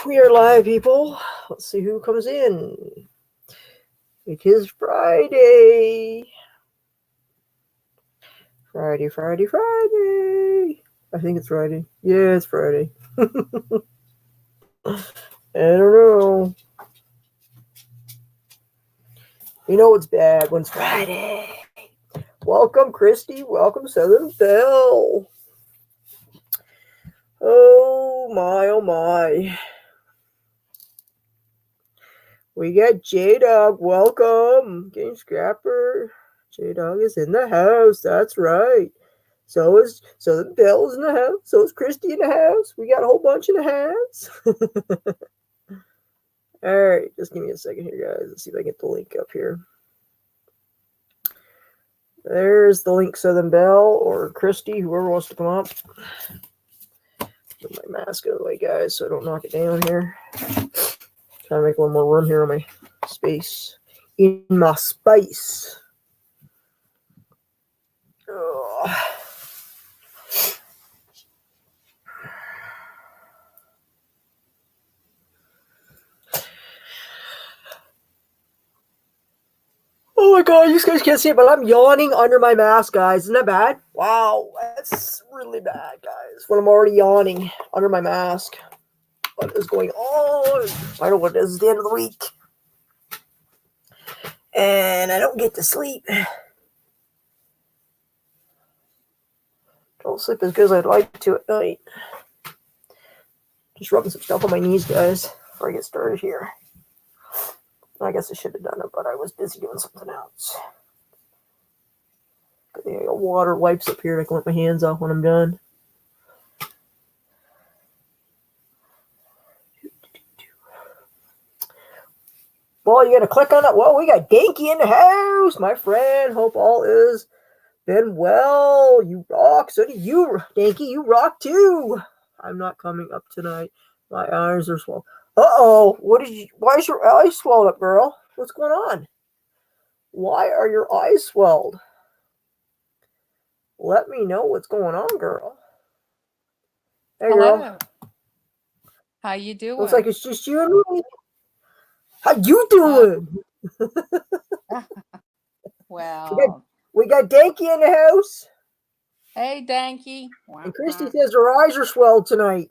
We are live, people. Let's see who comes in. It is Friday. Friday. I think it's Friday. Yeah, it's Friday. I don't know. You know what's bad when it's Friday. Welcome, Christy. Welcome, Southern Belle. Oh my. We got J-Dog. Welcome. Game Scrapper. J-Dog is in the house. That's right. So the Bell's in the house. So is Christy in the house. We got a whole bunch in the house. All right, just give me a second here, guys. Let's see if I can get the link up here. There's the link, Southern Belle or Christy, whoever wants to come up. Put my mask out of the way, guys, so I don't knock it down here. Trying to make a little more room here on my space. In my space. Oh. Oh my god, you guys can't see it, but I'm yawning under my mask, guys. Isn't that bad? Wow, that's really bad, guys. When I'm already yawning under my mask. What is going on? I know what it is. It's the end of the week. And I don't get to sleep. Don't sleep as good as I'd like to at night. Just rubbing some stuff on my knees, guys, before I get started here. I guess I should have done it, but I was busy doing something else. I got water wipes up here. I can wipe my hands off when I'm done. Well, you got to click on that. Well, we got Danky in the house, my friend. Hope all is been well. You rock. So do you, Danky. You rock too. I'm not coming up tonight. My eyes are swollen. Uh-oh. Why is your eyes swelled up, girl? What's going on? Why are your eyes swelled? Let me know what's going on, girl. Hey, Hello. girl. How you doing? Looks like it's just you and me. How you doing? Well, we got Danky in the house. Hey, Danky. And Christy says her eyes are swelled tonight.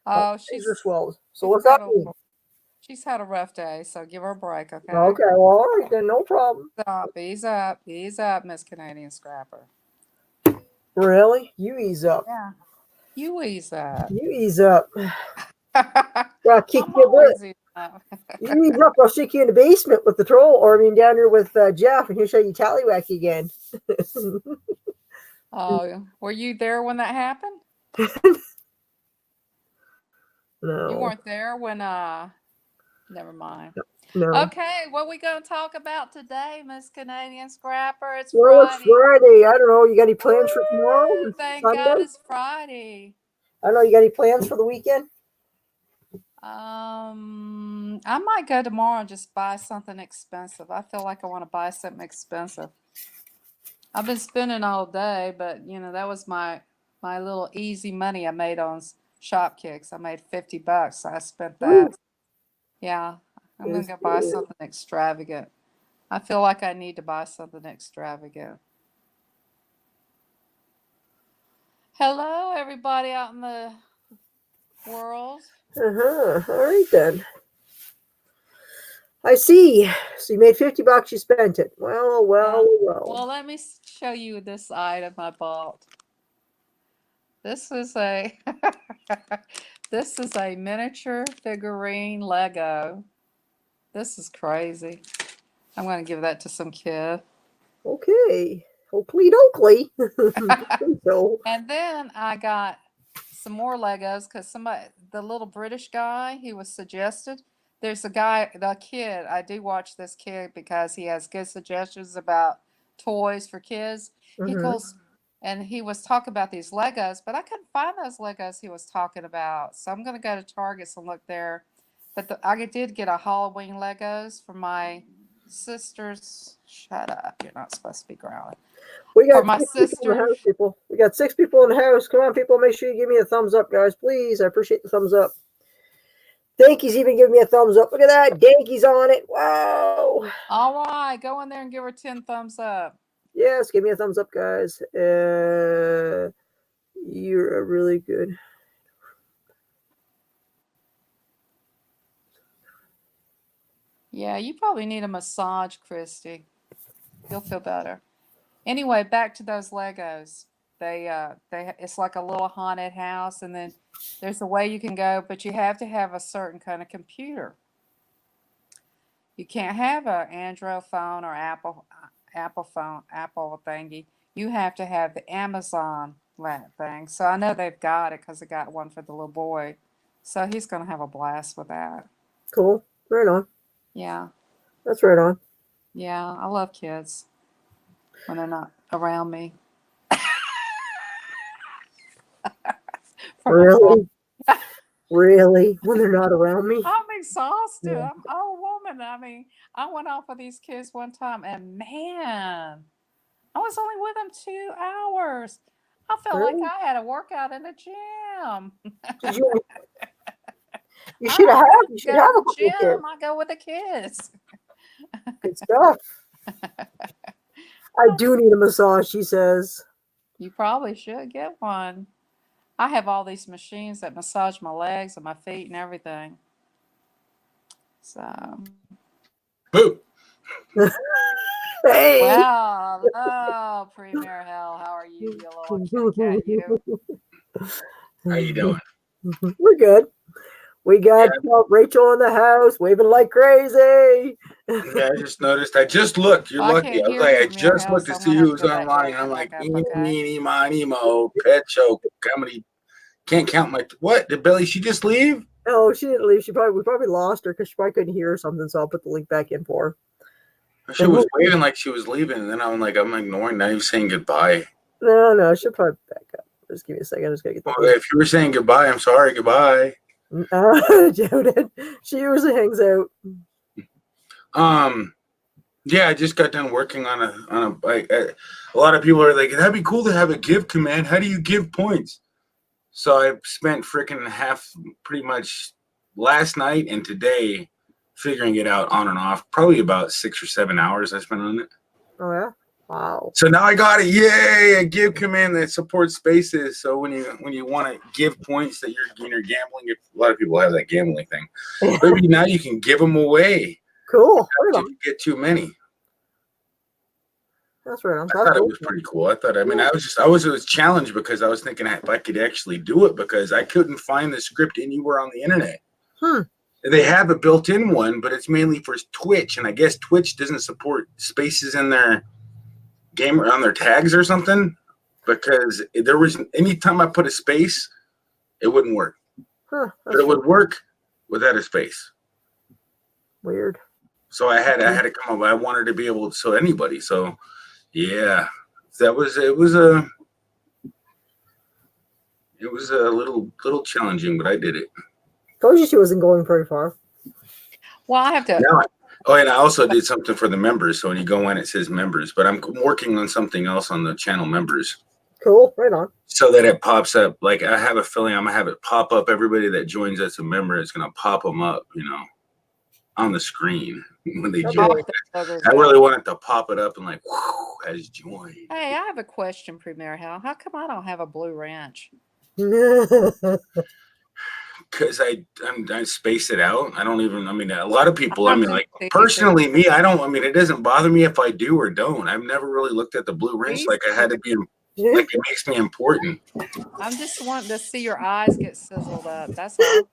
Oh, she's are swelled. So what's that mean? She's had a rough day, so give her a break, okay? Okay, well, all right then, no problem. Stop. Ease up, Miss Canadian Scrapper. Really? You ease up. Yeah. You ease up. You ease up. Well, kick I'm you always easing up. You ease up. I'll stick you in the basement with the troll, or I mean down here with Jeff, and he'll show you Tallywhack again. Oh, were you there when that happened? No. You weren't there when never mind. No. Okay, what we gonna talk about today, Miss Canadian Scrapper? It's Well, Friday. it's Friday. I don't know. You got any plans for tomorrow? Thank God it's Friday. I don't know. You got any plans for the weekend? I might go tomorrow and just buy something expensive. I feel like I want to buy something expensive. I've been spending all day, but you know, that was my little easy money I made on Shopkicks. I made $50, so I spent that. Ooh. Yeah, I'm gonna go buy something extravagant. I feel like I need to buy something extravagant. Hello, everybody out in the world. All right then. I see. So you made $50. You spent it. Well. Well, let me show you this item I bought. This is a this is a miniature figurine Lego. This is crazy. I'm going to give that to some kid. Okay. Oakley dokley. And then I got some more Legos because the little British guy, he was suggested. There's the kid. I do watch this kid because he has good suggestions about toys for kids. He goes, and he was talking about these Legos, but I couldn't find those Legos he was talking about. So I'm going to go to Target and look there. But I did get a Halloween Legos for my sister's. Shut up! You're not supposed to be growling. We got my sister. People. We got 6 people in the house. Come on, people! Make sure you give me a thumbs up, guys, please. I appreciate the thumbs up. Danky's even giving me a thumbs up. Look at that. Danky's on it. Wow. All right. Go in there and give her 10 thumbs up. Yes, give me a thumbs up, guys. You're really good. Yeah, you probably need a massage, Christy. You'll feel better. Anyway, back to those Legos. It's like a little haunted house, and then there's a way you can go, but you have to have a certain kind of computer. You can't have an Android phone or Apple thingy. You have to have the Amazon thing. So I know they've got it because they got one for the little boy. So he's going to have a blast with that. Cool. Right on. Yeah. That's right on. Yeah, I love kids when they're not around me. Really? Really? When they're not around me? I'm exhausted. Yeah. I'm an old woman. I mean, I went off with these kids one time, and man, I was only with them 2 hours. I felt Really? like I had a workout in the gym. Did you should have a couple gym. kids. I go with the kids. Good stuff. I do need a massage, she says. You probably should get one. I have all these machines that massage my legs and my feet and everything. So. Boo. Hey. Well, hello, Premier Hell. How are you, you little kitty cat, you? How you doing? We're good. We got Rachel in the house waving like crazy. Yeah, I just noticed. I just looked. You're lucky. I was like, I just looked to see who was online. I'm like, meeny, miny, mo, pet choke, comedy. Can't count my. What? Did Billy? She just leave? No, she didn't leave. We probably lost her because she probably couldn't hear or something. So I'll put the link back in for her. She was waving like she was leaving, and then I'm ignoring, not even saying goodbye. No, she'll probably back up. Just give me a second. I'm just gonna get the. If you were saying goodbye, I'm sorry. Goodbye. Jodin, she usually hangs out. Yeah, I just got done working on a bike. A lot of people are like, that'd be cool to have a give command. How do you give points? So I spent freaking pretty much last night and today figuring it out on and off. Probably about 6 or 7 hours I spent on it. Oh yeah. Wow. So now I got it. Yay! A give command that supports spaces. So when you want to give points that you're gambling, a lot of people have that gambling thing. Maybe now you can give them away. Cool. If you get too many. That's right. I thought it was pretty cool. I was challenged because I was thinking if I could actually do it because I couldn't find the script anywhere on the internet. They have a built-in one, but it's mainly for Twitch, and I guess Twitch doesn't support spaces in their game or on their tags or something because there was anytime I put a space, it wouldn't work. But it would work without a space. Weird. So I had to come up. I wanted to be able to show anybody. So yeah, it was a little challenging, but I did it. Told you she wasn't going very far. Well, I have to. And I also did something for the members. So when you go in, it says members, but I'm working on something else on the channel members. Cool. Right on. So that it pops up. Like I have a feeling I'm gonna have it pop up. Everybody that joins as a member, it's gonna pop them up, on the screen when they join. I really wanted to pop it up and has joined. Hey, I have a question, Premier Hell. How come I don't have a blue ranch? Because I space it out. I don't even. A lot of people. Personally, me, I don't. It doesn't bother me if I do or don't. I've never really looked at the blue wrench like I had to be. Like it makes me important. I'm just wanting to see your eyes get sizzled up. That's all.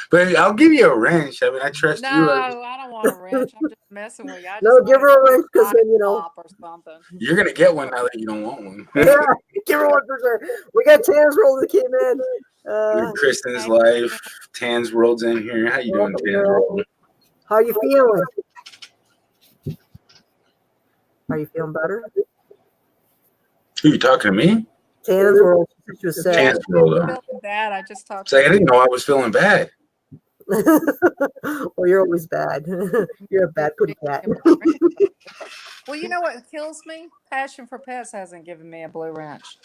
But I'll give you a wrench. I trust you. No, I don't want a wrench. I'm just messing with you. No, give her a wrench because then or something. You're gonna get one now that you don't want one. Yeah, give her one for sure. We got Tans World that came in. Kristen's life. Tans World's in here. How you doing, Tans World? How you feeling? Are you feeling better? Who you talking to me? Tans World. She was sad. Tans World. Bad. I just talked. I didn't know I was feeling bad. Well, you're always bad. You're a bad putty cat. Well, you know what kills me? Passion for Pets hasn't given me a blue wrench.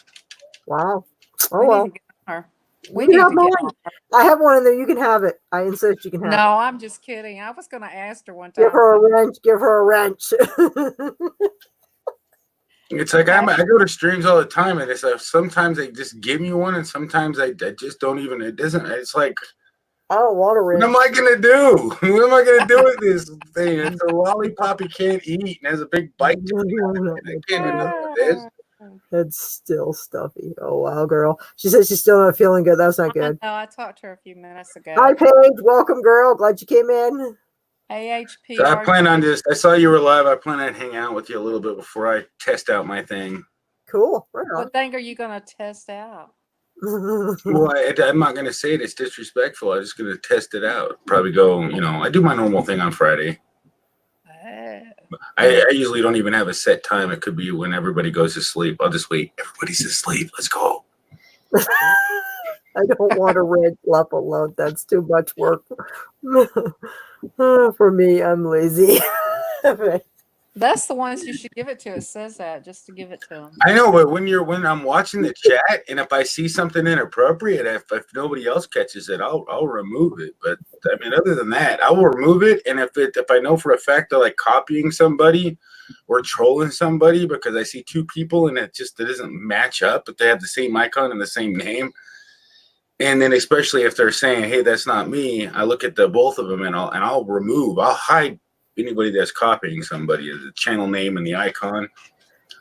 Wow. Oh We well. need to get on her. You We can need have to get mine. on her. I have one in there. You can have it. I insist you can have it. No, I'm just kidding. I was going to ask her one time. Give her a wrench. Give her a wrench. It's like I go to streams all the time, and it's sometimes they just give me one, and sometimes I just don't even. It doesn't. It's like, I don't want a wrench. what am I gonna do? What am I gonna do with this thing? It's a lollipop you can't eat, and has a big bite to it. I can't do nothing with this. It's still stuffy. Oh wow, girl. She says she's still not feeling good. That's not good. No, I talked to her a few minutes ago. Hi, Paige. Welcome, girl. Glad you came in. AHP. So I plan on just. I saw you were live. I plan on hanging out with you a little bit before I test out my thing. Cool. Right on. What thing are you going to test out? Well, I'm not going to say it. It's disrespectful. I'm just going to test it out. Probably go, I do my normal thing on Friday. I usually don't even have a set time. It could be when everybody goes to sleep. I'll just wait. Everybody's asleep. Let's go. I don't want to red left alone. That's too much work. For me, I'm lazy. That's the ones you should give it to. It says that just to give it to them. I know, but when I'm watching the chat, and if I see something inappropriate, if nobody else catches it, I'll remove it. But I mean, other than that, I will remove it. And if I know for a fact they're like copying somebody or trolling somebody because I see two people and it doesn't match up, but they have the same icon and the same name. And then especially if they're saying, "Hey, that's not me," I look at the both of them and I'll hide anybody that's copying somebody, the channel name and the icon.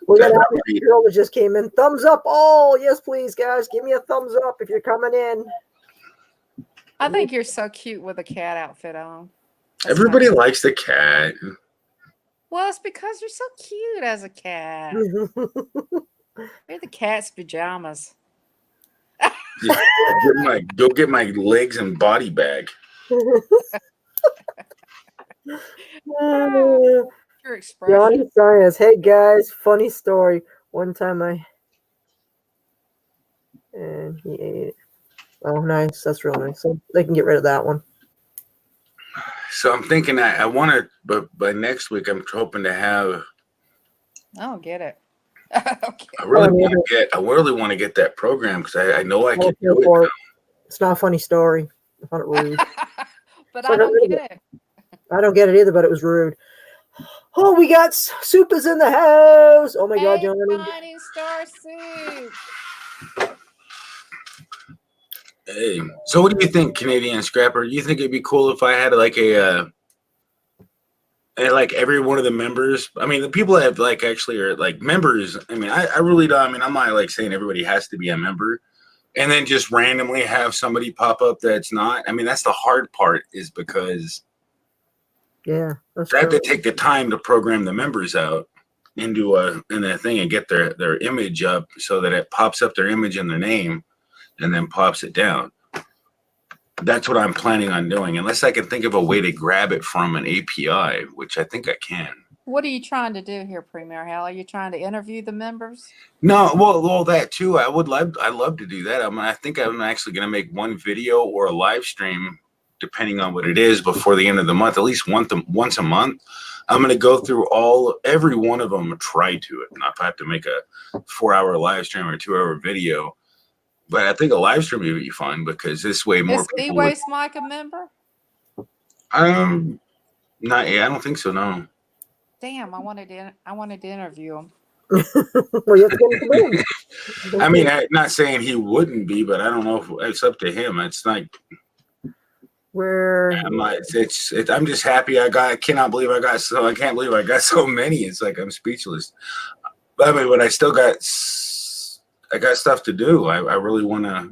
We got a girl that just came in. Thumbs up all. Yes, please, guys. Give me a thumbs up if you're coming in. I think you're so cute with a cat outfit on. That's everybody funny. Likes the cat. Well, it's because you're so cute as a cat. You're the cat's pajamas. Go get my legs and body bag. Your expression. Johnny Science. Hey guys, funny story. One time and he ate it. Oh, nice. That's real nice. So they can get rid of that one. So I'm thinking I want to, but by next week I'm hoping to have. I don't get it. Okay. I really want to get that program because I know I can do it. It's not a funny story. I found it rude. But I don't get it. I don't get it either, but it was rude. Oh, we got Soup is in the house. Oh my God, Johnny. Shining Star Soup. Hey, so what do you think, Canadian Scrapper? Do you think it'd be cool if I had like like every one of the members? I mean, the people that have like actually are like members. I mean, I really don't. I mean, I'm not like saying everybody has to be a member, and then just randomly have somebody pop up that's not. I mean, that's the hard part, is because. Yeah, I have to take the time to program the members out into a thing and get their image up so that it pops up their image and their name, and then pops it down. That's what I'm planning on doing, unless I can think of a way to grab it from an API, which I think I can. What are you trying to do here, Premier Hal? Are you trying to interview the members? No, well, that too. I'd love to do that. I think I'm actually going to make one video or a live stream, depending on what it is, before the end of the month, at least once a month. I'm going to go through every one of them, try to it. Not if I have to make a 4-hour live stream or a 2-hour video. But I think a live stream would be fun because this way more people. Is D-Waste Mike a member? Not yet. I don't think so. No. Damn, I wanted to interview him. Well, you have to get him to I mean, I'm not saying he wouldn't be, but I don't know if it's up to him. It's like. I'm just happy I can't believe I got so many. It's like I'm speechless. But I mean, but I got stuff to do. I really want to.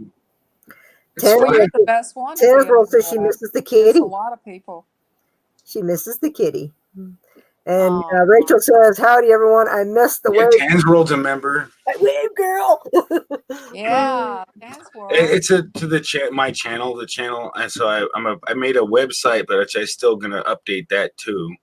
You're the best one. Tara says she misses the kitty. A lot of people. She misses the kitty. And Rachel says, "Howdy, everyone. I missed the wave." Tansworld's a member. Wave girl. Yeah, Tansworld. It's to my channel, the channel, and so I made a website, but I'm still gonna update that too,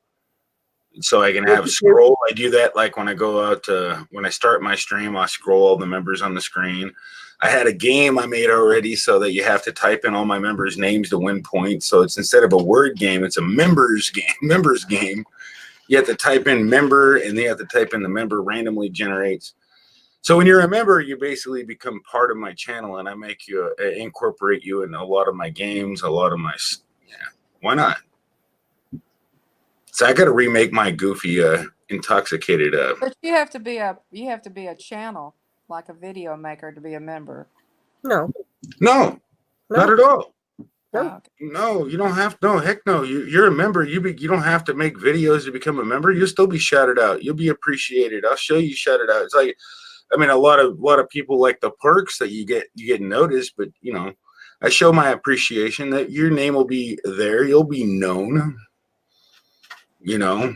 so I can have scroll. I do that like when I go out when I start my stream, I scroll all the members on the screen. I had a game I made already so that you have to type in all my members' names to win points. So it's instead of a word game, it's a members game. You have to type in member, and they have to type in the member randomly generates. So when you're a member, you basically become part of my channel, and I make you incorporate you in a lot of my games, a lot of my. Yeah, why not? So I got to remake my Goofy intoxicated. But you have to be a channel, like a video maker, to be a member. No, not at all. No. Oh, okay. No, you don't have. No, heck no. You're a member. You don't have to make videos to become a member. You'll still be shouted out. You'll be appreciated. I'll show you shouted out. It's like, I mean, a lot of people like the perks that you get noticed, but you know, I show my appreciation that your name will be there. You'll be known. You know,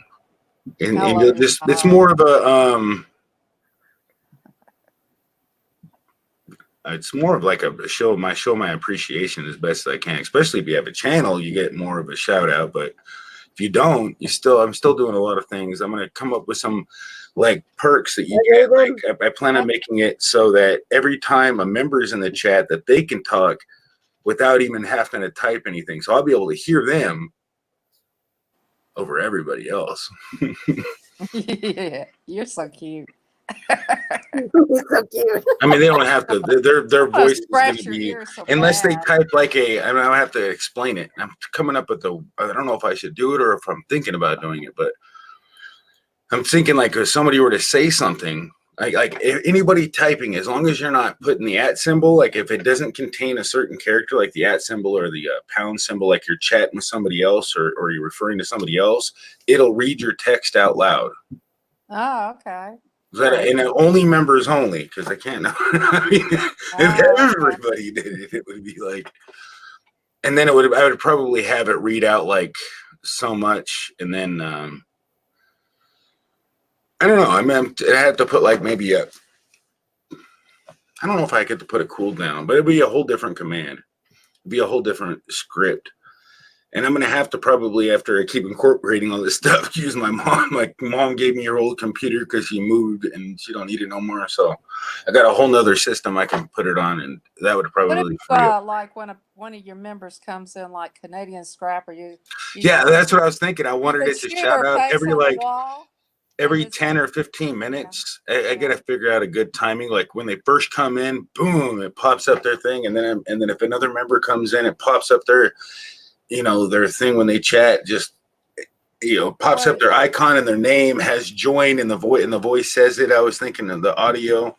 and you'll just. It's more of a It's more of like a show my appreciation as best as I can, especially if you have a channel, you get more of a shout out. But if you don't, I'm still doing a lot of things. I'm going to come up with some like perks that you get. Like I plan on making it so that every time a member's in the chat that they can talk without even having to type anything. So I'll be able to hear them over everybody else. Yeah, you're so cute. So cute. I mean, they don't have to. Their voice is going to Scratch your be ears so unless they bad. type like a. I mean, I have to explain it. I'm coming up with I don't know if I should do it or if I'm thinking about doing it, but I'm thinking like if somebody were to say something like if anybody typing, as long as you're not putting the @ symbol, like if it doesn't contain a certain character, like the @ symbol or the pound symbol, like you're chatting with somebody else or you're referring to somebody else, it'll read your text out loud. Oh, okay. And only members only, because I can't. I mean, if everybody did it, it would be like, and then I would probably have it read out like so much, and then I don't know. I mean, I have to put like maybe I don't know if I get to put a cooldown, but it'd be a whole different command, it'd be a whole different script. And I'm going to have to probably, after I keep incorporating all this stuff, use my mom. Like, mom gave me her old computer because she moved and she don't need it no more. So I got a whole nother system I can put it on, and that would probably free up. Like when one of your members comes in, like Canadian Scrapper, yeah, that's what I was thinking. I wanted it to shout out every 10 or 15 minutes. I got to figure out a good timing. Like when they first come in, boom, it pops up their thing. And then if another member comes in, it pops up their thing when they chat, just pops up their icon and their name has joined, and the voice says it. I was thinking of the audio,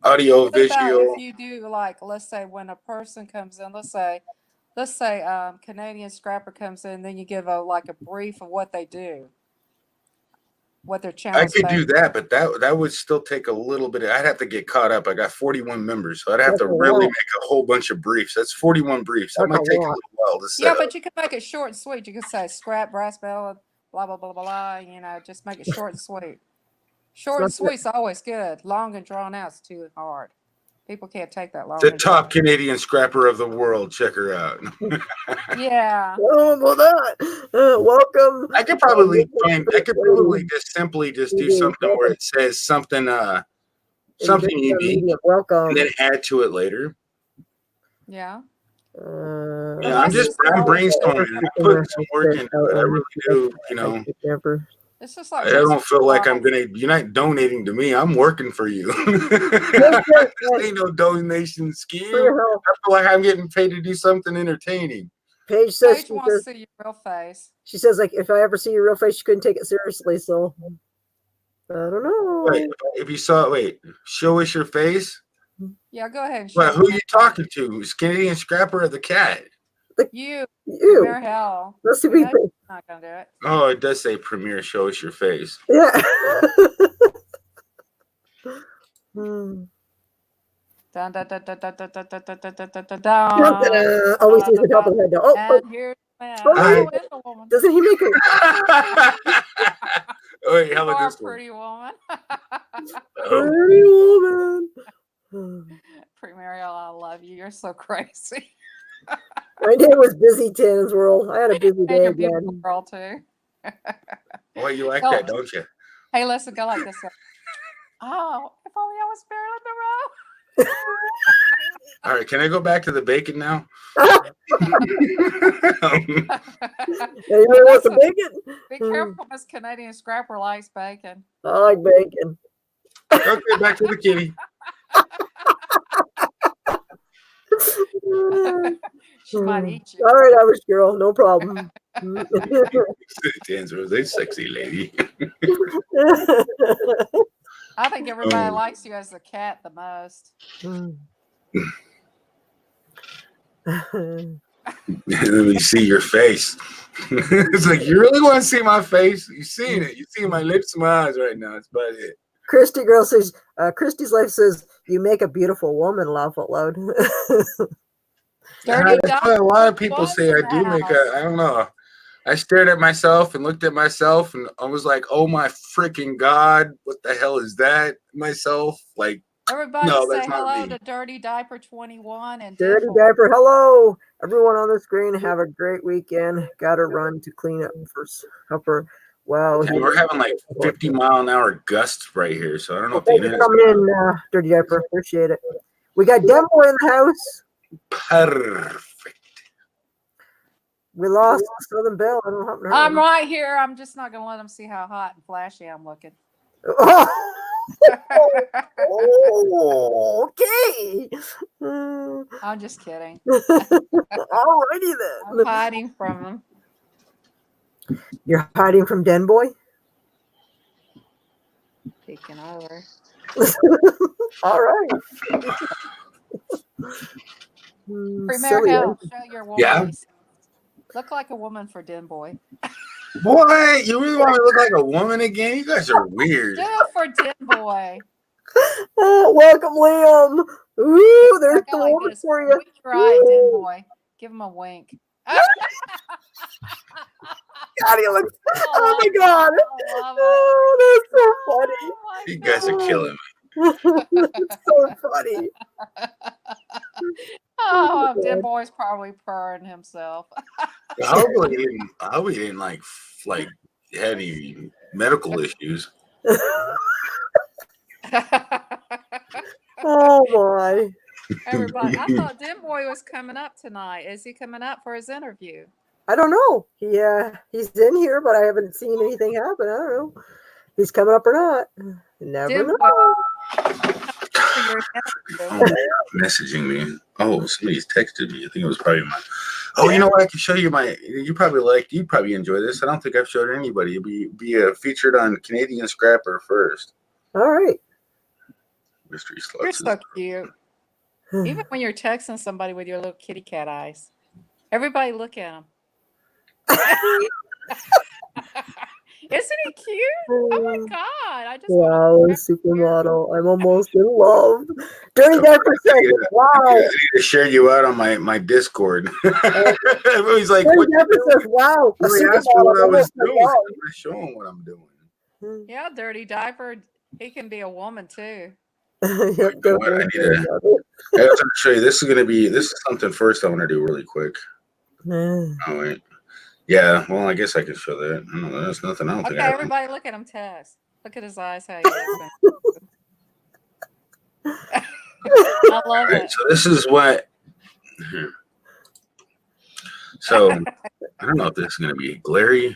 visual. If you do, like, let's say when a person comes in, let's say Canadian Scrapper comes in, then you give a brief of what they do, what their channel. I could do that, but that would still take a little bit. I'd have to get caught up. I got 41 members, so I'd have to really make a whole bunch of briefs. That's 41 briefs. That might take a little while to set up. But you can make it short and sweet. You can say scrap, brass bell, blah blah blah blah blah. Just make it short and sweet. Short and sweet's always good. Long and drawn out's too hard. People can't take that long. The top Canadian scrapper of the world. Check her out. Yeah. Oh, well, welcome. I could probably just simply do something where it says something unique. Welcome. And then add to it later. Yeah. I'm brainstorming. I put some work into it. I really do. It's just like I don't feel like you're not donating to me. I'm working for you. This ain't no donation scheme. I feel like I'm getting paid to do something entertaining. Paige says Paige wants to see your real face. She says, like, if I ever see your real face, she couldn't take it seriously. So I don't know. Wait, if you saw it, show us your face. Yeah, go ahead and show who are you talking to? Is Canadian Scrapper or the cat? You. Premier Hell. Let's see if we not gonna do it. Oh, it does say Premier. Show us your face. Yeah. Dun, dun, dun, dun, dun, dun, dun, dun, dun, dun, dun, dun. Always sees the top of the head. And here's the woman. Doesn't he make it? Wait, how about this pretty woman? Pretty woman. Primarial, I love you. You're so crazy. My day was busy, Tannen's World. I had a busy day again. Girl too. Well, you like that, don't you? Hey, listen, go like this. Oh, if only I was Marilyn Monroe. All right, can I go back to the bacon now? Bacon? Be careful, Miss Canadian Scrapper likes bacon. I like bacon. Okay, back to the kitty. She might eat you. All right, Irish girl, no problem. Dan's a sexy lady. I think everybody likes you as a cat the most. Let me see your face. It's like, you really want to see my face? You seeing it? You see my lips and my eyes right now. That's about it. Christy girl says, Christy's life says, you make a beautiful woman laugh out loud. Dirty That's what a lot of people say. I do make I don't know. I stared at myself and looked at myself and I was like, oh my freaking God, what the hell is that? Myself? Like, everybody no, say that's not hello me. to Dirty Diaper 21 and Dirty Dimple. Diaper, hello. Everyone on the screen, have a great weekend. Got to run to clean up for supper. Wow. Yeah, we're having like 50-mile-an-hour gusts right here, so I don't know if the Thank you for internet's coming in, Dirty Diaper. Appreciate it. We got Demo in the house. perfect. We lost Southern Belle. I don't know how I'm right here. I'm just not going to let them see how hot and flashy I'm looking. Oh, okay. I'm just kidding. Alrighty then. I'm hiding from them. You're hiding from Den Boy? Peeking over. All right. Premier Hell, show your woman. Yeah. Look like a woman for Den Boy. Boy, you really want me to look like a woman again? You guys are weird. Do it for Den Boy. Welcome, Liam. Ooh, there's the like woman this. for you. Wink your eye, Den Boy. Give him a wink. God, he looks, oh my God. Oh, that's so funny. Oh You guys are killing me. That's so funny. Oh, Den Boy's probably purring himself. I hope he didn't like had any medical issues. Oh my. Everybody, I thought Den Boy was coming up tonight. Is he coming up for his interview? I don't know. He's in here, but I haven't seen anything happen. I don't know. He's coming up or not. Never know. Messaging me. Oh, somebody's texted me. I think it was probably my. Oh, you know what? I can show you my. You probably enjoy this. I don't think I've showed anybody. It'll be featured on Canadian Scrapper first. All right. Mystery Sluts. You're so cute. Even when you're texting somebody with your little kitty cat eyes, everybody look at him. Isn't he cute? Oh my God. I just wow, supermodel. I'm almost in love. Dirty Diaper says, wow. I need to share you out on my Discord. Everybody's like, Dirty Diaper says, wow. He asked me what I was doing. I'm not showing what I'm doing. Yeah, Dirty Diaper. He can be a woman too. Yep, I gotta show you. This is something first I want to do really quick. Oh wait. Yeah, well, I guess I could show that. I don't know, there's nothing else. Okay, everybody look at him test. Look at his eyes. How he I love it. So this is what. So I don't know if this is going to be glary,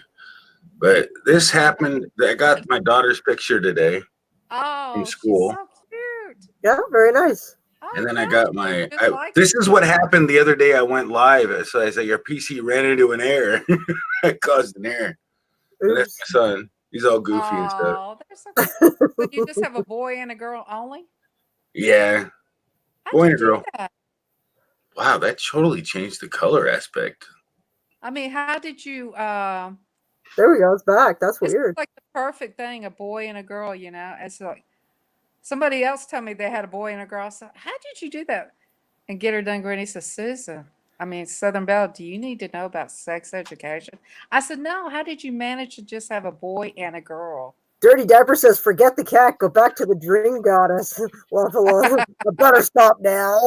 but this happened. I got my daughter's picture today from school. She's so cute. Yeah, very nice. And then I got this is what happened the other day. I went live. So I said, your PC ran into an error. I caused an error. And that's my son. He's all goofy and stuff. Oh, they're so cute. But you just have a boy and a girl only? Yeah. How'd Boy you and a girl. do that? Wow, that totally changed the color aspect. I mean, how did you there we go, it's back. That's weird. It's like the perfect thing, a boy and a girl, you know. It's like somebody else told me they had a boy and a girl. I said, how did you do that? And get her done, Granny said, Susan, Southern Belle, do you need to know about sex education? I said, no, how did you manage to just have a boy and a girl? Dirty Diaper says, forget the cat, go back to the dream goddess. Well, I better stop now.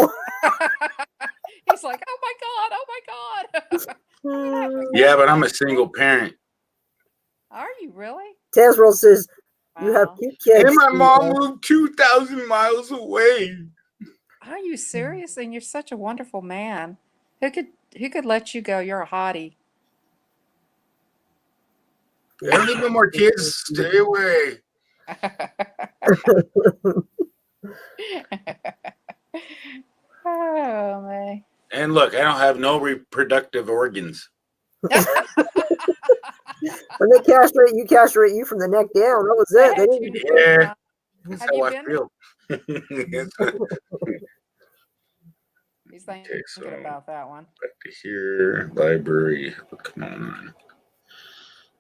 He's like, oh my God. Yeah, but I'm a single parent. Are you really? Tazroll says, you have cute kids. And my mom moved 2,000 miles away. Are you serious? And you're such a wonderful man. Who could let you go? You're a hottie. I need no more kids. Stay away. Oh man. And look, I don't have no reproductive organs. When they castrate you from the neck down. That was it. They didn't, Yeah, Have that's you how I been? feel. He's thinking Okay, so about that one. back to here, library. Oh, come on.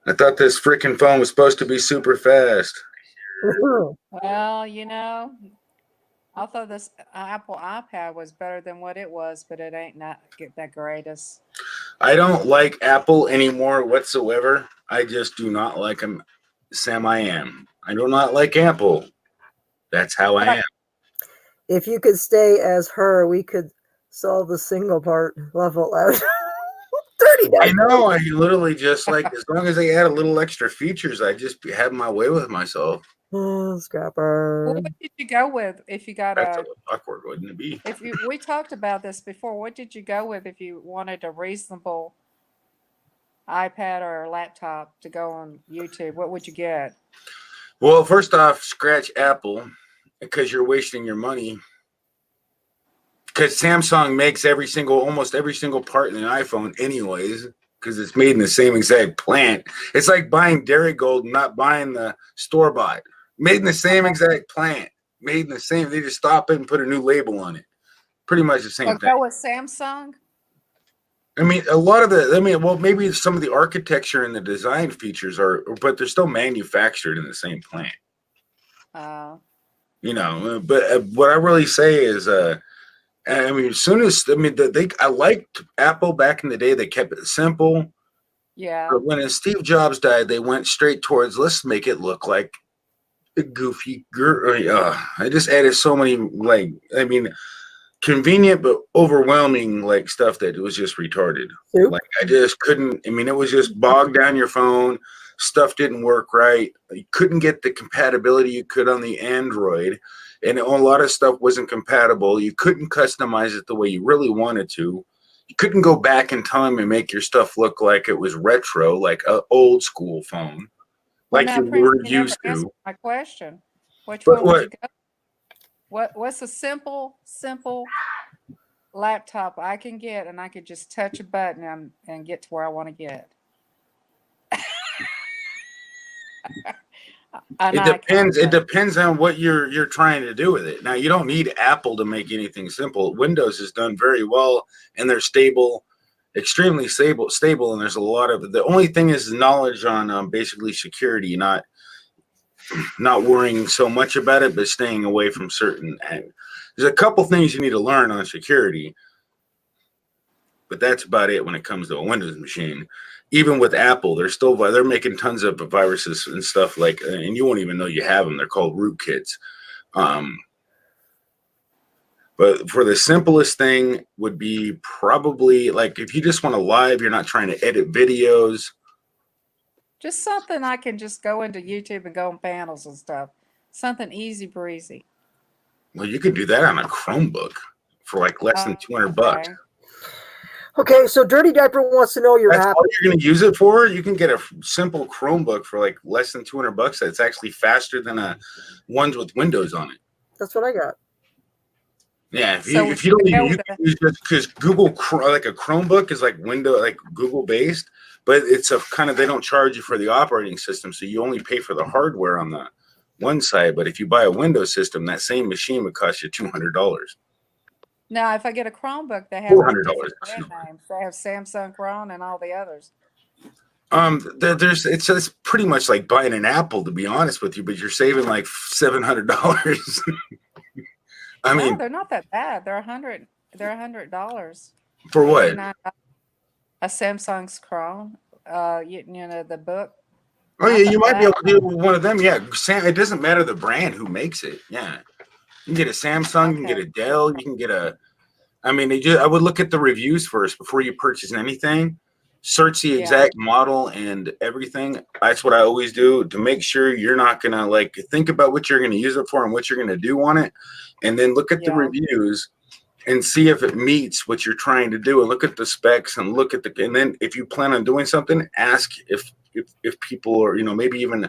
I thought this freaking phone was supposed to be super fast. Well, you know, I thought this Apple iPad was better than what it was, but it ain't not get that greatest. I don't like Apple anymore whatsoever. I just do not like them. Sam, I am. I do not like Apple. That's how I am. If you could stay as her, we could solve the single part level out. 30 I know. I literally just like, as long as they add a little extra features, I just have my way with myself. Oh, Scrapper. What did you go with if you got That's awkward, wouldn't it be? we talked about this before. What did you go with if you wanted a reasonable iPad or a laptop to go on YouTube? What would you get? Well, first off, scratch Apple because you're wasting your money. Because Samsung makes almost every single part in an iPhone anyways, because it's made in the same exact plant. It's like buying Darigold and not buying the store-bought. Made in the same exact plant. Made in the same. They just stop it and put a new label on it. Pretty much the same thing. Go with Samsung? I mean, a lot of well, maybe some of the architecture and the design features are, but they're still manufactured in the same plant. You know, but what I really say is, I mean, as soon as I liked Apple back in the day. They kept it simple. Yeah. But when Steve Jobs died, they went straight towards let's make it look like a goofy girl. I just added so many convenient but overwhelming stuff that it was just retarded. Soup. Like I just couldn't. I mean, it was just bogged down your phone. Stuff didn't work right. You couldn't get the compatibility you could on the Android. And a lot of stuff wasn't compatible. You couldn't customize it the way you really wanted to. You couldn't go back in time and make your stuff look like it was retro, like an old school phone, like you were used to. My question: Which one would you go? What's a simple laptop I can get, and I could just touch a button and get to where I want to get? It depends. It depends on what you're trying to do with it. Now, you don't need Apple to make anything simple. Windows is done very well, and they're stable, extremely stable. And there's a lot of the only thing is knowledge on basically security, not worrying so much about it, but staying away from certain. There's a couple things you need to learn on security, but that's about it when it comes to a Windows machine. Even with Apple, they're making tons of viruses and stuff and you won't even know you have them. They're called rootkits. But for the simplest thing would be probably if you just want to live, you're not trying to edit videos. Just something I can just go into YouTube and go on panels and stuff. Something easy breezy. Well, you could do that on a Chromebook for less than $200. Okay, so Dirty Diaper wants to know your That's app. all you're going to use it for? You can get a simple Chromebook for less than $200. That's actually faster than ones with Windows on it. That's what I got. Yeah, if you don't need it, you can use it because Google, a Chromebook is Windows, Google based, but it's they don't charge you for the operating system, so you only pay for the hardware on the one side. But if you buy a Windows system, that same machine would cost you $200. Now, if I get a Chromebook, they have $400. brand names. They have Samsung Chrome and all the others. It's pretty much like buying an Apple, to be honest with you, but you're saving $700. I mean, they're not that bad. They're $100. For what? A Samsung's Chrome. The book. Oh yeah, you might be able to do one of them. Yeah, it doesn't matter the brand who makes it. Yeah. You can get a Samsung, you can get a Dell, you can get I would look at the reviews first before you purchase anything. Search the exact model and everything. That's what I always do to make sure you're not going to think about what you're going to use it for and what you're going to do on it. And then look at the reviews and see if it meets what you're trying to do and look at the specs and and then if you plan on doing something, ask if people are, maybe even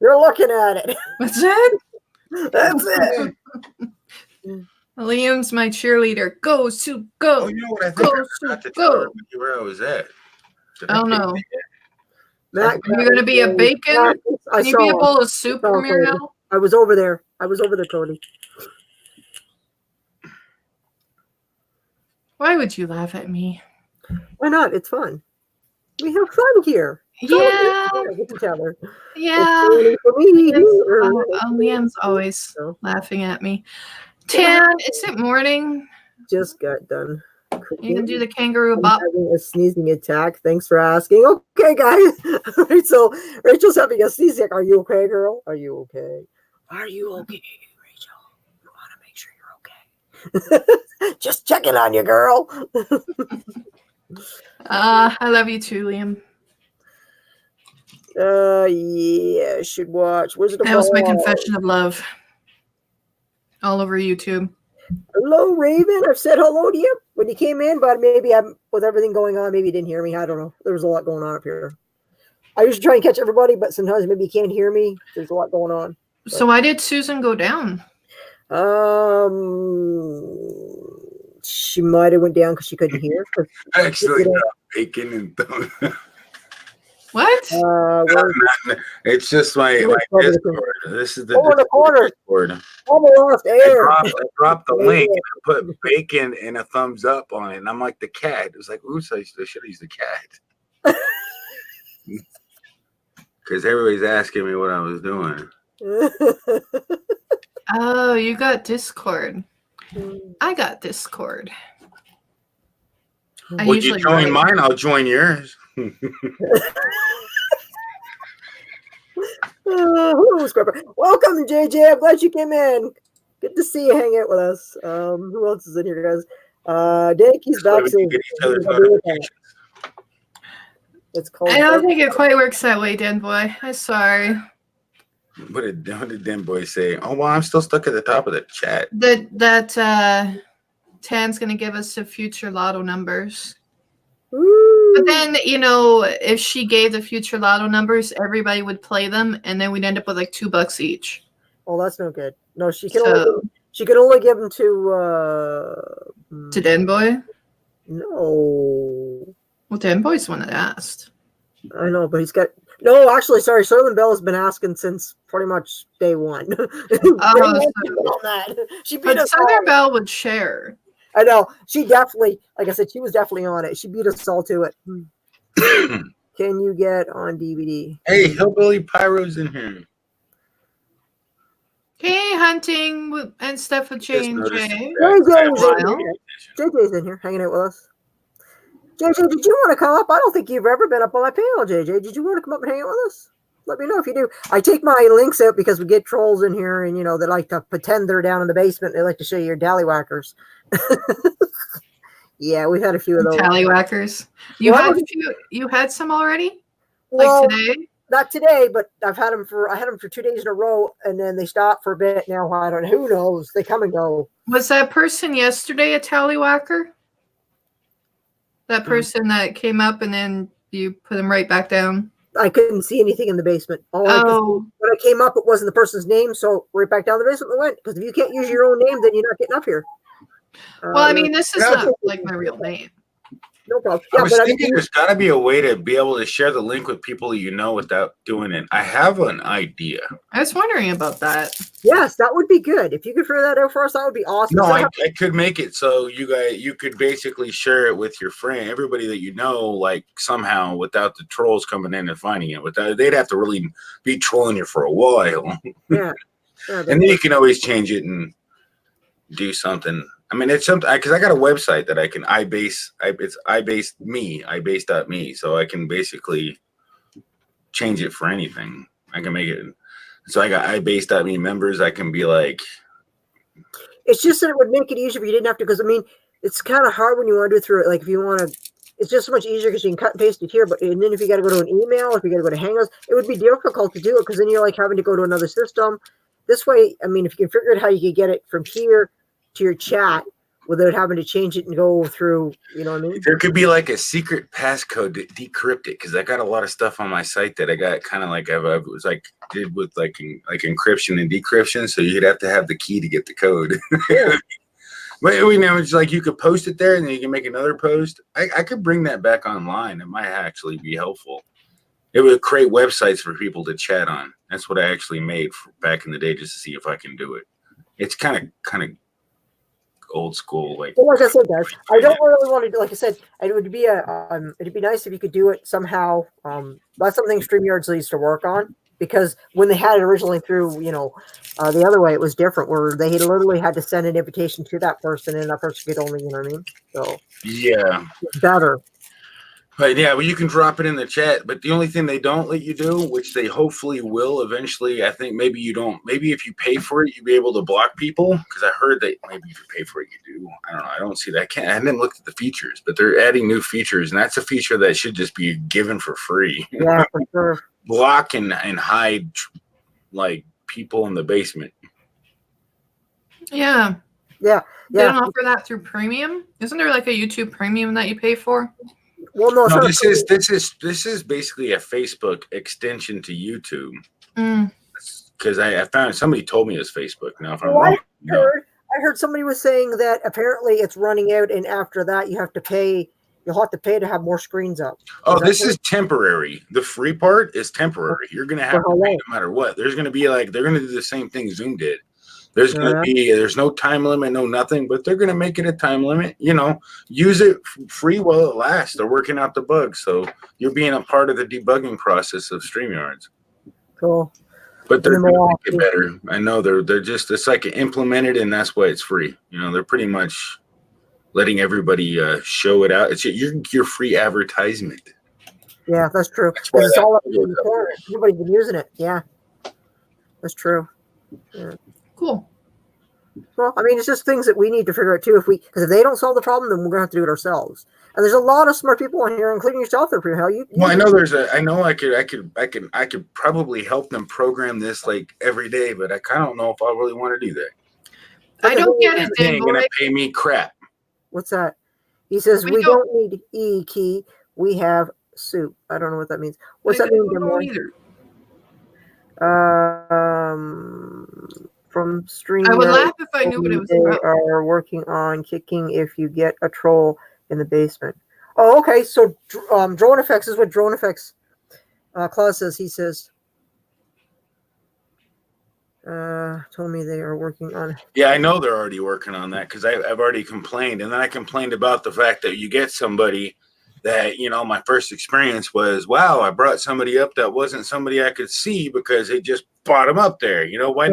You're looking at it. What's that? That's it. Liam's my cheerleader. Go, Sue, go. Oh, you know what? I think I Go, forgot to Sue, tell go. everybody where I was at. Did I Oh, take no. it? Matt, Are you going to be a bacon? I Can you be a saw. bowl of soup saw from your Cody. mouth? I was over there. Tony. Why would you laugh at me? Why not? It's fun. We have fun here. Yeah. With each other. Yeah. It's for me. Liam's always laughing at me. Tan, is it morning? Just got done. You can do the kangaroo I'm bop. having a sneezing attack. Thanks for asking. Okay, guys. Right, so Rachel's having a sneezing attack. Are you okay, girl? Are you okay? Are you okay, Rachel? You want to make sure you're okay. Just checking on you, girl. I love you too, Liam. Yeah, should watch Wizard of That was my Oz. confession of love. All over YouTube. Hello, Raven. I've said hello to you when you came in, but maybe with everything going on, maybe you didn't hear me. I don't know. There was a lot going on up here. I usually try and catch everybody, but sometimes maybe you can't hear me. There's a lot going on. So why did Susan go down? She might have went down because she couldn't hear. I actually got bacon and thumb. What? It's just my Discord. This is the in the corner. Discord. Almost air. I dropped the link and I put bacon and a thumbs up on it, and I'm like the cat. It was like, oops, I should have used the cat. Because everybody's asking me what I was doing. Oh, you got Discord. I got Discord. Would you join mine? I'll join yours. Welcome, JJ. I'm glad you came in. Good to see you hang out with us. Who else is in here, guys? Dankey's back. It's called. I don't think it quite works that way, Dan Boy. I'm sorry. What did Dan Boy say? Oh, well, I'm still stuck at the top of the chat. That Tan's going to give us the future lotto numbers. Ooh. But then, if she gave the future lotto numbers, everybody would play them, and then we'd end up with like $2 each. Oh, that's no good. No, she can only give them to Dan Boy. No. Well, Dan Boy's the one that asked. I know, but he's got no. Actually, sorry, Southern Belle has been asking since pretty much day one. She beat us. Southern Belle would share. I know. She definitely, like I said, she was definitely on it. She beat us all to it. Can you get on DVD? Hey, Hillbilly Pyro's in here. Hey, hunting and stuff with J&J. JJ's in here, hanging out with us. JJ, did you want to come up? I don't think you've ever been up on my panel, JJ. Did you want to come up and hang out with us? Let me know if you do. I take my links out because we get trolls in here, and they like to pretend they're down in the basement. They like to show you your dallywhackers. Yeah, we've had a few of those. Tallywhackers. You had some already? Like today? Not today, but I had them for 2 days in a row, and then they stopped for a bit. Now I don't know. Who knows? They come and go. Was that person yesterday a tallywhacker? That person that came up and then you put them right back down? I couldn't see anything in the basement. When I came up, it wasn't the person's name, so right back down the basement we went. Because if you can't use your own name, then you're not getting up here. Well, I mean, this is not like my real name. No problem. I was thinking there's got to be a way to be able to share the link with people without doing it. I have an idea. I was wondering about that. Yes, that would be good. If you could figure that out for us, that would be awesome. No, I could make it so you could basically share it with your friend, everybody that you know, like somehow without the trolls coming in and finding it. They'd have to really be trolling you for a while. Yeah. And then you can always change it and do something. I mean, it's something because I got a website that I can it's ibase.me, so I can basically change it for anything. I can make it. So I got ibase.me members. I can be like. It's just that it would make it easier if you didn't have to, because I mean, it's kind of hard when you want to do it through it. Like if you want to, it's just so much easier because you can cut and paste it here. But and then if you got to go to an email, if you got to go to Hangouts, it would be difficult to do it because then you're like having to go to another system. This way, I mean, if you can figure out how you could get it from here to your chat, without having to change it and go through, you know what I mean? There could be like a secret passcode to decrypt it, because I got a lot of stuff on my site that I got kind of like I was like did with like encryption and decryption, so you'd have to have the key to get the code. But you know, it's like you could post it there and then you can make another post. I could bring that back online. It might actually be helpful. It would create websites for people to chat on. That's what I actually made back in the day, just to see if I can do it. It's kind of old school, like. Well, like I said, guys, I don't really want to do. Like I said, it would be it'd be nice if you could do it somehow. That's something StreamYards needs to work on, because when they had it originally through, you know, the other way, it was different, where they literally had to send an invitation to that person, and that person could only, you know what I mean? So Yeah. it's better. But yeah, well, you can drop it in the chat. But the only thing they don't let you do, which they hopefully will eventually, I think maybe you don't. Maybe if you pay for it, you'll be able to block people. Because I heard that maybe if you pay for it, you do. I don't know. I don't see that. I haven't looked at the features, but they're adding new features, and that's a feature that should just be given for free. Yeah, for sure. Block and hide like people in the basement. Yeah. Yeah, They don't yeah. offer that through premium. Isn't there like a YouTube premium that you pay for? Well, no, No, it's not this is basically a Facebook extension to YouTube. Mm. Because I found somebody told me it's Facebook. Now, if I'm Well, wrong, you know. I heard somebody was saying that apparently it's running out, and after that you have to pay. You'll have to pay to have more screens up. Oh, this is temporary. The free part is temporary. You're gonna have For how to pay long? no matter what. There's gonna be like they're gonna do the same thing Zoom did. There's no time limit, no nothing, but they're gonna make it a time limit. You know, use it free while it lasts. They're working out the bugs, so you're being a part of the debugging process of StreamYards. Cool. But they're And gonna then make it better. I know they're just it's like implemented, and that's why it's free. You know, they're pretty much letting everybody show it out. It's your free advertisement. Yeah, that's true. That's why It's that- all up in the corner. Everybody's been using it. Yeah, that's true. Yeah. Cool. Well, I mean, it's just things that we need to figure out too. Because if they don't solve the problem, then we're gonna have to do it ourselves. And there's a lot of smart people on here, including yourself. There, Hal. Well, I know I could probably help them program this like every day, but I kind of don't know if I really want to do that. I don't get it, They Dan ain't gonna Boy. pay me crap. What's that? He says We we don't- don't need E key. We have soup. I don't know what that means. What's I that mean, don't know Dan either. Boy? From Stream. I would laugh if I knew what it was They about. are working on kicking if you get a troll in the basement. Oh, okay. So drone effects is what drone effects. Claus says. He says. Told me they are working on. Yeah, I know they're already working on that because I've already complained, and then I complained about the fact that you get somebody that, you know, my first experience was, wow, I brought somebody up that wasn't somebody I could see because they just brought them up there. You know, why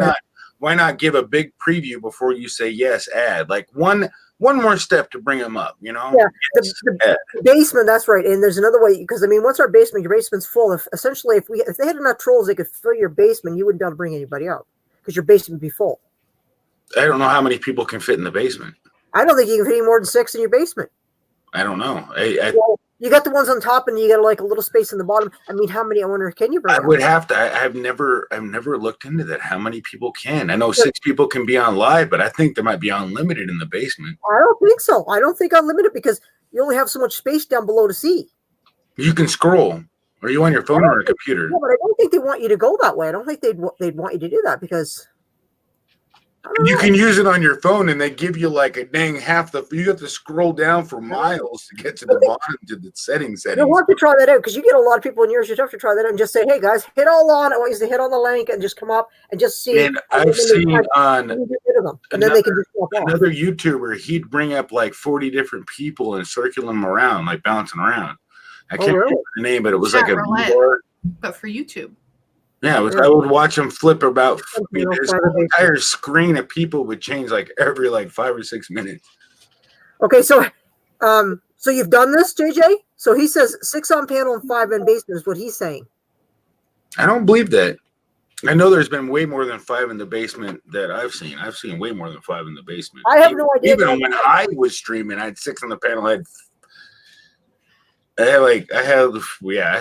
not give a big preview before you say yes, add like one more step to bring them up, you know? Yeah, Yes, add. the basement. That's right. And there's another way, because I mean, once your basement's full. If they had enough trolls, they could fill your basement. You wouldn't be able to bring anybody up because your basement would be full. I don't know how many people can fit in the basement. I don't think you can fit any more than 6 in your basement. I don't know. Well, you got the ones on top, and you got like a little space in the bottom. I mean, how many? I wonder, can you bring? I up? would have to. I've never looked into that. How many people can? I know 6 people can be on live, but I think there might be unlimited in the basement. I don't think so. I don't think unlimited, because you only have so much space down below to see. You can scroll. Are you on your phone or a computer? Yeah, but I don't think they want you to go that way. I don't think they'd want you to do that, because I don't You know. can use it on your phone, and they give you like a dang half the. You have to scroll down for miles to get to the bottom to the settings. You'll have to try that out, because you get a lot of people in yours. You have to try that out and just say, "Hey guys, hit all on." I want you to hit on the link and just come up and just see. And I've seen on get rid of them, and then they can just walk off. another YouTuber, he'd bring up like 40 different people and circle them around, like bouncing around. I can't really? remember the name, but it was Chat like a roulette. VR. But for YouTube. Yeah, I would watch them flip about. Something else His by the whole entire screen of people would change like every like 5 or 6 minutes. Okay, so you've done this, JJ? So he says 6 on panel and 5 in basement is what he's saying. I don't believe that. I know there's been way more than 5 in the basement that I've seen. I've seen way more than 5 in the basement. I have no idea. Even when I was streaming, I had 6 on the panel. I had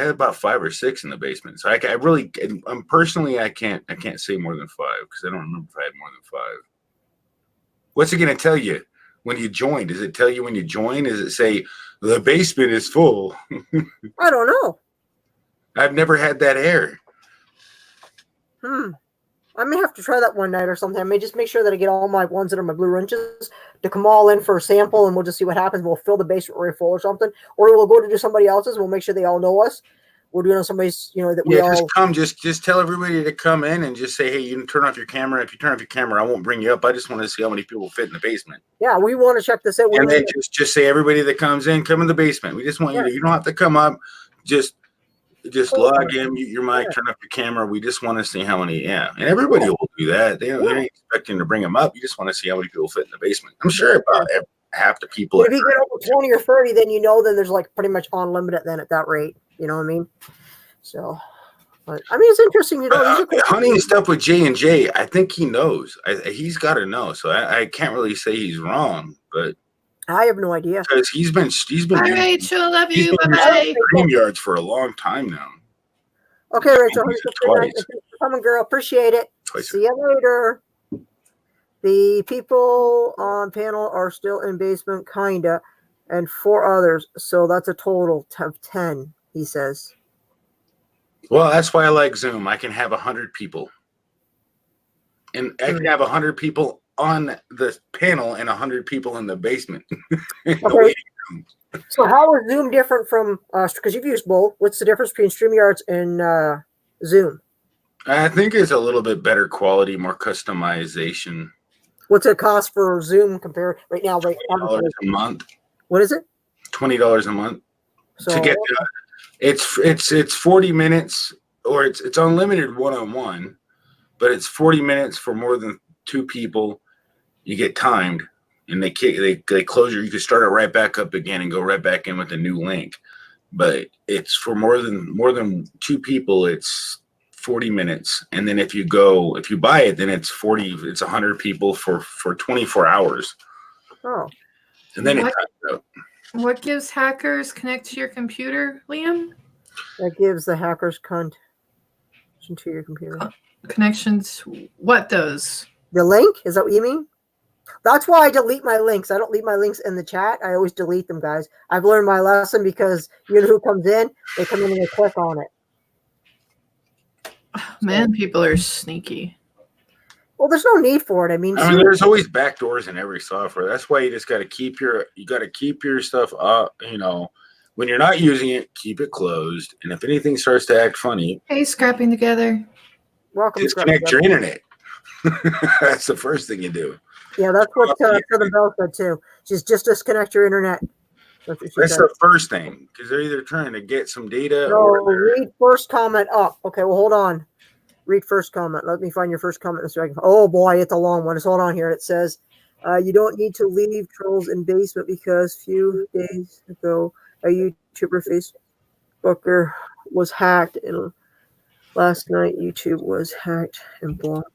about 5 or 6 in the basement. So I really, personally, I can't say more than 5 because I don't remember if I had more than 5. What's it going to tell you? when you join? Does it tell you when you join? Does it say the basement is full? I don't know. I've never had that error. I may have to try that one night or something. I may just make sure that I get all my ones that are my blue wrenches to come all in for a sample, and we'll just see what happens. We'll fill the basement really full or something, or we'll go to do somebody else's. We'll make sure they all know us. We're doing somebody's, that we all just tell everybody to come in and just say, hey, you can turn off your camera. If you turn off your camera, I won't bring you up. I just want to see how many people fit in the basement. Yeah, we want to check this out. And then just say everybody that comes in, come in the basement. We just want you don't have to come up. Just log in, mute your mic, turn off your camera. We just want to see how many, and everybody will do that. They ain't expecting to bring them up. You just want to see how many people fit in the basement. I'm sure about half the people. If you get over 20 or 30, then then there's like pretty much unlimited then at that rate. You know what I mean? So, but I mean, it's interesting. Hunting stuff with J&J, I think he knows. He's got to know. So I can't really say he's wrong, but I have no idea because he's been. Hi, Rachel, love you. Bye. StreamYards for a long time now. Okay, Rachel, come on, girl. Appreciate it. Twice. See you later. The people on panel are still in basement, kinda, and 4 others. So that's a total of 10. He says. Well, that's why I like Zoom. I can have 100 people, and I can have 100 people on the panel and 100 people in the basement. Okay. So how is Zoom different from because you've used both? What's the difference between StreamYards and Zoom? I think it's a little bit better quality, more customization. What's it cost for Zoom compared right now? $20 a month. What is it? $20 a month. So to get it's 40 minutes, or it's unlimited one-on-one, but it's 40 minutes for more than 2 people. You get timed, and they close you can start it right back up again and go right back in with a new link. But it's for more than 2 people, it's 40 minutes. And then if you buy it, then it's 100 people for 24 hours. Oh. And then What gives hackers connect to your computer, Liam? That gives the hackers connection to your computer. Connections, what those? The link? Is that what you mean? That's why I delete my links. I don't leave my links in the chat. I always delete them, guys. I've learned my lesson because you know who comes in? They come in and they click on it. Man, people are sneaky. Well, there's no need for it. I mean, there's always backdoors in every software. That's why you just got to keep your stuff up. When you're not using it, keep it closed. And if anything starts to act funny, hey, scrapping together. Welcome. Disconnect your internet. That's the first thing you do. Yeah, that's what Southern Belle said too. She's just disconnect your internet. That's the first thing, because they're either trying to get some data or read first comment up. Okay, well, hold on. Read first comment. Let me find your first comment. Oh boy, it's a long one. Just hold on here. It says, you don't need to leave trolls in basement because few days ago a YouTuber Facebooker was hacked, and last night YouTube was hacked and blocked.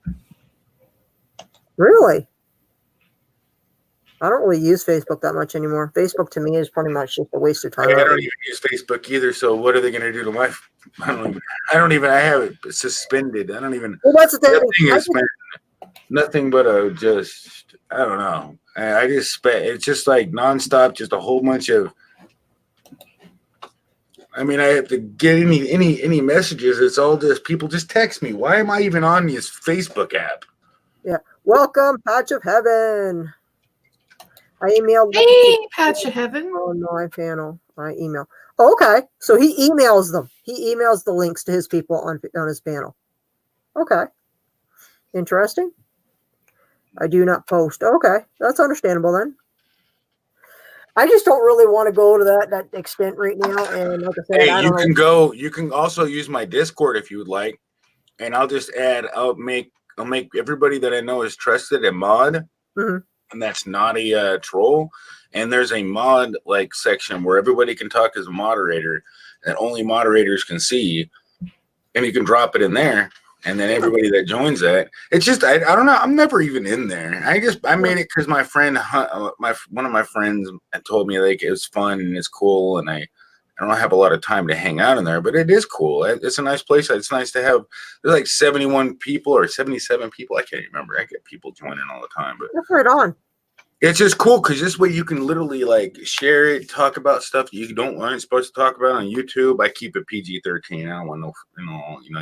Really? I don't really use Facebook that much anymore. Facebook to me is pretty much just a waste of time. I don't even use Facebook either. So what are they going to do to my? I have it suspended. I don't even. Well, that's the thing. Nothing but I don't know. I just it's just like nonstop, just a whole bunch of. I mean, I have to get any messages. It's all just people just text me. Why am I even on this Facebook app? Yeah. Welcome, Patch of Heaven. I emailed. Hey, Patch of Heaven. Oh no, I panel. I email. Oh, okay, so he emails them. He emails the links to his people on his panel. Okay, interesting. I do not post. Okay, that's understandable then. I just don't really want to go to that extent right now. And like I said, You can also use my Discord if you would like, and I'll just add. I'll make everybody that I know is trusted a mod. Mm-hmm. And that's not a troll. And there's a mod section where everybody can talk as a moderator that only moderators can see. And you can drop it in there. And then everybody that joins that, it's just, I don't know. I'm never even in there. I made it because my friend, one of my friends told me it was fun and it's cool. And I don't have a lot of time to hang out in there, but it is cool. It's a nice place. It's nice to have. There's 71 people or 77 people. I can't remember. I get people joining all the time, but that's right on. It's just cool because this way you can literally like share it, talk about stuff you aren't supposed to talk about on YouTube. I keep it PG-13. I don't want no,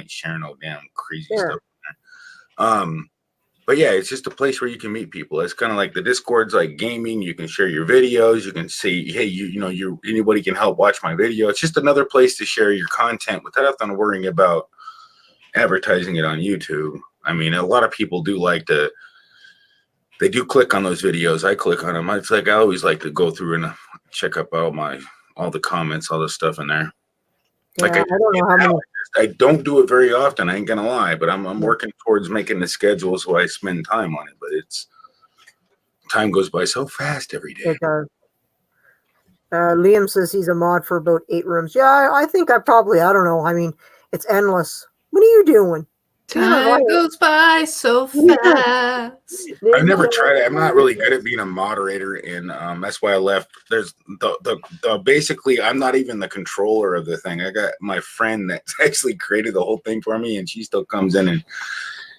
sharing no damn crazy stuff. But yeah, it's just a place where you can meet people. It's kind of like the Discord's like gaming. You can share your videos. You can see, hey, anybody can help watch my video. It's just another place to share your content without having to worrying about advertising it on YouTube. I mean, a lot of people do like to. They do click on those videos. I click on them. It's like I always like to go through and check up all the comments, all the stuff in there. Yeah, I don't know how many. I don't do it very often. I ain't gonna lie, but I'm working towards making the schedule so I spend time on it. But time goes by so fast every day. Liam says he's a mod for about 8 rooms. Yeah, I think I don't know. I mean, it's endless. What are you doing? Time goes by so fast. I've never tried it. I'm not really good at being a moderator, and that's why I left. There's the basically, I'm not even the controller of the thing. I got my friend that actually created the whole thing for me, and she still comes in and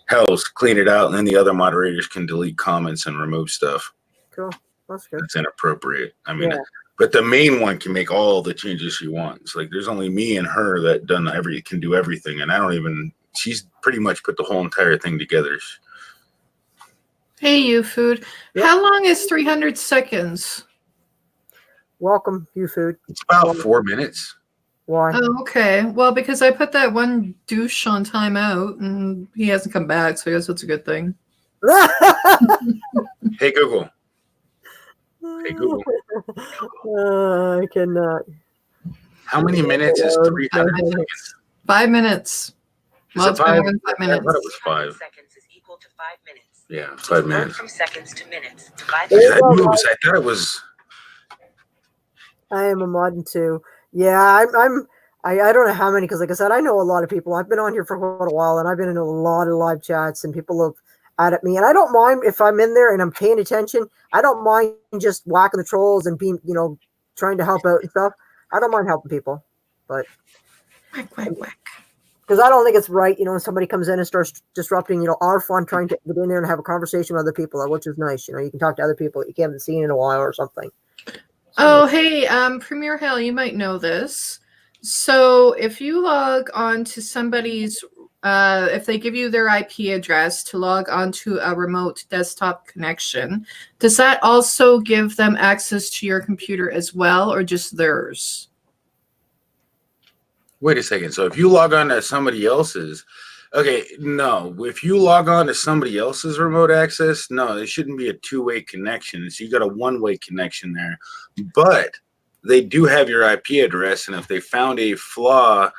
helps clean it out, and then the other moderators can delete comments and remove stuff. Cool, that's good. That's inappropriate. I mean, but the main one can make all the changes she wants. Like, there's only me and her that can do everything, and I don't even. She's pretty much put the whole entire thing together. Hey, you food. Yep. How long is 300 seconds? Welcome, you food. It's about 4 minutes. Why? Oh, okay. Well, because I put that one douche on timeout and he hasn't come back, so I guess that's a good thing. Hey, Google. Hey, Google. I cannot. How many minutes is 300 seconds? 5 minutes. Well, it's 5 minutes. I thought it was 5. Seconds is equal to 5 minutes. Yeah, 5 minutes. From seconds to minutes. I thought it was. I am a mod too. Yeah, I don't know how many, because like I said, I know a lot of people. I've been on here for quite a while, and I've been in a lot of live chats, and people have added me, and I don't mind if I'm in there and I'm paying attention. I don't mind just whacking the trolls and being, trying to help out and stuff. I don't mind helping people, but whack. Because I don't think it's right, when somebody comes in and starts disrupting, our fun, trying to get in there and have a conversation with other people, which is nice. You can talk to other people that you haven't seen in a while or something. Oh, hey, Premier Hell, you might know this. So if you log on to somebody's, if they give you their IP address to log onto a remote desktop connection, does that also give them access to your computer as well, or just theirs? Wait a second. So if you log on to somebody else's, no. If you log on to somebody else's remote access, no, it shouldn't be a two-way connection. So you got a one-way connection there. But they do have your IP address, and if they found a flaw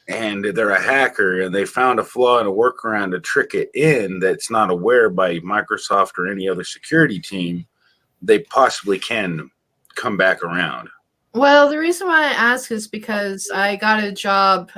and they're a hacker and they found a flaw and a workaround to trick it in that's not aware by Microsoft or any other security team, they possibly can come back around. Well, the reason why I ask is because I got a job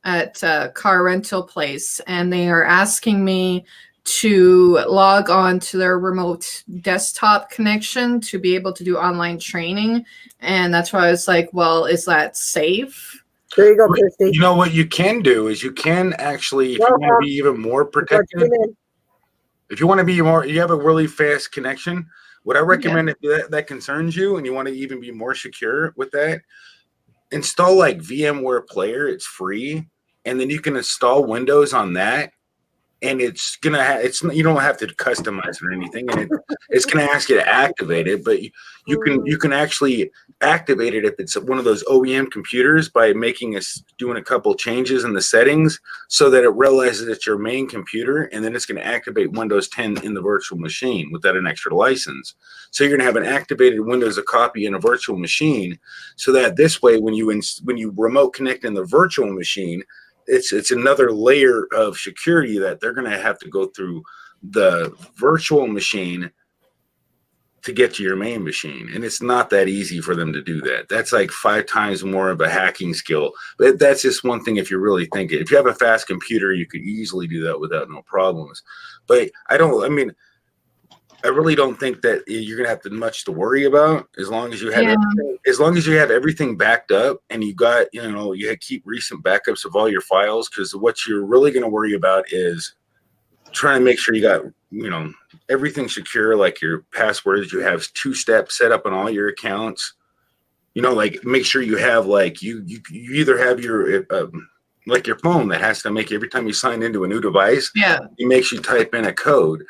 at a car rental place, and they are asking me to log on to their remote desktop connection to be able to do online training. And that's why I was like, well, is that safe? There you go, Christy. You know what you can do is you can actually, if you want to be even more protected, if you want to be more, you have a really fast connection. What I recommend, if that concerns you and you want to even be more secure with that, install like VMware Player. It's free, and then you can install Windows on that, and it's gonna you don't have to customize it or anything, and it's gonna ask you to activate it, but you can actually activate it if it's one of those OEM computers by doing a couple changes in the settings so that it realizes it's your main computer, and then it's going to activate Windows 10 in the virtual machine without an extra license. So you're going to have an activated Windows copy in a virtual machine, so that this way when you remote connect in the virtual machine, it's another layer of security that they're going to have to go through the virtual machine to get to your main machine. And it's not that easy for them to do that. That's like 5 times more of a hacking skill. But that's just one thing if you really think it. If you have a fast computer, you could easily do that without no problems. But I really don't think that you're gonna have much to worry about as long as you have everything backed up, and you keep recent backups of all your files, because what you're really gonna worry about is trying to make sure you got everything secure, like your passwords. You have 2-step set up on all your accounts. You know, like make sure you have like you either have your like your phone that has to make every time you sign into a new device, it makes you type in a code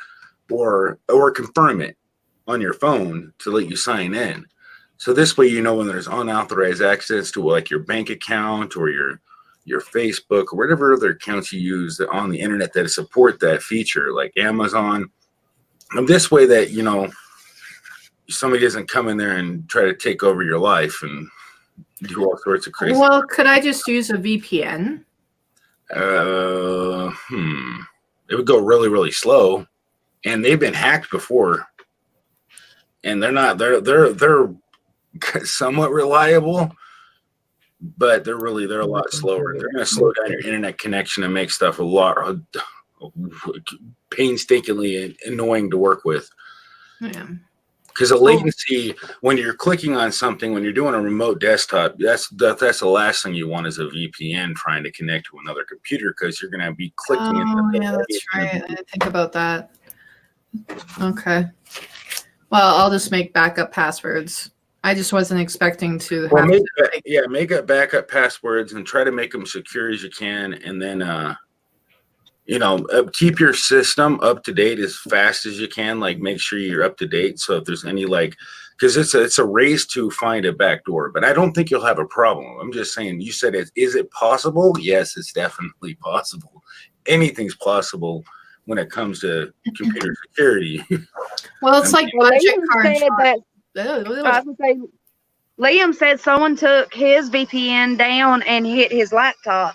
or confirm it on your phone to let you sign in. So this way, you know, when there's unauthorized access to like your bank account or your Facebook or whatever other accounts you use on the internet that support that feature, like Amazon. And this way that, you know, somebody doesn't come in there and try to take over your life and do all sorts of crazy. Well, could I just use a VPN? It would go really, really slow. And they've been hacked before. And they're somewhat reliable, but they're a lot slower. They're going to slow down your internet connection and make stuff a lot painstakingly annoying to work with. Yeah. Because the latency, when you're clicking on something, when you're doing a remote desktop, that's the last thing you want is a VPN trying to connect to another computer, because you're going to be clicking. Yeah, that's right. I didn't think about that. Okay. Well, I'll just make backup passwords. I just wasn't expecting to have make up backup passwords and try to make them secure as you can, and then keep your system up to date as fast as you can. Like, make sure you're up to date. So if there's any because it's a race to find a backdoor, but I don't think you'll have a problem. I'm just saying. You said is it possible? Yes, it's definitely possible. Anything's possible when it comes to computer security. Well, it's like budget card. Liam said someone took his VPN down and hit his laptop.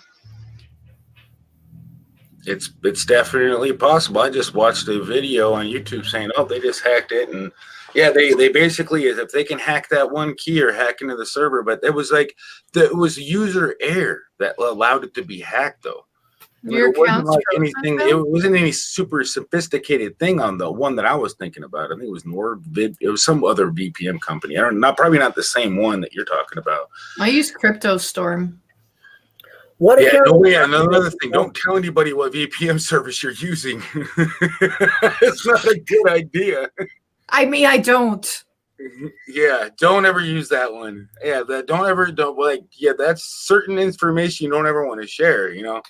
It's definitely possible. I just watched a video on YouTube saying, "Oh, they just hacked it," and yeah, they basically, if they can hack that one key or hack into the server, but it was it was user error that allowed it to be hacked, though. It wasn't like anything. It wasn't any super sophisticated thing on the one that I was thinking about. I think it was NordVPN. It was some other VPN company. Probably not the same one that you're talking about. I use CryptoStorm. Another thing. Don't tell anybody what VPN service you're using. It's not a good idea. I mean, I don't. Yeah, don't ever use that one. Yeah, that's certain information you don't ever want to share. You know.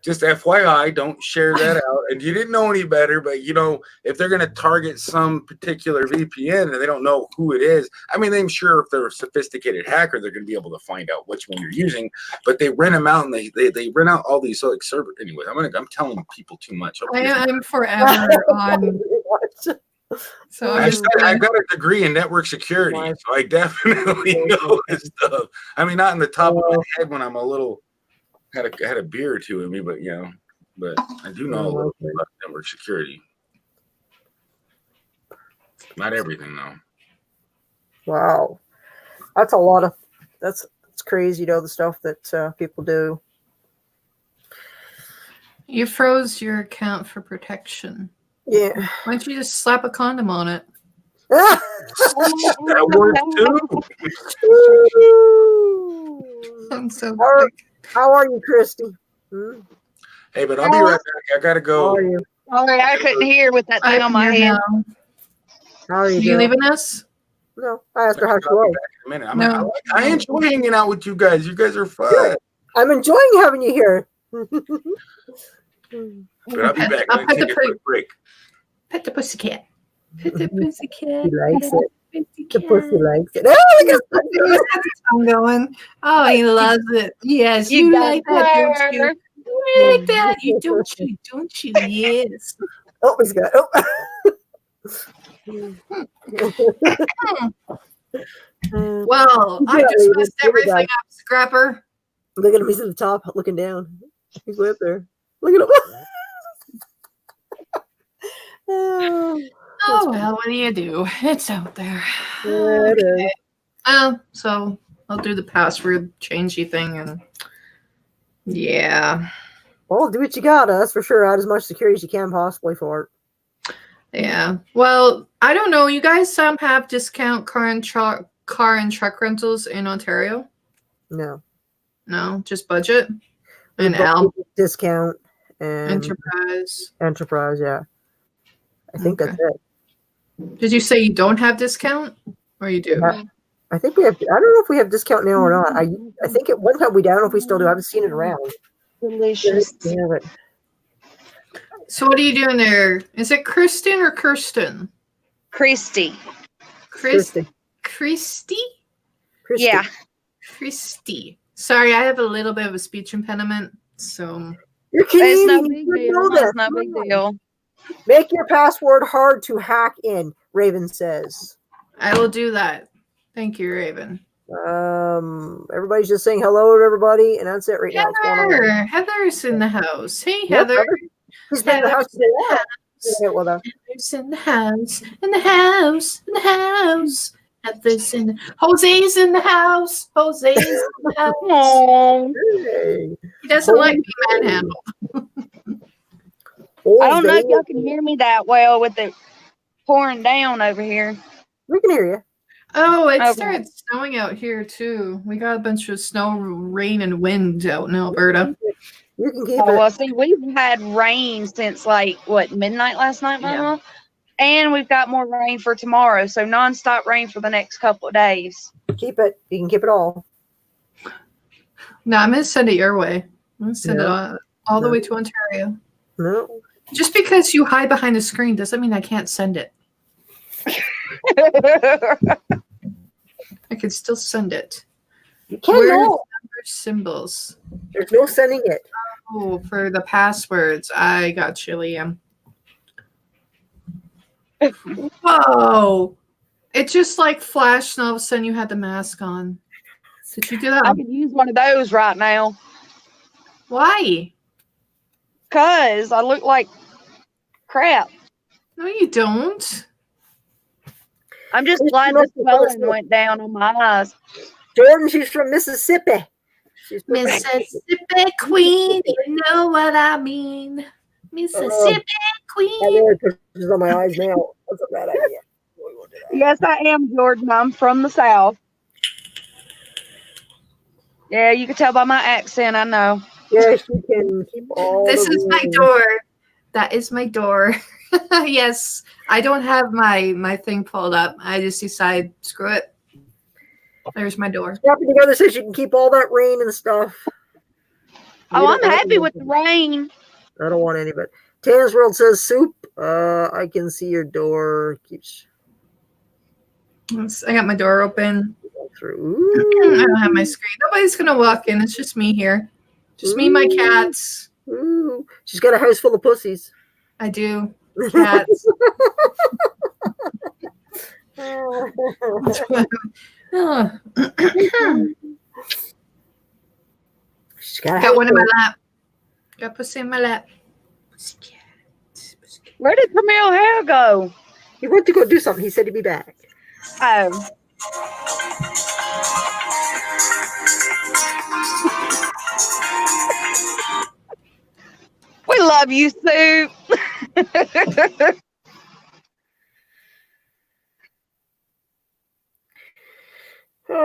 Just FYI, don't share that out. And you didn't know any better, but if they're going to target some particular VPN and they don't know who it is, I mean, I'm sure if they're a sophisticated hacker, they're going to be able to find out which one you're using. But they rent them out, and they rent out all these servers. Anyway, I'm telling people too much. I'm forever on. So I got a degree in network security, so I definitely know this stuff. I mean, not in the top of my head when I'm a little. Had a beer or two in me, but I do know a little bit about network security. Not everything, though. Wow, that's a lot of that's crazy. The stuff that people do. You froze your account for protection. Yeah. Why don't you just slap a condom on it? That works too. I'm so How are you, Christy? Hey, but I'll be right back. I gotta go. How are you? Sorry, I couldn't hear with that thing on my head. How are you? You leaving us? No, I asked her how she was. I enjoy hanging out with you guys. You guys are fun. Yeah. I'm enjoying having you here. But I'll be back. I'm gonna take a quick break. Pet the pussycat. Pet the pussycat. He likes it. The pussy likes it. I'm going. Oh, he loves it. Yes, you like that, don't you? You like that, don't you? Yes. Oh, he's got. Well, I just messed everything up, Scrapper. Look at him. He's at the top, looking down. He's way up there. Look at him. Oh, well, what do you do? It's out there. Yeah, it is. So I'll do the password changey thing, and yeah. Well, do what you gotta. That's for sure. Add as much security as you can possibly for it. Yeah. Well, I don't know. You guys have discount car and truck rentals in Ontario? No. No, just budget and Al discount and Enterprise. Enterprise, yeah. I think that's it. Did you say you don't have discount, or you do? Yeah. I think we have. I don't know if we have discount now or not. I think at one time we did. I don't know if we still do. I haven't seen it around. Delicious. Yeah, but So what are you doing there? Is it Kristen or Kirsten? Christy. Christy. Christy? Yeah. Christy. Sorry, I have a little bit of a speech impediment, so You're It's Canadian. no You big should deal. know that. It's no big deal. Make your password hard to hack in. Raven says. I will do that. Thank you, Raven. Everybody's just saying hello to everybody, and that's it right now. What's going on? Heather's in the house. Hey, Yep, Heather. She's been in the house Heather's in the today. house. Yeah, well, Heather's in the house. In the house. In the house. Heather's in the Jose's in the house. Jose's in the house. Oh, hey. He doesn't like me manhandled. I don't know if y'all can hear me that well with it pouring down over here. We can hear you. Oh, it Okay. started snowing out here too. We got a bunch of snow, rain, and wind out in Alberta. You can keep Oh, it. well, see, we've had rain since like midnight last night, Mama? Yeah. And we've got more rain for tomorrow, so nonstop rain for the next couple of days. Keep it. You can keep it all. No, I'm gonna send it your way. I'm gonna send it Yeah. all the No. way to Ontario. No. Just because you hide behind the screen doesn't mean I can't send it. I can still send it. You can't Where's know. number symbols? There's no sending it. Oh, for the passwords, I got you, Liam. Whoa! It just like flashed, and all of a sudden you had the mask on. Did you do that? I could use one of those right now Why? because I look like crap. No, you don't. I'm just It's glad not the the swelling first went down on my eyes. Jordan, she's from Mississippi. She's from Mississippi Queen, you know what I mean. Mississippi I Queen. wear pictures on my eyes now. That's a bad idea. We won't do that. Yes, I am, Jordan. I'm from the South. Yeah, you can tell by my accent, I know. Yes, you can keep all This the is my rules. door. That is my door. Yes, I don't have my thing pulled up. I just decide, screw it. There's my door. Snapping together says you can keep all that rain and stuff. Oh, You I'm don't have happy any- with the rain. I don't want any, but Tanner's World says soup. I can see your door. Keeps I got my door open. through. I don't have my screen. Nobody's gonna walk in. It's just me here. Just me, and my cats. Ooh. She's got a house full of pussies. I do. Cats. Oh. She's got a Got house one in my full. lap. Got pussy in my lap. Pussycat. Pussycat. Where did Camille Hair go? He went to go do something. He said he'd be back. Oh. We love you, Soup. Yeah,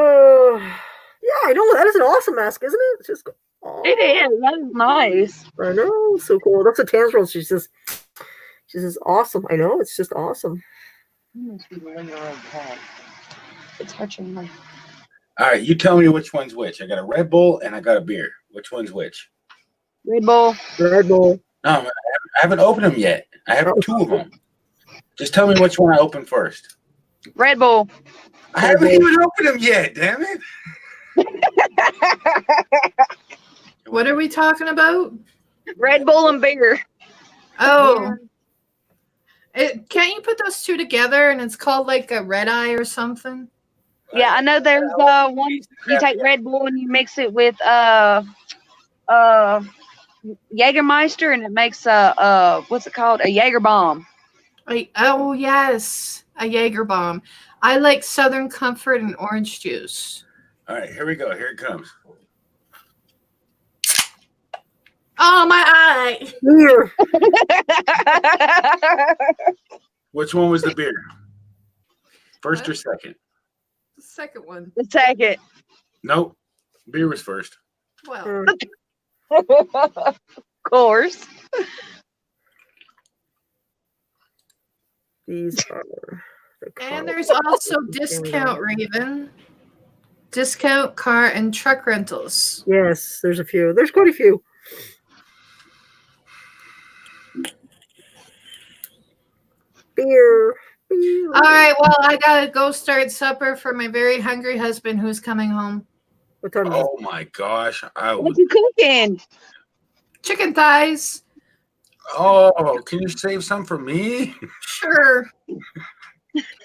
I know. That is an awesome mask, isn't it? It's just. Oh, It is. That is nice. I know. So cool. That's a Tanner's World. She says, awesome. I know. It's just awesome. It's touching me. All right, you tell me which one's which. I got a Red Bull and I got a beer. Which one's which? Red Bull. Red Bull. No, I haven't opened them yet. I have two of them. Just tell me which one I opened first. Red Bull. I haven't even opened them yet. Damn it! What are we talking about? Red Bull and beer. Oh. Can't you put those two together and it's called like a red eye or something? Yeah, I know there's one you take Red Bull and you mix it with Jägermeister and it makes what's it called? A Jaeger bomb. Oh yes, a Jaeger bomb. I like Southern Comfort and orange juice. All right, here we go. Here it comes. Oh my eye! Beer. Which one was the beer? First or second? The second one. The second. Nope. Beer was first. Well, Of course. These are the And cars. there's also Discount Raven, Discount Car and Truck Rentals. Yes, there's a few. There's quite a few. Beer. All right, well, I gotta go start supper for my very hungry husband who's coming home. What time is it? Oh my gosh. What you cooking? Chicken thighs. Oh, can you save some for me? Sure.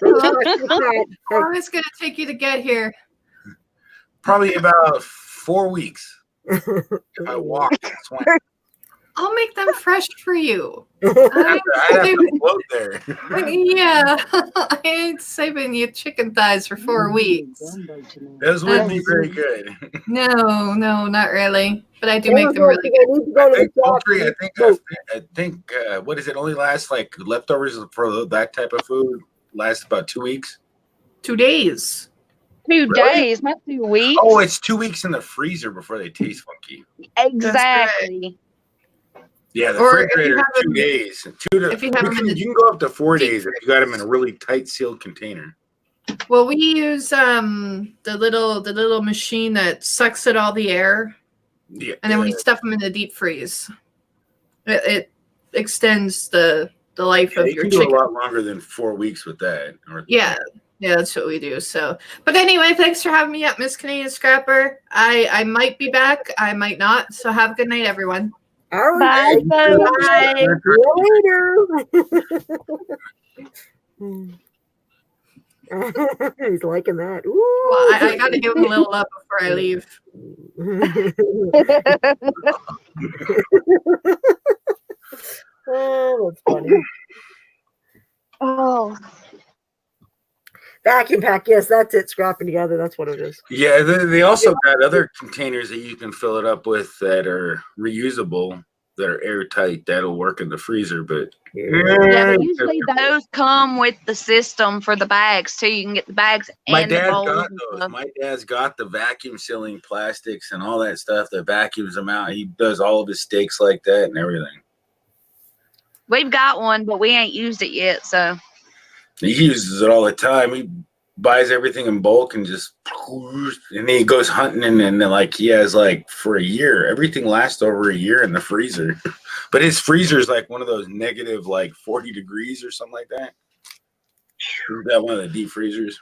How long is it gonna take you to get here? Probably about 4 weeks. If I walk, that's why. I'll make them fresh for you. I have to float there. Yeah, I ain't saving you chicken thighs for 4 weeks. Those would be very good. No, not really. But I do make them really good. I think poultry, I think what is it? Only lasts like leftovers for that type of food lasts about 2 weeks. 2 days. 2 days, not 2 weeks. Oh, it's 2 weeks in the freezer before they taste funky. Exactly. Yeah, the Or if you refrigerator have 2 them- days. if you have them in the You can go up to 4 deep days if you got them in a really tight sealed container. Well, we use the little machine that sucks at all the air, Yeah, and then we stuff them in the deep freeze. It extends the life of you your can go chicken. a lot longer than 4 weeks with that. Yeah, that's what we do. So, but anyway, thanks for having me up, Miss Canadian Scrapper. I might be back, I might not. So have a good night, everyone. All Bye, right. bye. See you later. He's liking that. Ooh. Well, I got to give him a little love before I leave. Oh, that's funny. Oh, Vacuum pack. Yes, that's it. Scrapping together. That's what it is. Yeah, they also got other containers that you can fill it up with that are reusable, that are airtight. That'll work in the freezer, but yeah, but usually those come with the system for the bags too. You can get the bags my and the dad's bowls got and those. stuff. My dad's got the vacuum sealing plastics and all that stuff that vacuums them out. He does all of his steaks like that and everything. We've got one, but we ain't used it yet. So He uses it all the time. He buys everything in bulk and just, and then he goes hunting and then like he has like for a year. Everything lasts over a year in the freezer. But his freezer is like one of those negative like 40 degrees or something like that. He's got one of the deep freezers.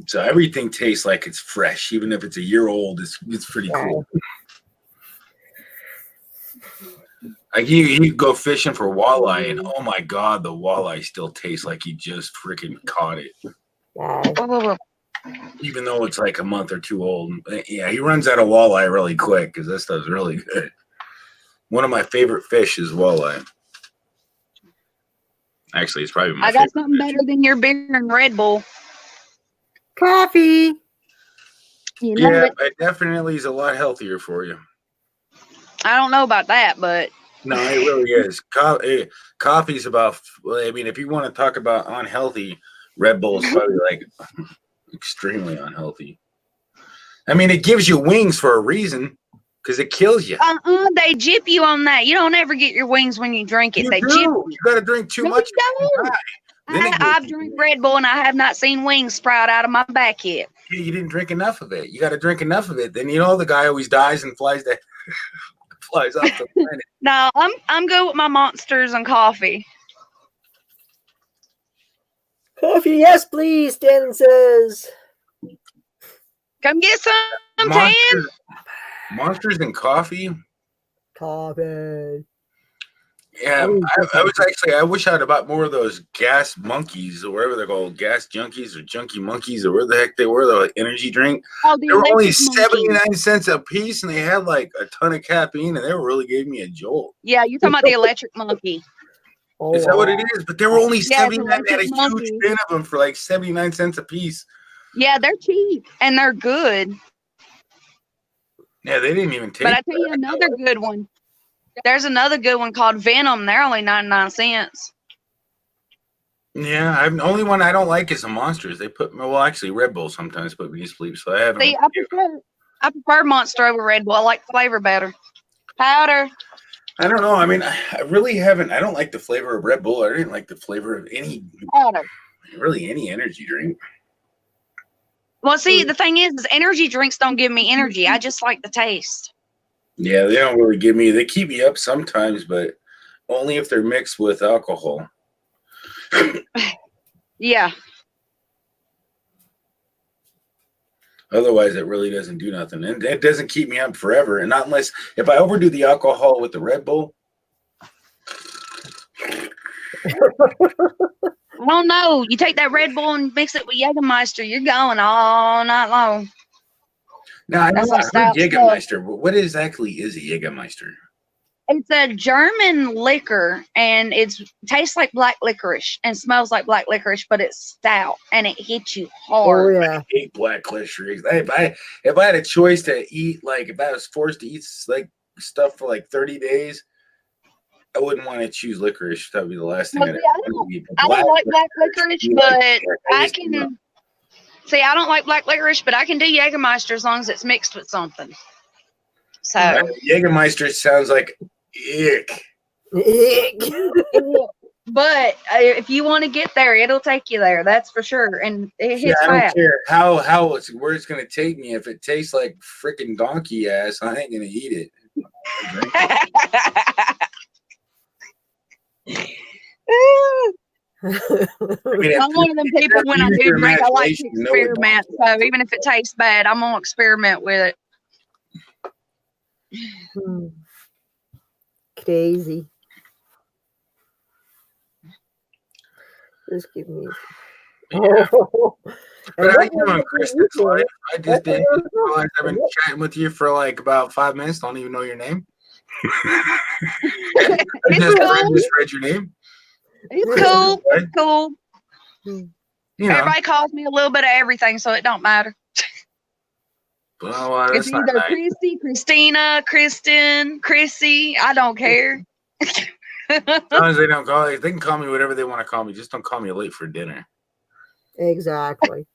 So everything tastes like it's fresh, even if it's a year old. It's pretty cool. Like you go fishing for walleye, and oh my god, the walleye still tastes like you just freaking caught it, Wow. even though it's like a month or two old. Yeah, he runs out of walleye really quick because that stuff's really good. One of my favorite fish is walleye. Actually, it's probably my I got favorite something fish. better than your beer and Red Bull. Coffee. You know Yeah, it. it definitely is a lot healthier for you. I don't know about that, but No, it really is. Coffee's about. Well, I mean, if you want to talk about unhealthy, Red Bull is probably like extremely unhealthy. I mean, it gives you wings for a reason because it kills you. they jip you on that. You don't ever get your wings when you drink it. You They do. jip You you. got to drink too No, much. you you don't. die. Then it I've gets you. drank Red Bull and I have not seen wings sprout out of my back yet. Yeah, you didn't drink enough of it. You got to drink enough of it. Then you know the guy always dies and flies flies off the planet. No, I'm good with my monsters and coffee. Coffee. Yes, please. Stan says. Come get some, Tan. Monsters and coffee. Coffee. Yeah, I wish I had about more of those gas monkeys or whatever they're called, gas junkies or junkie monkeys or where the heck they were, the energy drink. Oh, the They were only electric monkey. 79 cents a piece and they had like a ton of caffeine and they really gave me a jolt. Yeah, you're talking about the electric monkey. Oh, Is that what it is? But they were only Yeah, it's 79. They had a electric huge monkey. bin of them for like 79 cents a piece. Yeah, they're cheap and they're good. Yeah, they didn't even taste But I tell you bad. another good one. There's another good one called Venom. They're only 99 cents. Yeah, the only one I don't like is the Monsters. They put well, actually, Red Bull sometimes put me to sleep, so I haven't. See, I prefer Monster over Red Bull. I like the flavor better. Powder. I don't know. I mean, I really haven't. I don't like the flavor of Red Bull. I didn't like the flavor of really any energy drink. Well, see, the thing is energy drinks don't give me energy. I just like the taste. Yeah, they don't really give me. They keep me up sometimes, but only if they're mixed with alcohol. Yeah. Otherwise, it really doesn't do nothing, and it doesn't keep me up forever. And not unless if I overdo the alcohol with the Red Bull. Well, no, you take that Red Bull and mix it with Jägermeister, you're going all night long. Now, I know That's I some heard stout Jägermeister, but what exactly is a Jägermeister? It's a German liquor, and it tastes like black licorice and smells like black licorice, but it's stout and it hits you hard. Oh yeah. I hate black licorice. If I had a choice to eat, like if I was forced to eat like stuff for like 30 days, I wouldn't want to choose licorice. That would be the last thing. Well, I don't like black licorice, but I can see. I don't like black licorice, but I can do Jägermeister as long as it's mixed with something. So Jägermeister sounds like ick. But if you want to get there, it'll take you there. That's for sure. And it hits I don't fast. care where it's gonna take me. If it tastes like freaking donkey ass, I ain't gonna eat it. I'm one of them people when I do drink, I like to experiment. So even if it tastes bad, I'm gonna experiment with it. Crazy. Just give me. Yeah. Oh. But how you doing, Chris? I just didn't realize I've been chatting with you for like about 5 minutes. Don't even know your name. I just read your name. It's cool. It's cool. You know. Everybody calls me a little bit of everything, so it don't matter. Well, It's either nice. Christy, Christina, Kristen, Chrissy. I don't care. As long as they don't call, they can call me whatever they want to call me. Just don't call me late for dinner. Exactly.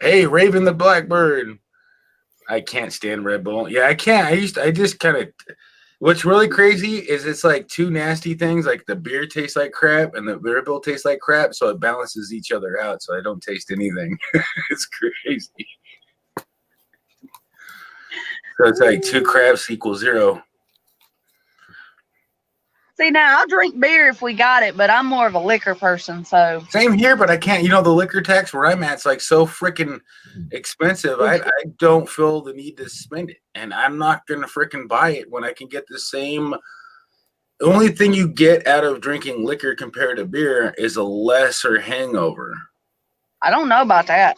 Hey, Raven the Blackbird. I can't stand Red Bull. Yeah, I can't. I just kind of. What's really crazy is it's like two nasty things. Like the beer tastes like crap and the Red Bull tastes like crap, so it balances each other out. So I don't taste anything. It's crazy. So it's like 2 craps equals 0. See, now I'll drink beer if we got it, but I'm more of a liquor person. So Same here, but I can't. You know, the liquor tax where I'm at, it's like so freaking expensive. I don't feel the need to spend it, and I'm not gonna freaking buy it when I can get the same. The only thing you get out of drinking liquor compared to beer is a lesser hangover. I don't know about that.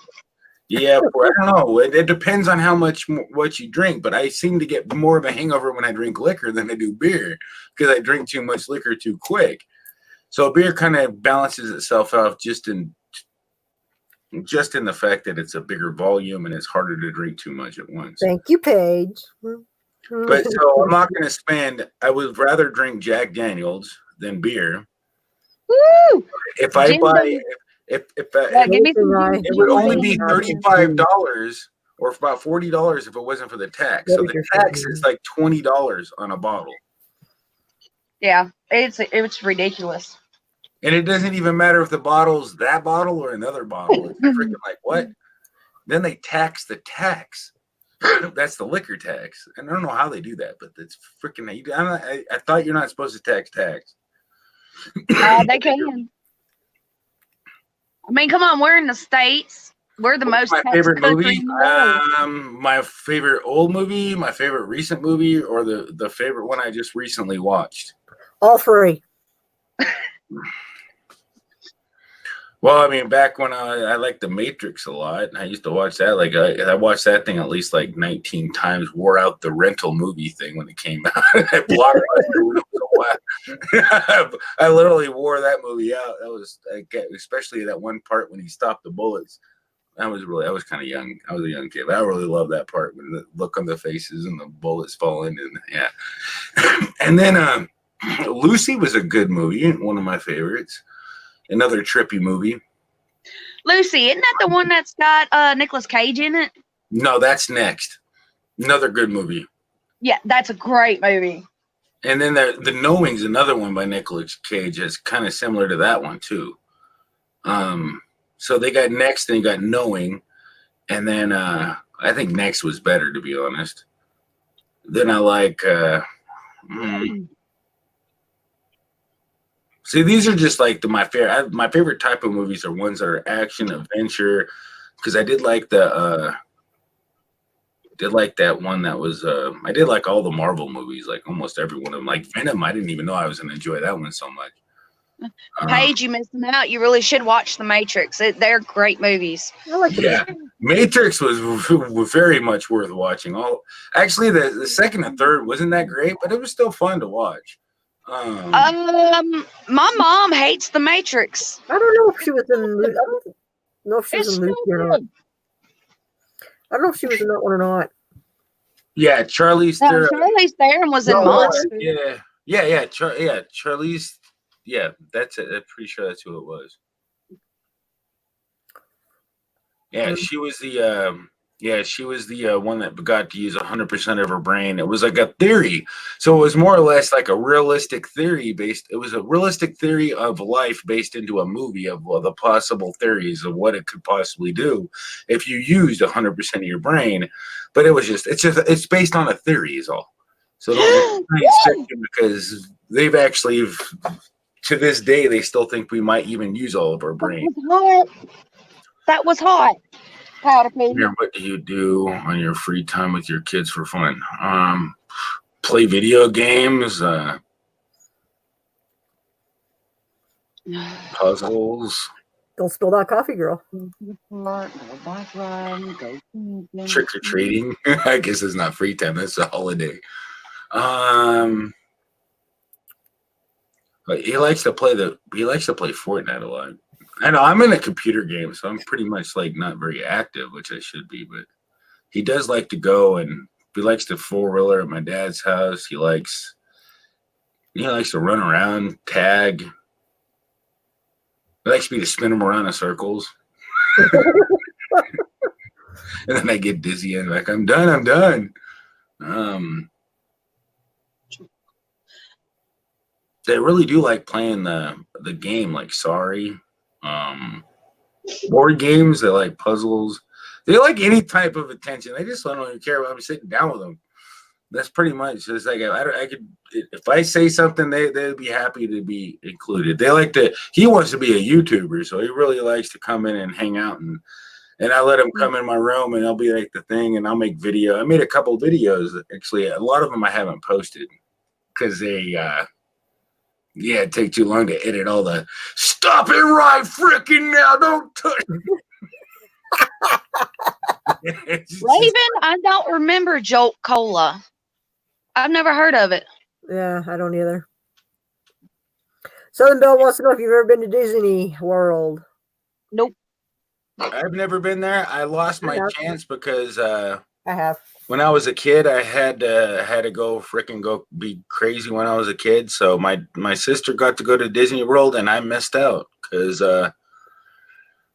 Yeah, I don't know. It depends on how much what you drink, but I seem to get more of a hangover when I drink liquor than I do beer because I drink too much liquor too quick. So beer kind of balances itself out just in the fact that it's a bigger volume and it's harder to drink too much at once. Thank you, Paige. But so I'm not going to spend. I would rather drink Jack Daniels than beer. Woo! If I buy. If Give me some it would only be $35 or about $40 if it wasn't for the tax. So the tax is like $20 on a bottle. Yeah, it's ridiculous. And it doesn't even matter if the bottle's that bottle or another bottle. It's freaking like what? Then they tax the tax. That's the liquor tax. And I don't know how they do that, but it's freaking. I thought you're not supposed to tax. They can. I mean, come on, we're in the States. We're the most my taxed favorite country movie. in the world. My favorite old movie, my favorite recent movie, or the favorite one I just recently watched. All three. Well, I mean, back when I liked The Matrix a lot, I used to watch that. Like I watched that thing at least like 19 times. Wore out the rental movie thing when it came out. I literally wore that movie out. That was especially that one part when he stopped the bullets. I was kind of young. I was a young kid, but I really loved that part when the look on the faces and the bullets falling. And yeah, and then Lucy was a good movie, one of my favorites. Another trippy movie. Lucy, isn't that the one that's got Nicolas Cage in it? No, that's next. Another good movie. Yeah, that's a great movie. And then the Knowing's another one by Nicolas Cage. It's kind of similar to that one too. So they got Next and you got Knowing, and then I think Next was better, to be honest. Then I like. See, these are just like my favorite. My favorite type of movies are ones that are action, adventure. Because I did like that one that was. I did like all the Marvel movies, like almost every one of them. Like Venom, I didn't even know I was gonna enjoy that one so much. Paige, you missed them out. You really should watch The Matrix. They're great movies. I like Yeah, Matrix was very much worth watching. Actually, the second and third wasn't that great, but it was still fun to watch. My mom hates The Matrix. I don't know if she was in. I don't know if she was in Lucy or not. I don't know if she was in that one or not. Yeah, Charlize Theron. Charlize Theron was in Monster. Yeah. Charlize. Yeah, that's it. I'm pretty sure that's who it was. Yeah, she was the one that got to use 100% of her brain. It was like a theory. So it was more or less like a realistic theory it was a realistic theory of life based into a movie of the possible theories of what it could possibly do if you used 100% of your brain. But it's based on a theory is all. So don't be fiction because they've actually, to this day, they still think we might even use all of our brain. That was hot. Powder baby. What do you do on your free time with your kids for fun? Play video games, puzzles. Don't spill that coffee, girl. Trick or treating. I guess it's not free time. That's a holiday. But he likes to play Fortnite a lot. I know I'm in a computer game, so I'm pretty much like not very active, which I should be. But he does like to go, and he likes to four-wheeler at my dad's house. He likes to run around, tag. He likes me to spin him around in circles. And then I get dizzy and like, I'm done. They really do like playing the game, like Sorry. Board games, they like puzzles. They like any type of attention. They just don't even care about me sitting down with them. That's pretty much just like I could if I say something, they'd be happy to be included. He wants to be a YouTuber, so he really likes to come in and hang out and I let him come in my room and I'll be like the thing and I'll make video. I made a couple videos actually. A lot of them I haven't posted because they it take too long to edit all the stop it right freaking now, don't touch. Raven, I don't remember Jolt Cola. I've never heard of it. Yeah, I don't either. Southern Belle wants to know if you've ever been to Disney World. Nope. I've never been there. I lost my chance because I have. When I was a kid, I had to go be crazy when I was a kid. So my sister got to go to Disney World, and I missed out because I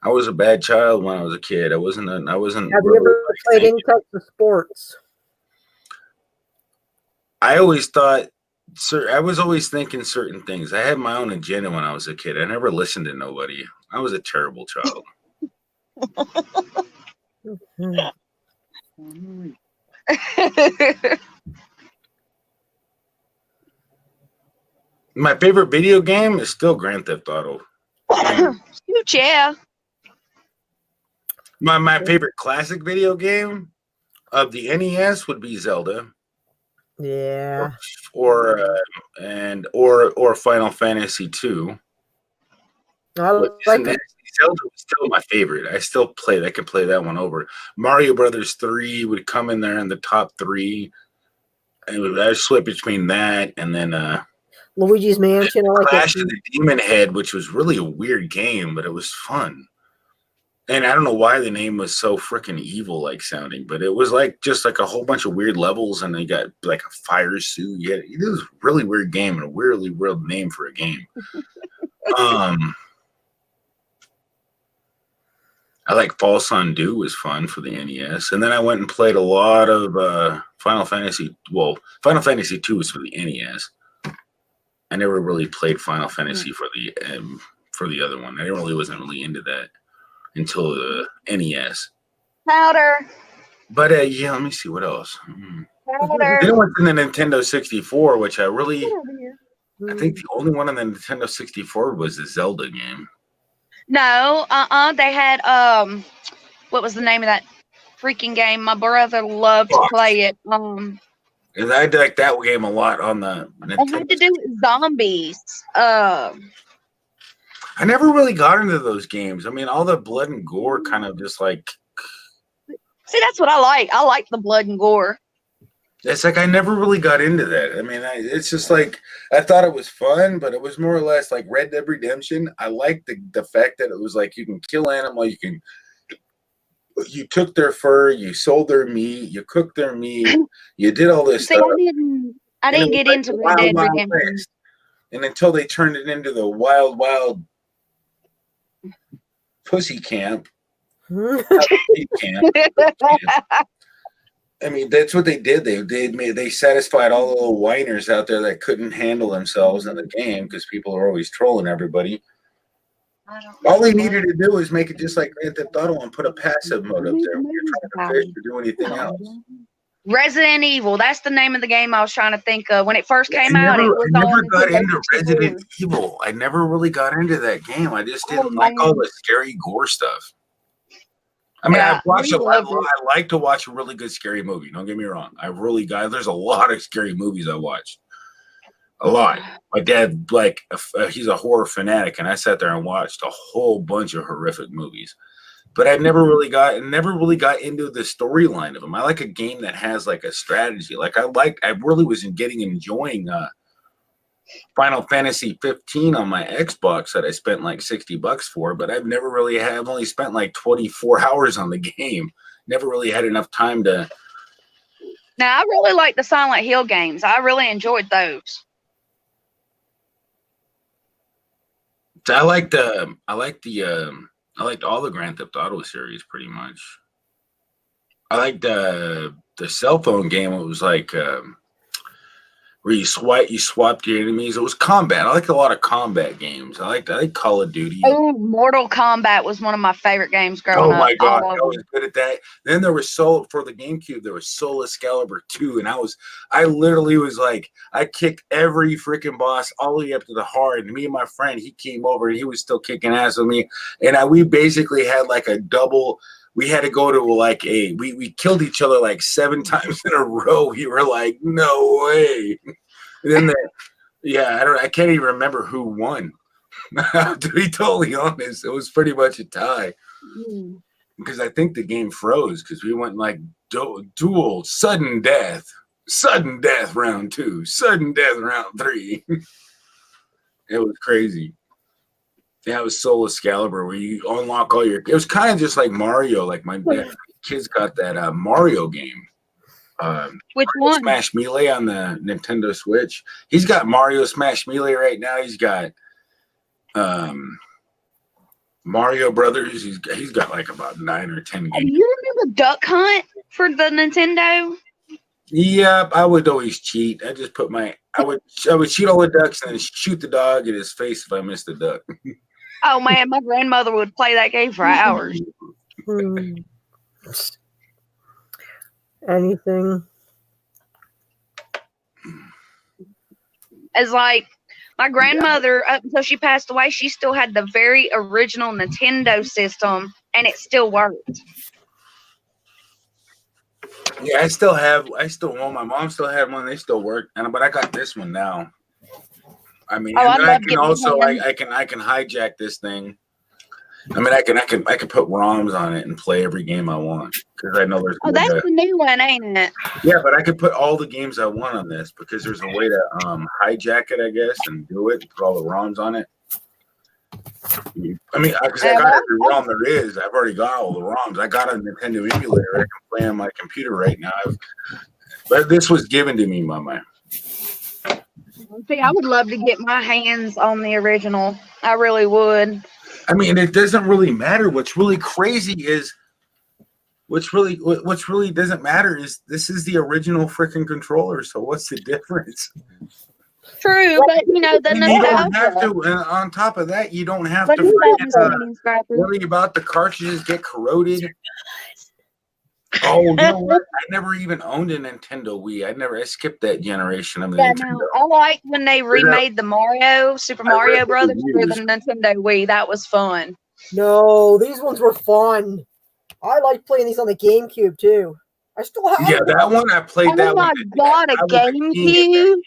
was a bad child when I was a kid. I wasn't. Have you ever played any types of sports? I was always thinking certain things. I had my own agenda when I was a kid. I never listened to nobody. I was a terrible child. My favorite video game is still Grand Theft Auto. Yeah. My favorite classic video game of the NES would be Zelda. Yeah. Or Final Fantasy 2. Zelda was still my favorite. I can play that one over. Mario Brothers 3 would come in there in the top 3. And I switch between that and then Luigi's Mansion. I like Clash of the Demon Head, which was really a weird game, but it was fun. And I don't know why the name was so freaking evil like sounding, but it was just like a whole bunch of weird levels, and they got like a fire suit. Yeah, it was a really weird game and a weirdly weird name for a game. I like False Undo was fun for the NES, and then I went and played a lot of Final Fantasy. Well, Final Fantasy 2 was for the NES. I never really played Final Fantasy for the other one. I really wasn't really into that until the NES. Powder. But yeah, let me see what else. Powder. Then I went to the Nintendo 64, which I think the only one on the Nintendo 64 was the Zelda game. No, they had what was the name of that freaking game? My brother loved to play it. And I liked that game a lot on the Nintendo. It had to do with zombies. I never really got into those games. I mean, all the blood and gore kind of just like. See, that's what I like. I like the blood and gore. It's like I never really got into that. I mean, it's just like I thought it was fun, but it was more or less like Red Dead Redemption. I liked the fact that it was like you can kill animals, you took their fur, you sold their meat, you cooked their meat, you did all this stuff. I didn't get into Red Dead Redemption. And until they turned it into the wild pussy camp. I mean, that's what they did. They satisfied all the little whiners out there that couldn't handle themselves in the game because people are always trolling everybody. All they needed to do is make it just like Grand Theft Auto and put a passive mode up there when you're trying to fish or do anything else. Resident Evil. That's the name of the game I was trying to think of. When it first came out, it was I never on got into Resident Evil. I never really got into that game. I just didn't like all the scary gore stuff. I mean, I've watched I like to watch a really good scary movie. Don't get me wrong. There's a lot of scary movies I watched. A lot. My dad, he's a horror fanatic, and I sat there and watched a whole bunch of horrific movies. But I never really got into the storyline of them. I like a game that has like a strategy. I really was enjoying Final Fantasy 15 on my Xbox that I spent like $60 for, but I've only spent like 24 hours on the game. Never really had enough time to. Now I really like the Silent Hill games. I really enjoyed those. I liked all the Grand Theft Auto series pretty much. I liked the cell phone game. It was like where you swapped your enemies. It was combat. I like a lot of combat games. I like Call of Duty. Oh, Mortal Kombat was one of my favorite games growing up. Oh my god, I was good at that. Then there was for the GameCube, there was Soul Calibur 2, and I literally was like, I kicked every freaking boss all the way up to the hard. And me and my friend, he came over and he was still kicking ass with me, and we basically had like a double. We had to go to we killed each other like 7 times in a row. We were like, no way. And then I can't even remember who won. To be totally honest, it was pretty much a tie. Because I think the game froze because we went like duel, sudden death round 2, sudden death round 3. It was crazy. Yeah, it was Soul Calibur where you unlock all your. It was kind of just like Mario. Like my kids got that Mario game. Which one? Smash Melee on the Nintendo Switch. He's got Mario Smash Melee right now. He's got Mario Brothers. He's got like about 9 or 10 games. Do you remember Duck Hunt for the Nintendo? Yeah, I would always cheat. I just put I would cheat all the ducks and then shoot the dog in his face if I missed the duck. Oh man, my grandmother would play that game for hours. Anything? It's like my grandmother, up until she passed away, she still had the very original Nintendo system, and it still worked. Yeah, I still own. My mom still had one. They still work, but I got this one now. I mean, I can also I can hijack this thing. I mean, I can put ROMs on it and play every game I want because I know there's. Oh, that's the new one, ain't it? Yeah, but I could put all the games I want on this because there's a way to hijack it, I guess, and do it. Put all the ROMs on it. I mean, because I got every ROM there is. I've already got all the ROMs. I got a Nintendo emulator I can play on my computer right now. But this was given to me by my. See, I would love to get my hands on the original. I really would. I mean, it doesn't really matter. What's really crazy is what's really doesn't matter is this is the original freaking controller. So what's the difference? True, but you know the And you don't have nostalgia. to. And on top of that, you don't have But to you got freaking, Mr. Scrapper. worry about the cartridges get corroded. Oh, you know what? I never even owned a Nintendo Wii. I skipped that generation of the Yeah, Nintendo. no, I like when they remade the Super Mario Brothers for the reviews. Nintendo Wii. That was fun. No, these ones were fun. I like playing these on the GameCube too. I still have Yeah, them. that one I played. Oh that my one. god, a I was a king at GameCube!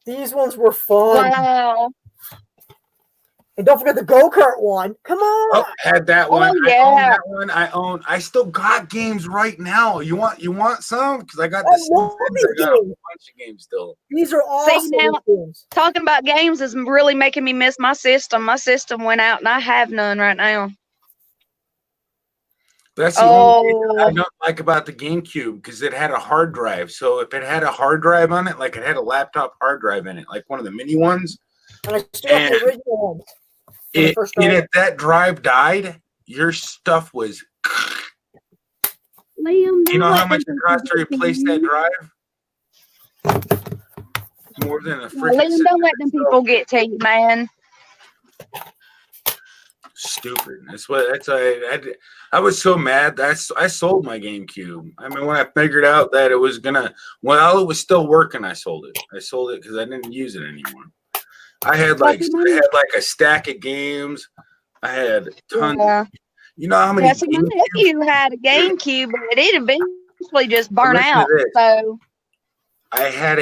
These ones were fun. Wow. And don't forget the go-kart one. Come on. Oh, had that one. Oh, I own yeah. that one. I still got games right now. You want some? Because I got I this. love these I got a games. bunch of games still. These are awesome now- games. Talking about games is really making me miss my system. My system went out and I have none right now. That's the only thing I Oh, don't like about the GameCube because it had a hard drive. So if it had a hard drive on it, like it had a laptop hard drive in it, like one of the mini ones, And I still have the And original ones. When I first started. if that drive died, your stuff was. Liam, You know how much it costs to replace that drive? More than a freaking. Liam, don't let them people get to you, man. Stupid. I was so mad that I sold my GameCube. I mean, when I figured out that it was gonna, while it was still working, I sold it. I sold it because I didn't use it anymore. I had like a stack of games. I had tons. Yeah. You know how many? Yeah, so my nephew had a GameCube, but it eventually just burned Listen to out. this. So I had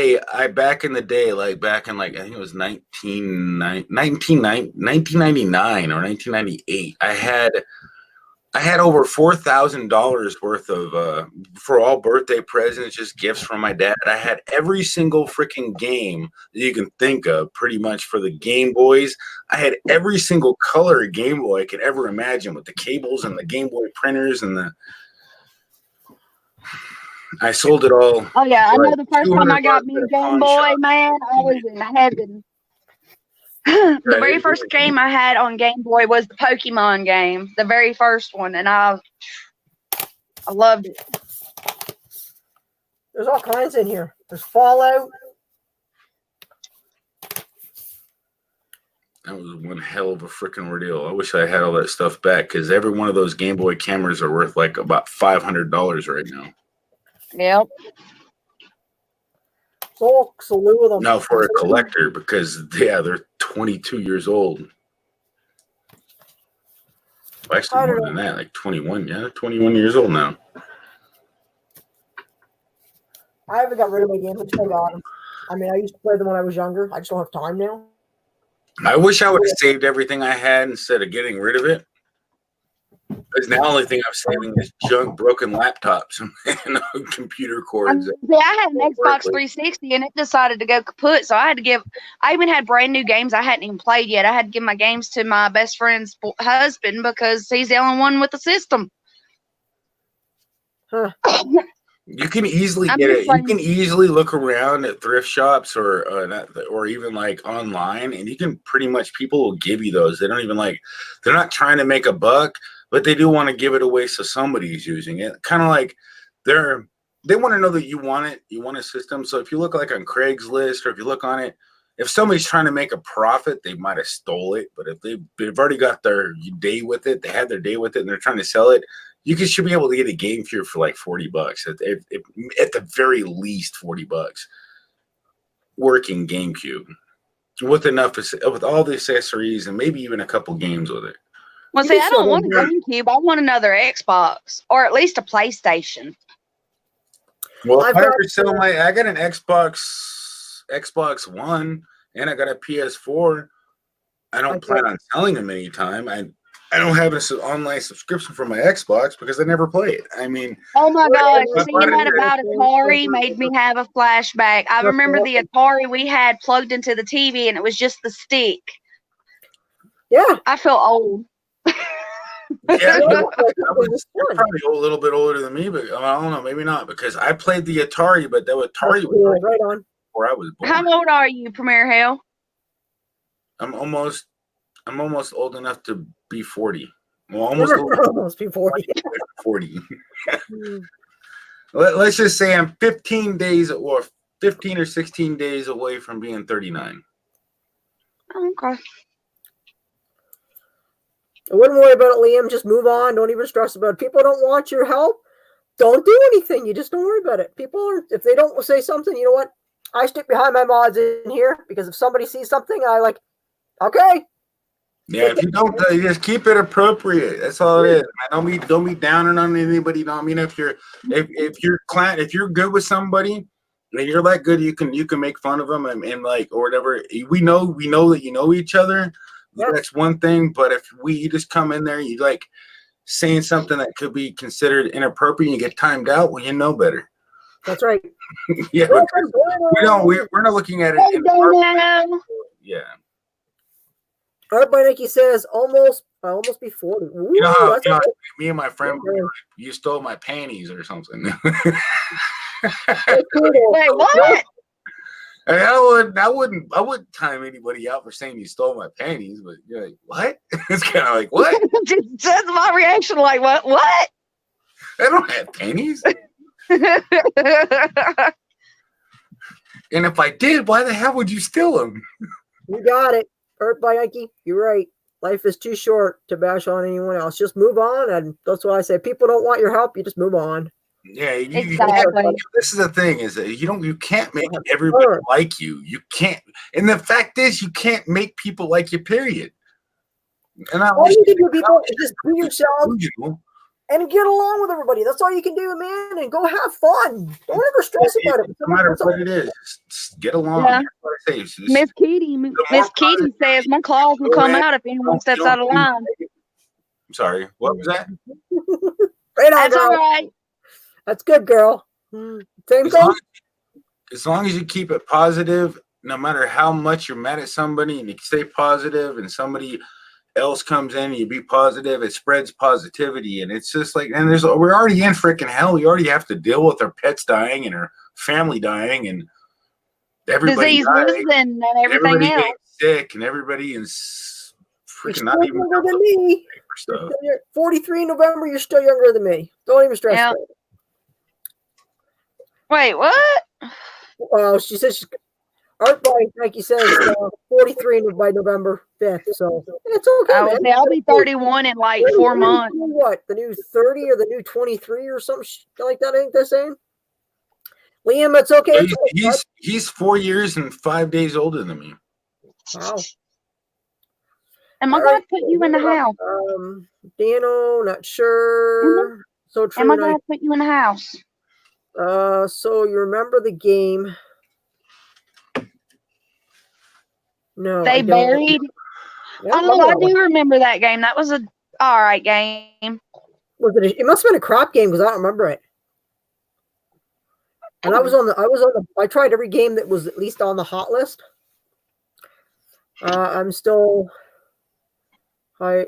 back in the day, like back in like I think it was 1999 or 1998. I had over $4,000 worth of for all birthday presents, just gifts from my dad. I had every single freaking game that you can think of, pretty much for the Game Boys. I had every single color Game Boy I could ever imagine, with the cables and the Game Boy printers and the. I sold it all. oh yeah, I for know like the first time I got $200 me a at a Game pawn Boy, shop. man, I was in heaven. The Right, very it first really- game I had on Game Boy was the Pokemon game, the very first one, and I loved it. There's all kinds in here. There's Fallout. That was one hell of a freaking ordeal. I wish I had all that stuff back because every one of those Game Boy cameras are worth like about $500 right now. Yep. So slew of them. Now for a collector, because they're 22 years old. Well, I actually, don't more than that, like 21. Yeah, 21 years old now. I haven't got rid of my games. I still got them. I mean, I used to play them when I was younger. I just don't have time now. I wish I would have saved everything I had instead of getting rid of it. Because now the only thing I'm saving is junk, broken laptops, and computer cords. See, I had an Xbox 360 and it decided to go kaput, so I had to give. I even had brand new games I hadn't even played yet. I had to give my games to my best friend's husband because he's the only one with the system. Huh. You can easily I'm get just it. You playing- can easily look around at thrift shops or even like online, and you can pretty much, people will give you those. They don't even they're not trying to make a buck, but they do want to give it away so somebody's using it. Kind of like they want to know that you want it. You want a system. So if you look like on Craigslist or if you look on it, if somebody's trying to make a profit, they might have stole it. But if they've already got their day with it, they had their day with it, and they're trying to sell it, should be able to get a game for like $40 at the very least $40. Working GameCube with all the accessories and maybe even a couple games with it. Well, see, I don't want a GameCube. I want another Xbox or at least a PlayStation. Well, if I've I got- ever sell I got an Xbox One and I got a PS4. I don't plan on selling them anytime. I don't have an online subscription for my Xbox because I never play it. I mean, Oh my gosh, I seeing that about Atari made me have a flashback. I remember the Atari we had plugged into the TV and it was just the stick. Yeah. I feel old. yeah, No, you're probably a little bit older than me, but I don't know, maybe not, because I played the Atari, but that Atari Yeah, was right on. before I was born. How old are you, Premier Hell? I'm almost I'm almost old enough to be 40. Well, Almost be 40. 40. Let's just say I'm 15 days or 15 or 16 days away from being 39. Okay. I wouldn't worry about it, Liam. Just move on. Don't even stress about it. People don't want your help. Don't do anything. You just don't worry about it. People are, if they don't say something, you know what? I stick behind my mods in here because if somebody sees something, I like, okay. Yeah, if you don't, you just keep it appropriate. That's all it is. Man, don't be downing on anybody. I mean, if you're good with somebody, and you're that good, you can make fun of them and like or whatever. We know that you know each other. Yeah. That's one thing. But if you just come in there, you like saying something that could be considered inappropriate, and you get timed out. Well, you know better. That's right. Yeah, we're not looking at it. Yeah. Art by Nikki says almost be 40. Ooh, you know me and my friend, you stole my panties or something. Wait, what? I wouldn't time anybody out for saying you stole my panties, but you're like, what? It's kind of like, what? That's my reaction. Like, what? What? I don't have panties. And if I did, why the hell would you steal them? You got it. Art by Nike, you're right. Life is too short to bash on anyone else. Just move on, and that's why I say people don't want your help. You just move on. Yeah, exactly. This is the thing: is that you can't make everybody like you. You can't, and the fact is, you can't make people like you. Period. And all you can do, people, is just be yourself and get along with everybody. That's all you can do, man. And go have fun. Don't ever stress about it. No matter what it is, just get along. Yeah. Miss Kitty says my claws will come out if anyone steps out of line. I'm sorry. What was that? Right on, That's girl. all right. That's good, girl. Same thing. As long as you keep it positive, no matter how much you're mad at somebody, and you stay positive, and somebody else comes in and you be positive, it spreads positivity. And it's just like, and we're already in freaking hell. We already have to deal with our pets dying and our family dying and everybody diseases and everything else. Sick and everybody is freaking you're not even younger than me. Stuff. 43 in November, you're still younger than me. Don't even stress about it. Wait, what? Well, she says Art by Nike says 43 by November 5th, so it's okay. I'll be 31 in like 4 months. What, the new 30 or the new 23 or something like that? I think they're saying. Liam, it's okay. He's 4 years and 5 days older than me. Wow. Am I going to put you in the house? Dano, not sure. So true. Am I going to put you in the house? So you remember the game? No, they buried. I do remember that game. That was an all right game. Was it? It must have been a crap game because I don't remember it. And I tried every game that was at least on the hot list. I'm still. Hi.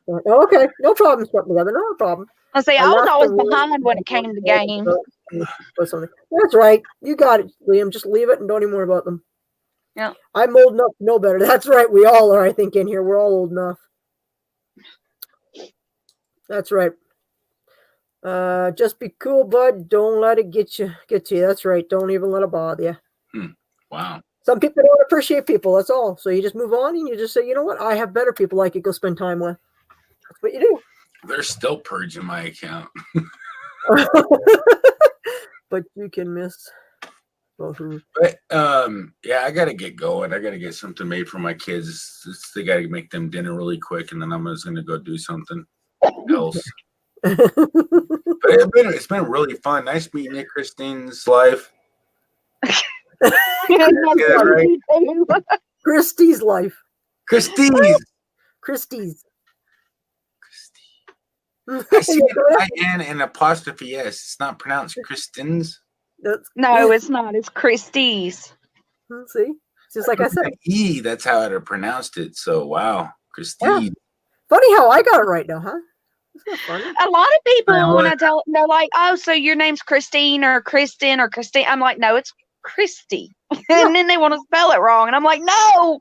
Oh, okay, no problem. Together, no problem. I say I was always behind when it came to games. That's right. You got it, Liam. Just leave it and don't even worry about them. Yeah. I'm old enough to know better. That's right. We all are, I think, in here. We're all old enough. That's right. Just be cool, bud. Don't let it get to you. That's right. Don't even let it bother you. Wow. Some people don't appreciate people. That's all. So you just move on and you just say, you know what? I have better people I could go spend time with. That's what you do. They're still purging my account. But you can miss. But yeah, I gotta get going. I gotta get something made for my kids. They gotta make them dinner really quick, and then I'm just gonna go do something else. But it's been really fun. Nice meeting you, Christine's life. Right? Christie's life. Christie's. I see I-N and apostrophe S. It's not pronounced Kristen's. No, it's not. It's Christie's. See? Just like I said. E, that's how I'd have pronounced it. So, wow. Christine. Yeah. Funny how I got it right now, huh? Isn't that funny? A lot of people, when I tell them, they're like, oh, so your name's Christine or Kristen or Christine. I'm like, no, it's Christy. And then they want to spell it wrong. And I'm like, no.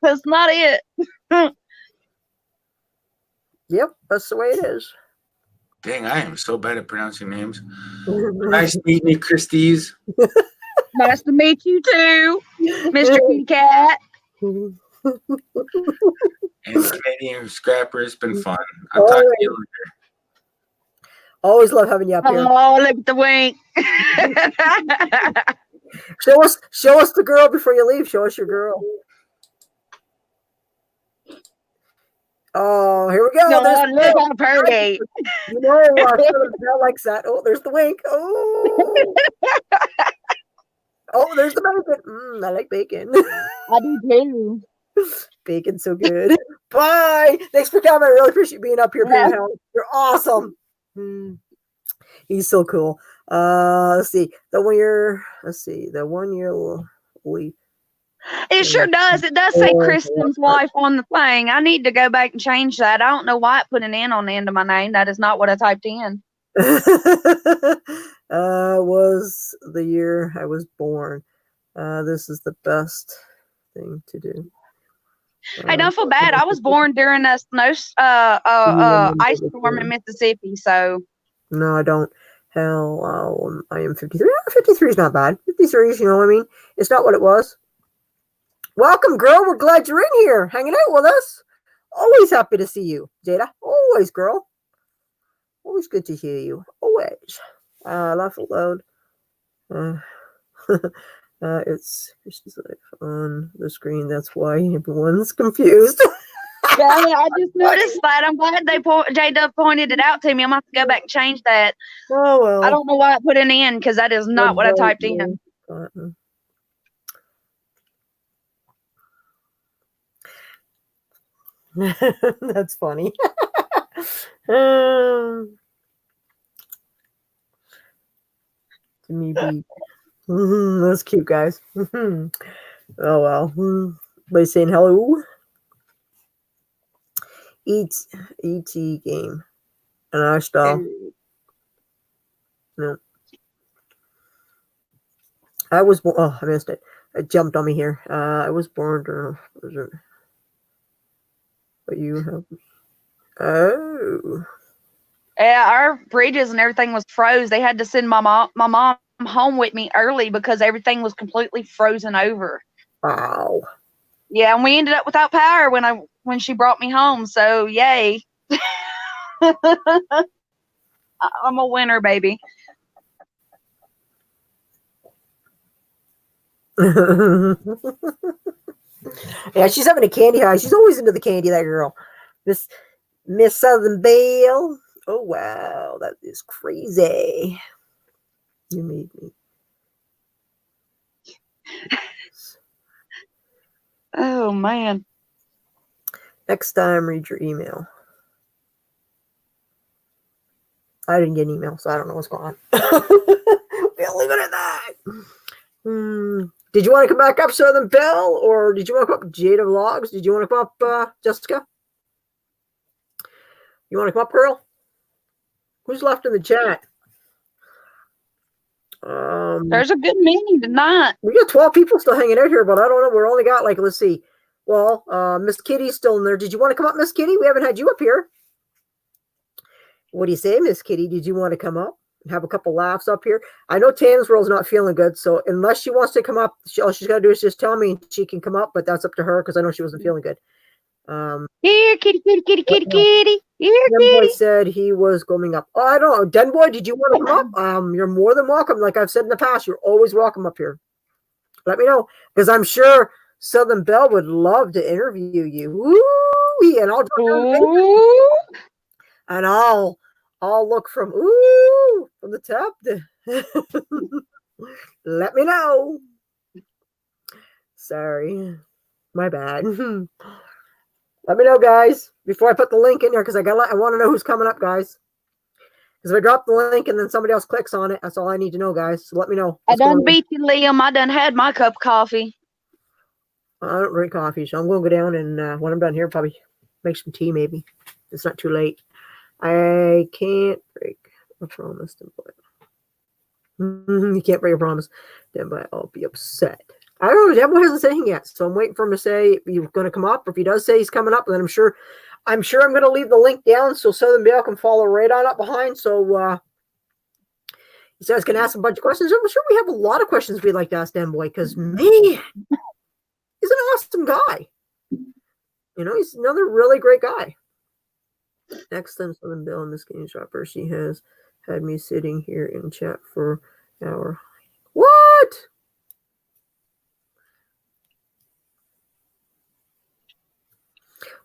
That's not it. Yep, that's the way it is. Dang, I am so bad at pronouncing names. Nice meeting you, Christie's. Nice to meet you too, Mr. Kitty Cat. And Canadian Scrapper, it's been fun. I'll talk to you later. Always love having you up here. Oh, look at the wink. Show us the girl before you leave. Show us your girl. Oh, here we go. No, There's look how pretty. You know, Belle likes that. Oh, there's the wink. Oh, oh, there's the bacon. I like bacon. I do too. Bacon's so good. Bye. Thanks for coming. I really appreciate being up here, Yeah. Helen. You're awesome. He's so cool. Let's see. The 1 year. Let's see. The 1 year leave. It sure does. It does say Kristen's wife on the thing. I need to go back and change that. I don't know why it put an N on the end of my name. That is not what I typed in. Was the year I was born. This is the best thing to do. Hey, don't feel bad. I was born during a ice storm in Mississippi. So No, I don't. Hell, I am 53. 53 is not bad. 53 is, you know what I mean? It's not what it was. Welcome, girl. We're glad you're in here, hanging out with us. Always happy to see you, Jada. Always, girl. Always good to hear you. Always. Laugh out loud. It's Christian's life on the screen. That's why everyone's confused. yeah, I just noticed that. I'm glad J-Dub pointed it out to me. I'm going to have to go back and change that. Oh, well. I don't know why I put an N because that is not what I typed in. That's funny. That's cute, guys. Oh well. Everybody saying hello. ET game. And I style. No. I was born. Oh, I missed it. It jumped on me here. I was born during. But you have. Oh. Yeah, our bridges and everything was froze. They had to send my mom home with me early because everything was completely frozen over. Wow. Yeah, and we ended up without power when she brought me home. So yay. I'm a winner, baby. Yeah, she's having a candy high. She's always into the candy, that girl. Miss Southern Belle. Oh wow, that is crazy. You made me. Oh man. Next time, read your email. I didn't get an email, so I don't know what's going on. We'll leave it at that. Did you want to come back up, Southern Belle, or did you want to come up, Jada Vlogs? Did you want to come up, Jessica? You want to come up, girl? Who's left in the chat? There's a good many tonight. We got 12 people still hanging out here, but I don't know. We're only got let's see. Well, Miss Kitty's still in there. Did you want to come up, Miss Kitty? We haven't had you up here. What do you say, Miss Kitty? Did you want to come up and have a couple laughs up here? I know Tam's World's not feeling good, so unless she wants to come up, all she's got to do is just tell me and she can come up, but that's up to her because I know she wasn't feeling good. Here, kitty, kitty, kitty, kitty, kitty. Here, Den Boy kitty. said he was going up. Oh, I don't know. Den Boy, did you want to come up? You're more than welcome. Like I've said in the past, you're always welcome up here. Let me know because I'm sure Southern Belle would love to interview you. Woo! And I'll Ooh. and I'll look from the top. Let me know. Sorry, my bad. Let me know, guys, before I put the link in here because I want to know who's coming up, guys. Because if I drop the link and then somebody else clicks on it, that's all I need to know, guys. So let me know. I done beat you, Liam. I done had my cup of coffee. I don't drink coffee, so I'm going to go down and when I'm done here, probably make some tea. Maybe it's not too late. I can't break a promise, but you can't break a promise. Then, but I'll be upset. I don't know. Devil hasn't said anything yet, so I'm waiting for him to say if he's going to come up. If he does say he's coming up, then I'm sure I'm going to leave the link down so Southern Belle can follow right on up behind. So he says can ask a bunch of questions. I'm sure we have a lot of questions we'd like to ask Dan Boy because man, he's an awesome guy. You know, he's another really great guy. Next time Southern Belle in the skinny shopper, she has had me sitting here in chat for an hour. What?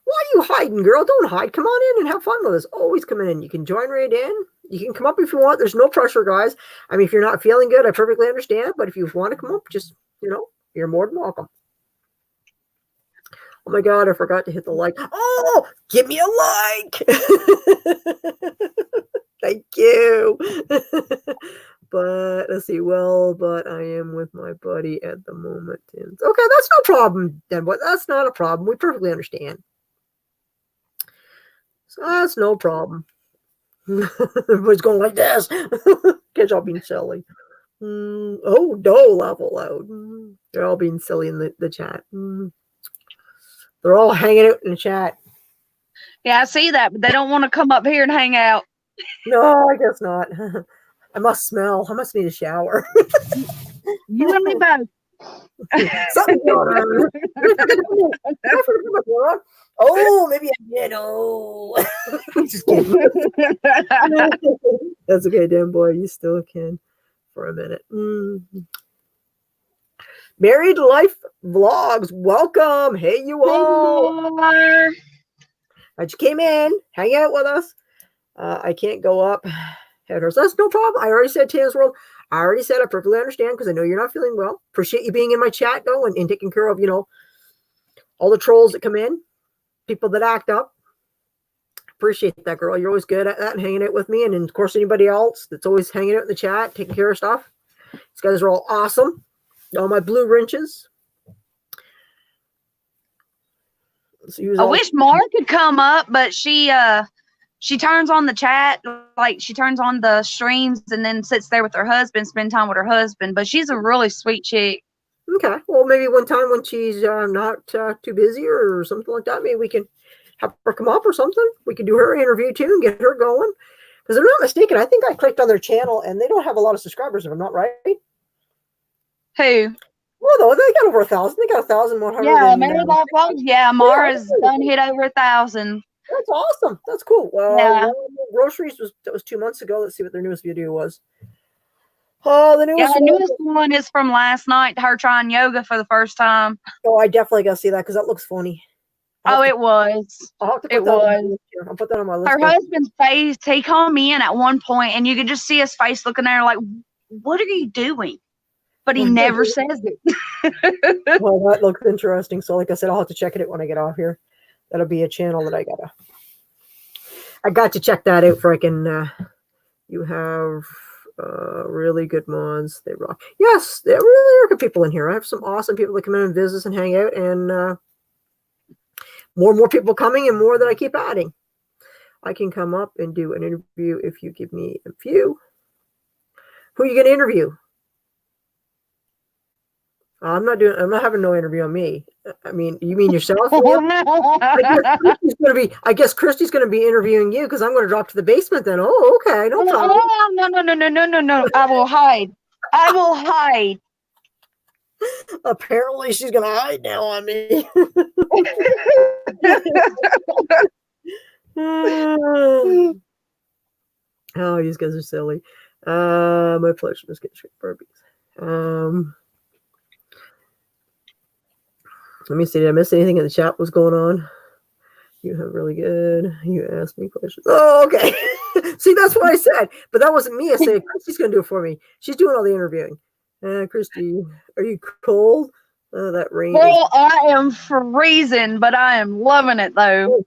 Why are you hiding, girl? Don't hide. Come on in and have fun with us. Always come in. You can join right in. You can come up if you want. There's no pressure, guys. I mean, if you're not feeling good, I perfectly understand. But if you want to come up, just, you know, you're more than welcome. Oh my God, I forgot to hit the like. Oh, give me a like. Thank you. But let's see. Well, but I am with my buddy at the moment. And, okay, that's no problem, then. But that's not a problem. We perfectly understand. So that's no problem. Everybody's going like this. Catch all being silly. Oh, no, level out. They're all being silly in the chat. They're all hanging out in the chat. Yeah, I see that, but they don't want to come up here and hang out. No, I guess not. I must smell. I must need a shower. You and me both. Something's going on. Oh, maybe I did. Oh, just kidding. That's okay, Dan Boy. You still can for a minute. Married Life Vlogs. Welcome. Hey, you all. I just came in, hang out with us. I can't go up. Headers. That's no problem. I already said Tana's World. I already said I perfectly understand because I know you're not feeling well. Appreciate you being in my chat though and taking care of, you know, all the trolls that come in, people that act up. Appreciate that, girl. You're always good at that and hanging out with me. And then, of course, anybody else that's always hanging out in the chat, taking care of stuff. These guys are all awesome. All my blue wrenches. I wish Mark could come up, but she turns on the chat, like she turns on the streams and then sits there with her husband, spend time with her husband. But she's a really sweet chick. Okay. Well, maybe one time when she's not too busy or something like that, maybe we can have her come up or something. We can do her interview too and get her going. Because if I'm not mistaken, I think I clicked on their channel and they don't have a lot of subscribers, if I'm not right. Who? Well, no, they got over 1,000. They got 1,100. Yeah, Married Life Vlogs. Yeah, Mara's done hit over 1,000. That's awesome. That's cool. Well, yeah. Groceries was 2 months ago. Let's see what their newest video was. The newest one is from last night. Her trying yoga for the first time. Oh, I definitely gotta see that because that looks funny. It was. It was. I'll put that on my list. Her husband's face. He called me in at one point, and you could just see his face looking there, like, "What are you doing?" But he never says it. Well, that looks interesting. So, like I said, I'll have to check it out when I get off here. That'll be a channel that I got to check that out for I can. You have really good mods. They rock. Yes, there really are good people in here. I have some awesome people that come in and visit and hang out, and more and more people coming, and more that I keep adding. I can come up and do an interview if you give me a few. Who are you going to interview? I'm not having no interview on me. I mean, you mean yourself? I guess Christy's going to be interviewing you because I'm going to drop to the basement then. Oh, okay. No problem. No. I will hide. Apparently she's going to hide now on me. Oh, these guys are silly. My pleasure. Just get straight burpees. Let me see. Did I miss anything in the chat? What's going on? You have really good. You asked me questions. Oh, okay. See, that's what I said. But that wasn't me. I said, Christy's going to do it for me. She's doing all the interviewing. Christy, are you cold? That rain. Well, I am freezing, but I am loving it, though.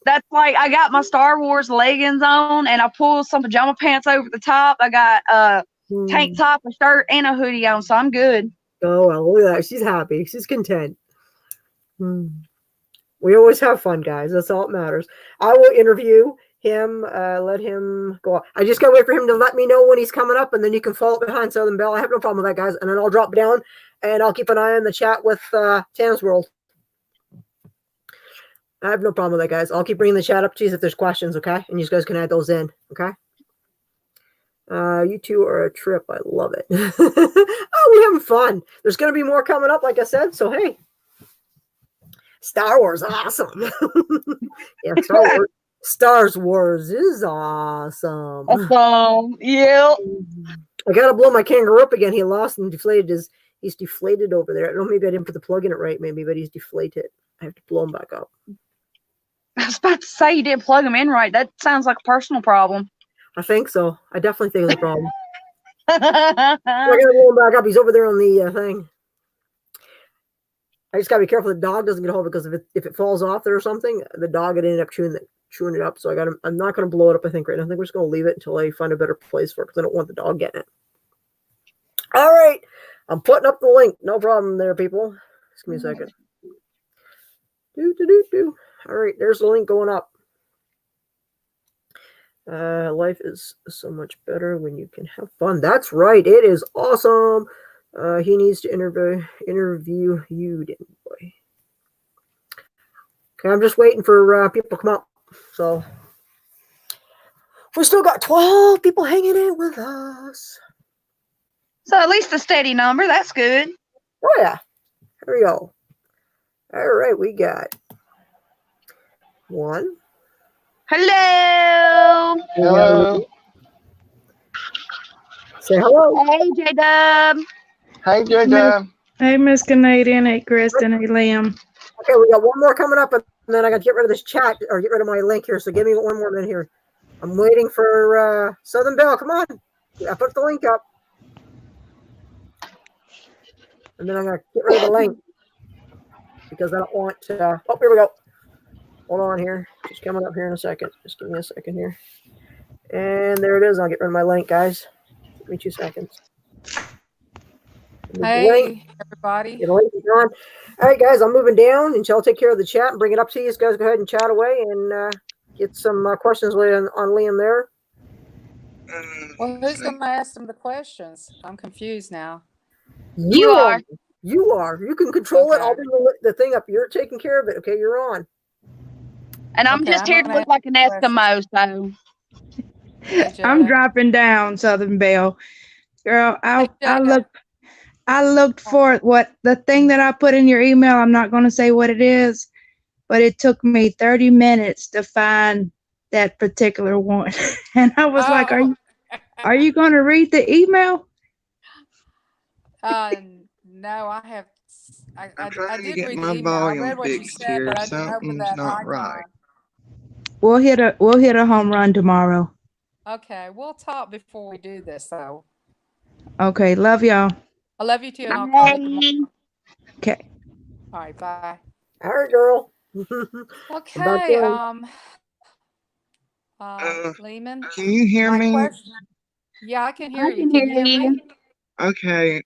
That's like, I got my Star Wars leggings on, and I pulled some pajama pants over the top. I got a tank top, a shirt, and a hoodie on, so I'm good. Oh, well, look at that. She's happy. She's content. We always have fun, guys. That's all that matters. I will interview him, let him go. I just got to wait for him to let me know when he's coming up, and then you can follow behind Southern Belle. I have no problem with that, guys. And then I'll drop down And I'll keep an eye on the chat with Tana's World. I have no problem with that, guys. I'll keep bringing the chat up to you if there's questions, okay? And you guys can add those in, okay? You two are a trip. I love it. Oh, we're having fun. There's going to be more coming up, like I said. So, hey, Star Wars, awesome. Yeah, Star Wars is awesome. Awesome. Yep. I got to blow my kangaroo up again. He lost and deflated he's deflated over there. I don't know, maybe I didn't put the plug in it right, maybe, but he's deflated. I have to blow him back up. I was about to say you didn't plug him in right. That sounds like a personal problem. I think so. I definitely think it's a problem. I gotta blow him back up. He's over there on the thing. I just gotta be careful the dog doesn't get a hold of it, because if it falls off there or something, the dog would end up chewing it up. So I'm not gonna blow it up, I think, right now. I think we're just gonna leave it until I find a better place for it, because I don't want the dog getting it. All right. I'm putting up the link. No problem there, people. Just give me a second. All right, there's the link going up. Life is so much better when you can have fun. That's right. It is awesome. He needs to interview you, boy. Okay, I'm just waiting for people to come up. So we still got 12 people hanging in with us. So at least a steady number. That's good. Oh yeah. Here we go. All right, we got 1. Hello. Hello. Say hello. Hey, J-Dub. Hey, J-Dub. Hey, Miss Canadian. Hey, Kristen. Hey, Liam. Okay, we got one more coming up, and then I got to get rid of this chat or get rid of my link here. So give me one more minute here. I'm waiting for Southern Belle. Come on. I put the link up. And then I'm going to get rid of the link because I don't want to. Oh, here we go. Hold on here. Just coming up here in a second. Just give me a second here. And there it is. I'll get rid of my link, guys. Give me 2 seconds. Hey, everybody. The link is on. All right, guys, I'm moving down, and I'll take care of the chat and bring it up to you. Guys, go ahead and chat away and get some questions on Liam there. Well, who's going to ask them the questions? I'm confused now. You are. You are. You can control it. Okay. I'll bring the thing up. You're taking care of it. Okay, you're on. And I'm Okay, just I'm here to gonna look like an ask Eskimo, so. Hey, I'm Jada. dropping down, Southern Belle. Girl, I Jada. looked for what the thing that I put in your email. I'm not going to say what it is, but it took me 30 minutes to find that particular one. And I was like, are you going to read the email? No, I have. I trying to did get read my the email. I volume read what you fixed said, here. but I didn't open Something's that not icon. right. We'll hit a home run tomorrow. Okay, we'll talk before we do this, though. Okay, love y'all. I love you too, and I'll call you tomorrow. Okay. All right, bye. All right, girl. Okay, Uh, Lehman. Can you hear My me? question. Yeah, I can hear I you. can Can you hear hear you. me? Okay.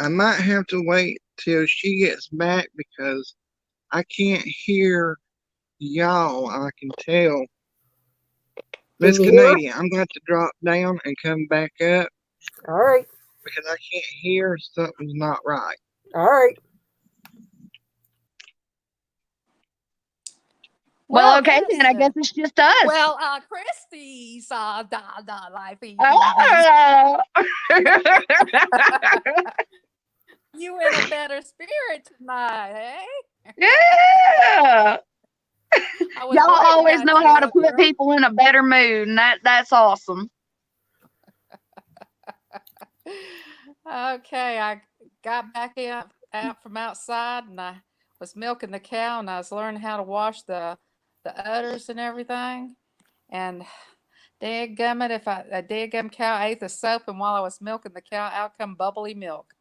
I might have to wait till she gets back because I can't hear y'all. I can tell. Miss you hear her? Canadian, I'm going to have to drop down and come back up All right. because I can't hear. Something's not right. All right. Well, okay, then I guess it's just us. Well, Christy's life. Oh. You in a better spirit tonight, eh? Yeah. I was Y'all worried always about know you, how to little put girl. people in a better mood, and that's awesome. Okay, I got back out from outside, and I was milking the cow, and I was learning how to wash the udders and everything. And dadgummit, if a dadgum cow ate the soap, and while I was milking the cow, out come bubbly milk.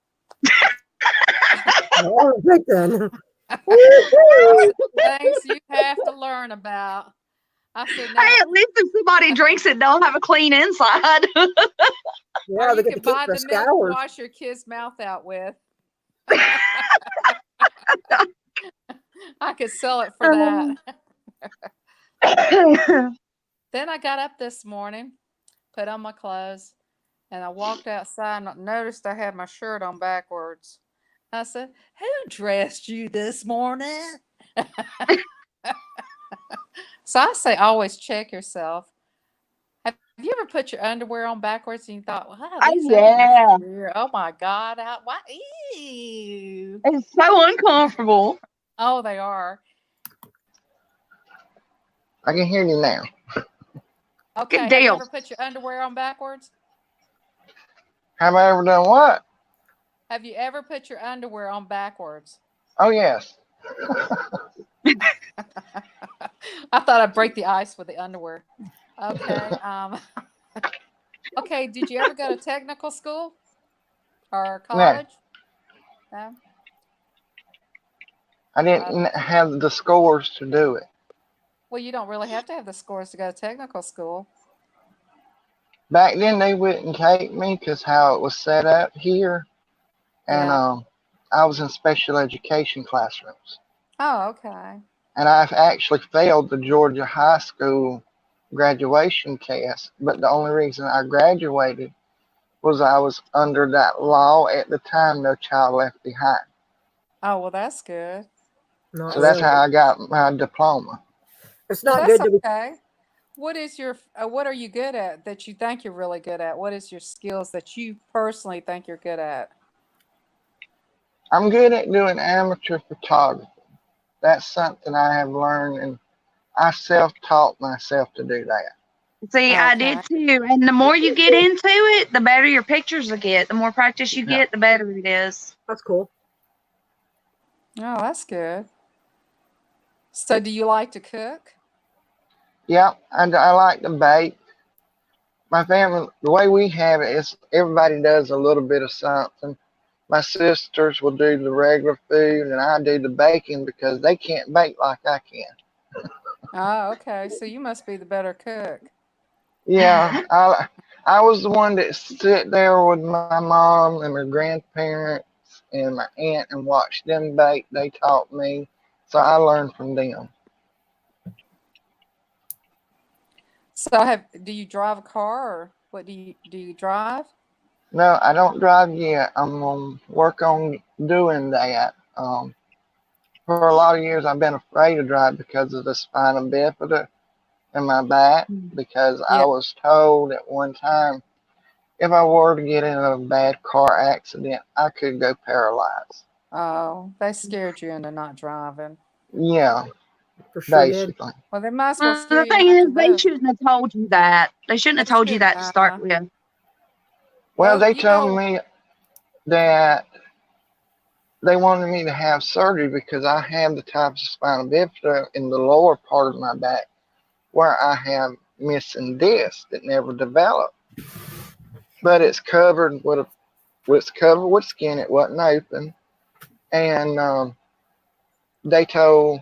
All right, then. Things you have to learn about. I said, now, Hey, at least if somebody drinks it, they'll have a clean inside. Yeah, or they you get to can keep buy the the milk to scours. wash your kid's mouth out with. I could sell it for that. Then I got up this morning, put on my clothes, and I walked outside and noticed I had my shirt on backwards. I said, "Who dressed you this morning?" So I say, always check yourself. Have you ever put your underwear on backwards and you thought, "Wow, Oh these yeah, underwear, oh my God, why, ew." it's so uncomfortable. Oh, they are. I can hear you now. Okay, Good have you deal. ever put your underwear on backwards? Have I ever done what? Have you ever put your underwear on backwards? Oh, yes. I thought I'd break the ice with the underwear. Okay. Okay. Did you ever go to technical school or No, college? No. I didn't have the scores to do it. Well, you don't really have to have the scores to go to technical school. Back then, they wouldn't take me because how it was set up here. And Yeah. I was in special education classrooms. Oh, okay. And I've actually failed the Georgia high school graduation test. But the only reason I graduated was I was under that law at the time, No Child Left Behind. Oh, well, that's good. Not So that's really. how I got my diploma. It's Well, not that's good to be. okay. What are you good at that you think you're really good at? What is your skills that you personally think you're good at? I'm good at doing amateur photography. That's something I have learned, and I self-taught myself to do that. See, I Okay. did too. And the more you get into it, the better your pictures will get. The more practice you Yeah. get, the better it is. That's cool. Oh, that's good. So, do you like to cook? Yeah, and I like to bake. My family, the way we have it is everybody does a little bit of something. My sisters will do the regular food, and I do the baking because they can't bake like I can. Oh, okay. So you must be the better cook. Yeah, I was the one that sit there with my mom and my grandparents and my aunt and watched them bake. They taught me, so I learned from them. So, do you drive a car, or what do you drive? No, I don't drive yet. I'm gonna work on doing that. For a lot of years, I've been afraid to drive because of the spina bifida in my back. Because I Yeah. was told at one time if I were to get in a bad car accident, I could go paralyzed. Oh, they scared you into not driving. Yeah, For sure did. basically. Well, they might as well Well, scare the you thing not is, to they move. shouldn't have told you that. They shouldn't have They told you shouldn't. that to start with. Well, Well, they you told know, me that they wanted me to have surgery because I have the type of spina bifida in the lower part of my back where I have missing discs that never developed. But it's covered with skin. It wasn't open, and they told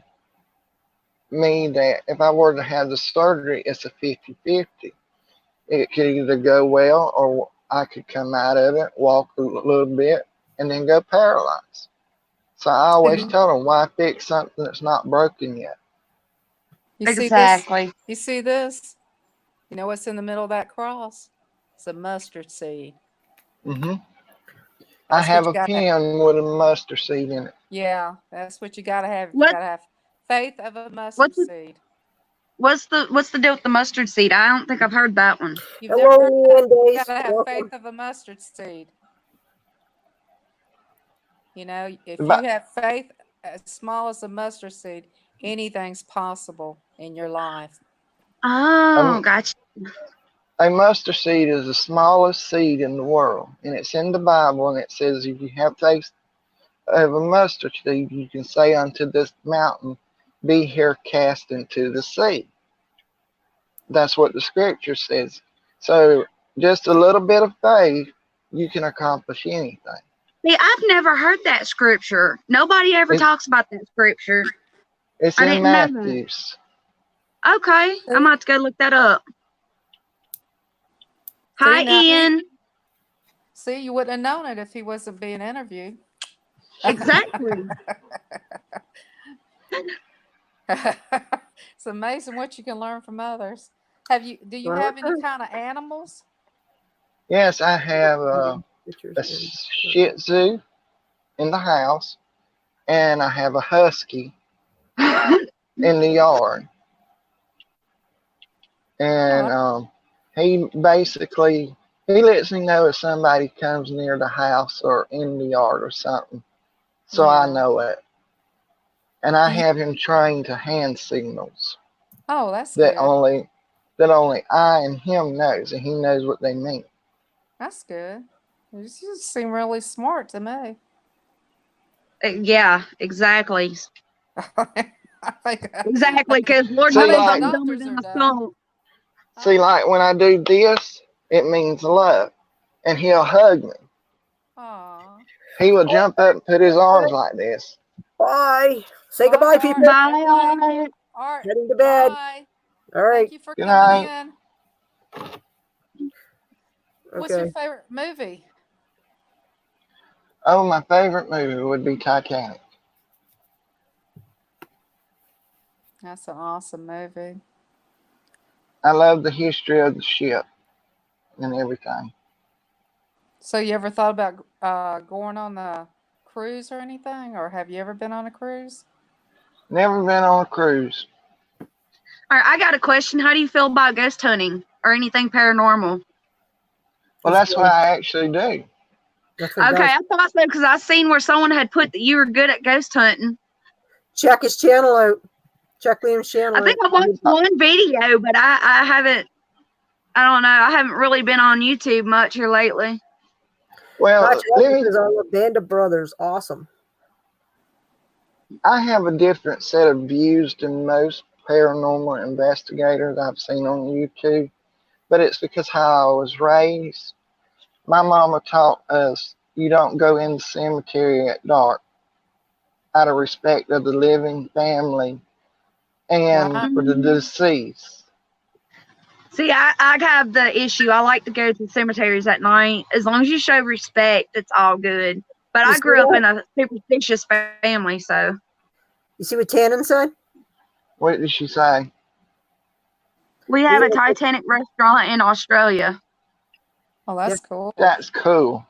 me that if I were to have the surgery, it's a 50-50. It could either go well or I could come out of it, walk a little bit, and then go paralyzed. So I always tell them, why fix something that's not broken yet? you see this? Exactly. You see this? You know what's in the middle of that cross? It's a mustard seed. I That's have what a you got to have. pen with a mustard seed in it. Yeah, that's what you got to have. You What got to have faith of a mustard what's the seed. what's the deal with the mustard seed? I don't think I've heard that one. You've never heard Hello, that? You got Wendy's. to have Welcome. faith of a mustard seed. You know, if you But have faith as small as a mustard seed, anything's possible in your life. Oh, gotcha. a mustard seed is the smallest seed in the world, and it's in the Bible, and it says if you have faith of a mustard seed, you can say unto this mountain, be here cast into the sea. That's what the scripture says. So just a little bit of faith, you can accomplish anything. See, I've never heard that scripture. Nobody ever talks about that scripture. It's I in didn't know that. Matthews. Okay, I'm about to go look that up. Hi, now, Ian. See, you wouldn't have known it if he wasn't being interviewed. Exactly. It's amazing what you can learn from others. Do you have any kind of animals? Yes, I have Pictures a in- Shih Tzu in the house, and I have a Husky in the yard. And he basically he lets me know if somebody comes near the house or in the yard or something, so I Yeah. know it. And I Do you- have him trained to hand signals Oh, that's that good. only I and him knows, and he knows what they mean. That's good. You just seem really smart to me. Yeah, exactly. I think Exactly, because Lord See, knows like- I'm dumber Doctors than are a dumb. stone. See, like when I do this, it means love, and he'll hug me. Aw. He will jump up and put his arms like this. Bye. Say Bye, goodbye, Art. people. Bye. Everybody. Art. Heading to bed. Bye. All right. Thank you for Good coming night. in. What's your Okay. favorite movie? Oh, my favorite movie would be Titanic. That's an awesome movie. I love the history of the ship and everything. So you ever thought about going on the cruise or anything? Or have you ever been on a cruise? Never been on a cruise. All right, I got a question. How do you feel about ghost hunting or anything paranormal? Well, that's what I actually do. That's what Okay, guys- I thought so because I seen where someone had put that you were good at ghost hunting. Check his channel out. Check Liam's channel I think I out. watched one video, but I haven't. I don't know. I haven't really been on YouTube much here lately. Well, Watch out let me, because I'm a band of brothers. Awesome. I have a different set of views than most paranormal investigators I've seen on YouTube, but it's because how I was raised. My mama taught us you don't go in the cemetery at dark out of respect of the living family and Wow. for the deceased. See, I have the issue. I like to go to cemeteries at night. As long as you show respect, it's all good. But You I see grew up that? in a superstitious family, so You see what Tannen said? What did she say? we have a Titanic restaurant in Australia. Oh, that's cool. That's cool.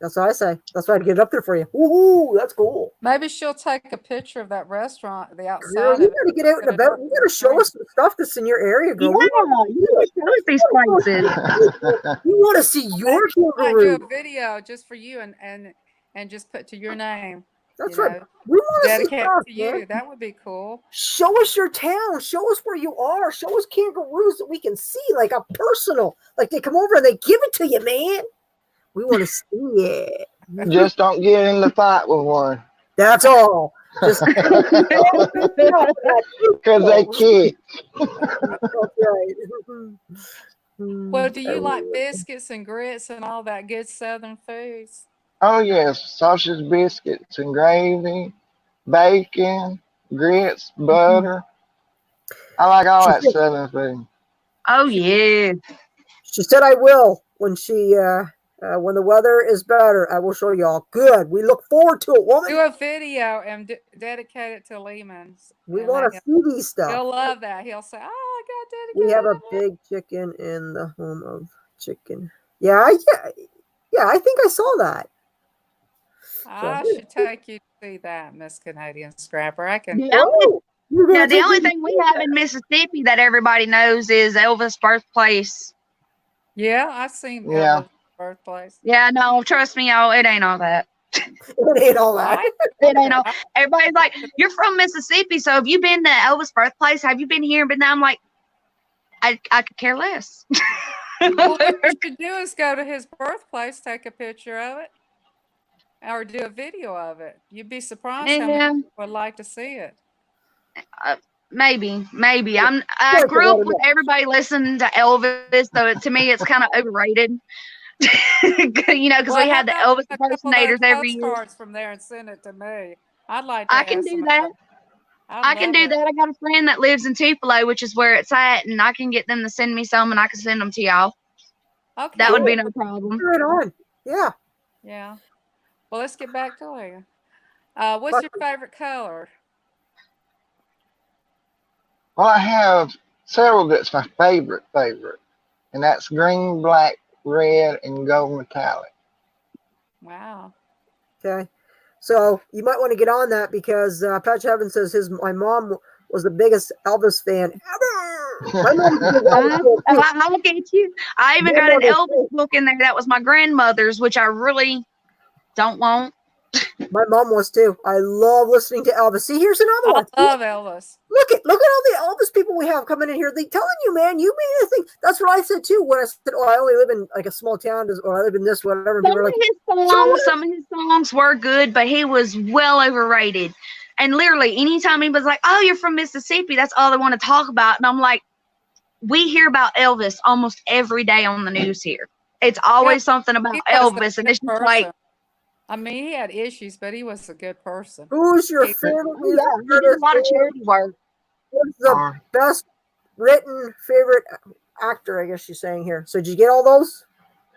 That's what I say. That's why I'd get it up there for you. Woohoo! That's cool. Maybe she'll take a picture of that restaurant, the outside Girl, of you it. gotta get out and Put it about. up You on gotta the show screen. us some stuff that's in your area, girl. Yeah, you can show us these places. We want to see your I do kangaroo. a video just for you and just put to your name. That's you right. know, We want to see dedicate stuff, to you. man. That would be cool. Show us your town. Show us where you are. Show us kangaroos that we can see, like a personal. Like they come over and they give it to you, man. We want to see it. Just don't get in the fight with one. That's all. Just Because they kick. Well, do you like biscuits and grits and all that good Southern foods? Oh, yes. Sausage biscuits and gravy, bacon, grits, butter. I like all that Southern food. Oh yeah. She said I will when she when the weather is better. I will show y'all. Good. We look forward to it, woman. Do a video and dedicate it to Lehman's. We and want let to him- see these stuff. He'll love that. He'll say, "Oh, I got dedicated." We have a to Lehman." big chicken in the home of chicken. Yeah. I think I saw that. I should take you to see that, Miss Canadian Scrapper. I can. The only, You're gonna now, the take only me- thing we have in Mississippi that everybody knows is Elvis' birthplace. Yeah, I've seen Yeah. Elvis' birthplace. Yeah, no, trust me, y'all, it ain't all that. It ain't all that. It ain't all. Everybody's like, "You're from Mississippi, so have you been to Elvis' birthplace? Have you been here?" But now I'm like, I could care less. Well, what you should do is go to his birthplace, take a picture of it, or do a video of it. You'd be surprised how many Yeah, people would like to see it. maybe. I Like grew a up lot with of everybody listening to Elvis, so to me it's kind of overrated. You know, because Well, we how had the about Elvis a couple of those impersonators every year. postcards from there and send it to me. I'd like to I can have do some of that. I can love do it. that. I got a friend that lives in Tupelo, which is where it's at, and I can get them to send me some, and I can send them to y'all. Okay. That would be no problem. Right on. Yeah. Yeah. Well, let's get back to you. What's your favorite color? Well, I have several that's my favorite, and that's green, black, red, and gold metallic. Wow. Okay. So you might want to get on that because Patrick Evans says my mom was the biggest Elvis fan ever. My mom was a big Elvis fan too. I look at you. I even My got an mom Elvis book in there that was my grandmother's, which I really don't want. My mom was too. I love listening to Elvis. See, here's another one. I love Elvis. Look at all the Elvis people we have coming in here. They telling you, man, you made a thing. That's what I said too when I said, "Oh, I only live in like a small town, or I live in this whatever." And people were like, Some of his songs were good, but he was well overrated. And literally, anytime he was like, "Oh, you're from Mississippi," that's all they want to talk about. And I'm like, we hear about Elvis almost every day on the news here. It's always something about He was a Elvis, and good it's just like, person. I mean, he had issues, but he was a good person. "Who's your He- favorite yeah, music he did a artist? lot of charity work. What's the best written favorite actor?" I guess she's saying here. So did you get all those?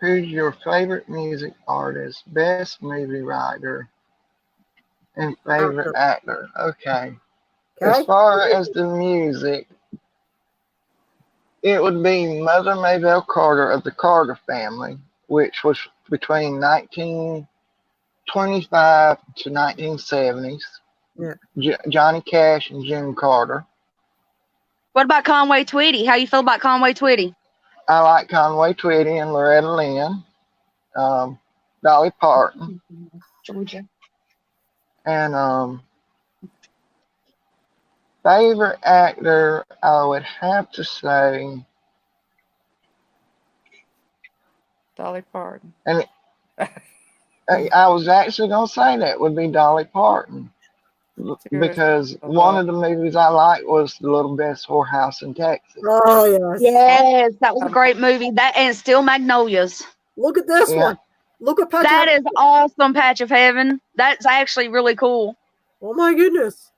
Who's your favorite music artist, best movie writer, and favorite actor? Okay. As far as the music, it would be Mother Maybelle Carter of the Carter family, which was between 1925 to 1970s. Yeah. Johnny Cash and June Carter. What about Conway Twitty? How you feel about Conway Twitty? I like Conway Twitty and Loretta Lynn, Dolly Parton, Georgia. and favorite actor, I would have to say, Dolly Parton. and I was actually going to say that would be Dolly Parton, because one of the movies I liked was The Little Best Whorehouse in Texas. Oh yes. Yes, that was a great movie. That and Still Magnolias. Look at this one. Look at Patch That of is awesome, Patch of Heaven. That's actually really cool. Oh my goodness.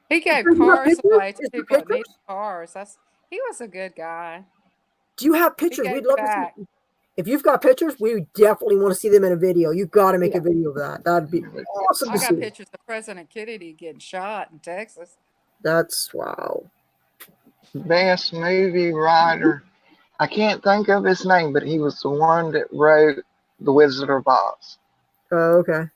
He gave Is there cars pictures? away to Is there people that pictures? needed cars. He was a good guy. Do you have pictures? gave We'd love back. to see. If you've got pictures, we definitely want to see them in a video. You got to make a video of that. That'd be awesome I to got see. pictures of President Kennedy getting shot in Texas. That's wow. Best movie writer, I can't think of his name, but he was the one that wrote The Wizard of Oz. Oh, okay.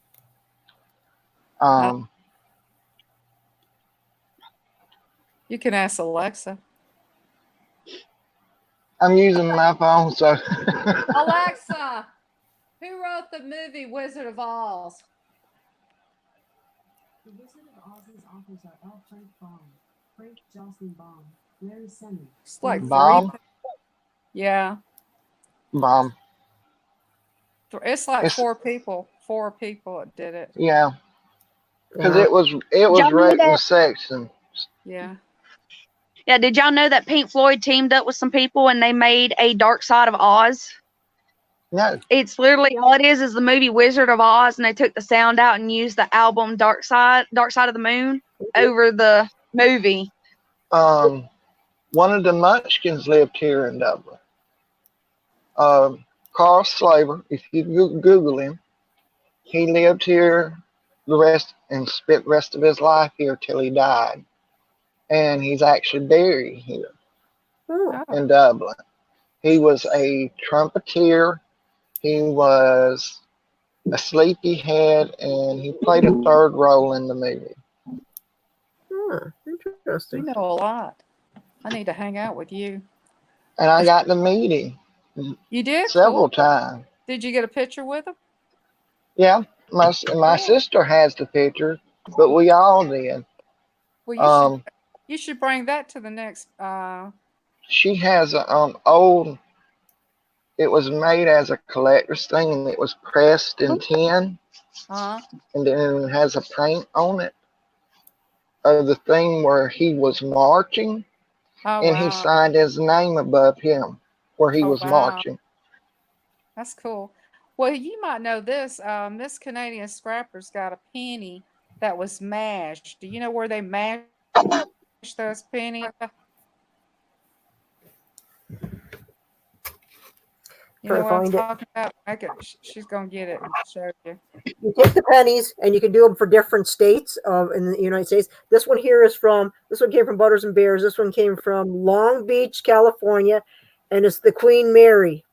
You can ask Alexa. I'm using my phone, so Alexa, who wrote the movie Wizard of Oz? The Wizard of Oz's authors are L. Frank Baum, Frank Jocelyn Baum, Larry Sennett. It's like Baum? Yeah. Bomb. It's like four people that did it. Yeah, because Yeah. it was Y'all know wrote in that- sections. Yeah. Yeah, did y'all know that Pink Floyd teamed up with some people and they made a Dark Side of Oz? No. It's literally all it is the movie Wizard of Oz, and they took the sound out and used the album Dark Side of the Moon over the movie. One of the Munchkins lived here in Dublin. Carl Slaver, if you Google him, he lived here and spent the rest of his life here till he died. And he's actually buried here in Dublin. He was a trumpeter. He was a sleepyhead, and he played a third role in the movie. Interesting. You know a lot. I need to hang out with you. And I got to meet him You did? several Cool. times. Did you get a picture with him? Yeah, my sister has the picture, but we all did. Well, you should bring that to the next. She has a old. It was made as a collector's thing, and it was pressed in tin, and then it has a paint on it of the thing where he was marching, and he signed his name above him where he was marching. That's cool. Well, you might know this. This Canadian Scrapper's got a penny that was mashed. Do you know where they mashed those pennies? You know what I'm talking about? She's gonna get it and show you. You take the pennies, and you can do them for different states in the United States. This one here this one came from Butters and Bears. This one came from Long Beach, California, and it's the Queen Mary.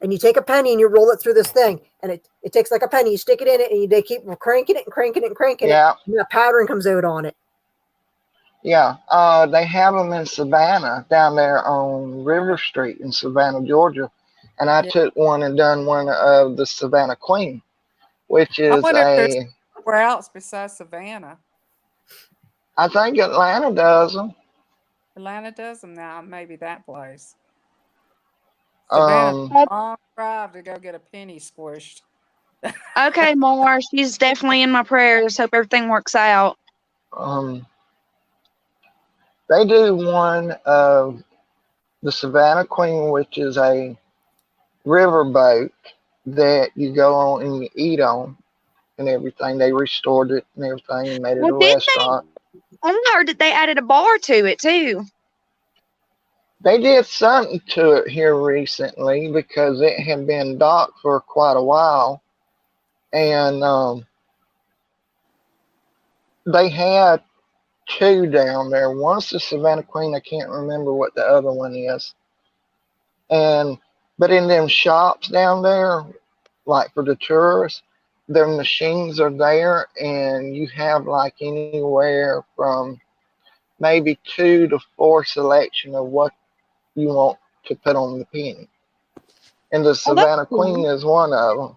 and you take a penny and you roll it through this thing, and it takes like a penny. You stick it in it, and they keep cranking it and cranking it and cranking Yeah. it, and the pattern comes out on it. Yeah. They have them in Savannah down there on River Street in Savannah, Georgia. And I Yeah. took one and done one of the Savannah Queen, which I is wonder if there's somewhere else besides Savannah. I think Atlanta does them. Atlanta does them now. Maybe that place. Savannah's a long drive to go get a penny squished. Okay, Mar, she's definitely in my prayers. Hope everything works out. They do one of the Savannah Queen, which is a riverboat that you go on and you eat on and everything. They restored it and everything and made it a restaurant. I heard that they added a bar to it too. They did something to it here recently because it had been docked for quite a while. And they had two down there. One's the Savannah Queen. I can't remember what the other one is. But in them shops down there, like for the tourists, their machines are there, and you have like anywhere from maybe 2 to 4 selection of what you want to put on the penny. And the Savannah Queen is one of them.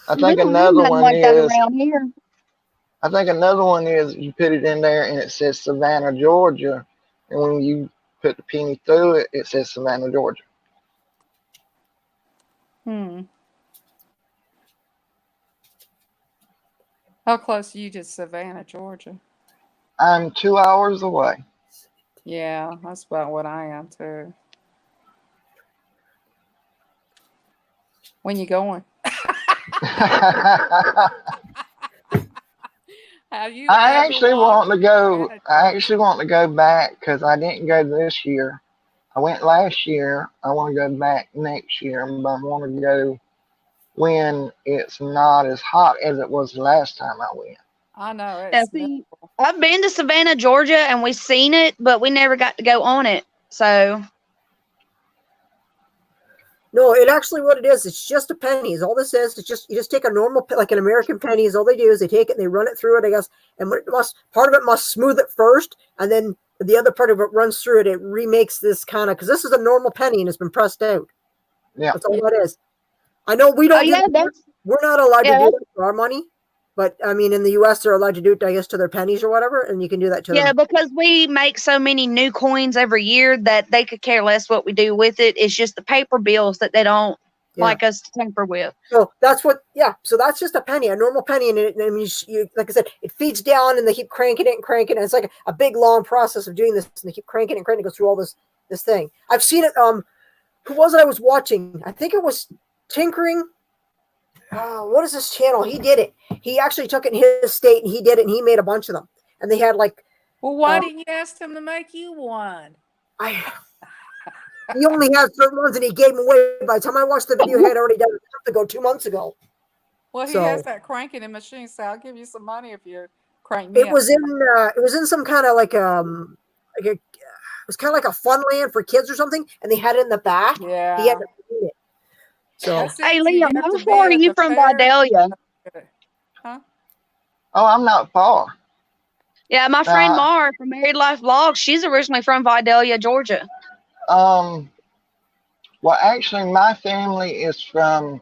I think another one is around here. I think another one is you put it in there and it says Savannah, Georgia, and when you put the penny through it, it says Savannah, Georgia. How close are you to Savannah, Georgia? I'm 2 hours away. Yeah, that's about what I am too. When you going? I actually want to go. I actually want to go back because I didn't go this year. I went last year. I want to go back next year, but I want to go when it's not as hot as it was the last time I went. I know. I've been to Savannah, Georgia, and we've seen it, but we never got to go on it. So. No, it actually what it is. It's just a penny. Is all this is. It's just you just take a normal like an American penny. Is all they do is they take it and they run it through it. I guess, and part of it must smooth it first, and then the other part of it runs through it. It remakes this kind of because this is a normal penny and it's been pressed out. Yeah, that's all that is. I know we don't. We're not allowed to do that for our money, but I mean, in the U.S., they're allowed to do it, I guess, to their pennies or whatever, and you can do that to them. Yeah, because we make so many new coins every year that they could care less what we do with it. It's just the paper bills that they don't like us to tamper with. So that's what, so that's just a penny, a normal penny, and I mean, you, like I said, it feeds down, and they keep cranking it and cranking it. And it's like a big long process of doing this, and they keep cranking it and cranking it, go through all this thing. I've seen it. Who was it I was watching? I think it was Tinkering. What is this channel? He did it. He actually took it in his state and he did it and he made a bunch of them. And they had like. Well, why didn't you ask him to make you one? He only had certain ones and he gave them away. By the time I watched the video, he had already done it 2 months ago. Well, he has that cranking in machine, so I'll give you some money if you crank me. It was in some kind of like it was kind of like a fun land for kids or something, and they had it in the back. Yeah. He had to read it. So, hey, Liam, how far are you from Vidalia? Huh? Oh, I'm not far. Yeah, my friend Mar from Married Life Vlogs, she's originally from Vidalia, Georgia. Well, actually, my family is from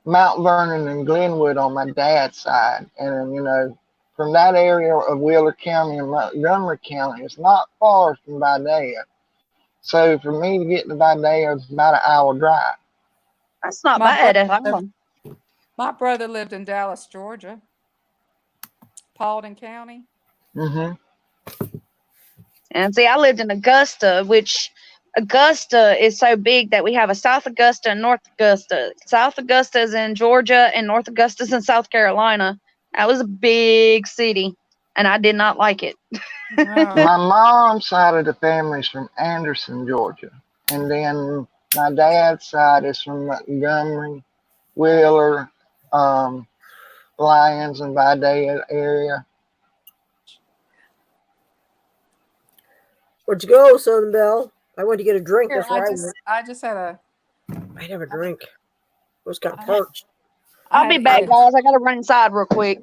Mount Vernon and Glenwood on my dad's side, and from that area of Wheeler County and Montgomery County, it's not far from Vidalia. So for me to get to Vidalia, it's about an hour drive. That's not bad at all. My brother lived in Dallas, Georgia, Paulding County. Mm-hmm. And see, I lived in Augusta, which Augusta is so big that we have a South Augusta and North Augusta. South Augusta is in Georgia and North Augusta is in South Carolina. That was a big city, and I did not like it. My mom's side of the family is from Anderson, Georgia. And then my dad's side is from Montgomery, Wheeler, Lyons, and Vidalia area. Where'd you go, Southern Belle? I went to get a drink. Here, That's where I went. I just had a. I'd have a drink. I was kind of I- parched. I I'll be had to back, eat a- guys. I gotta run inside real quick.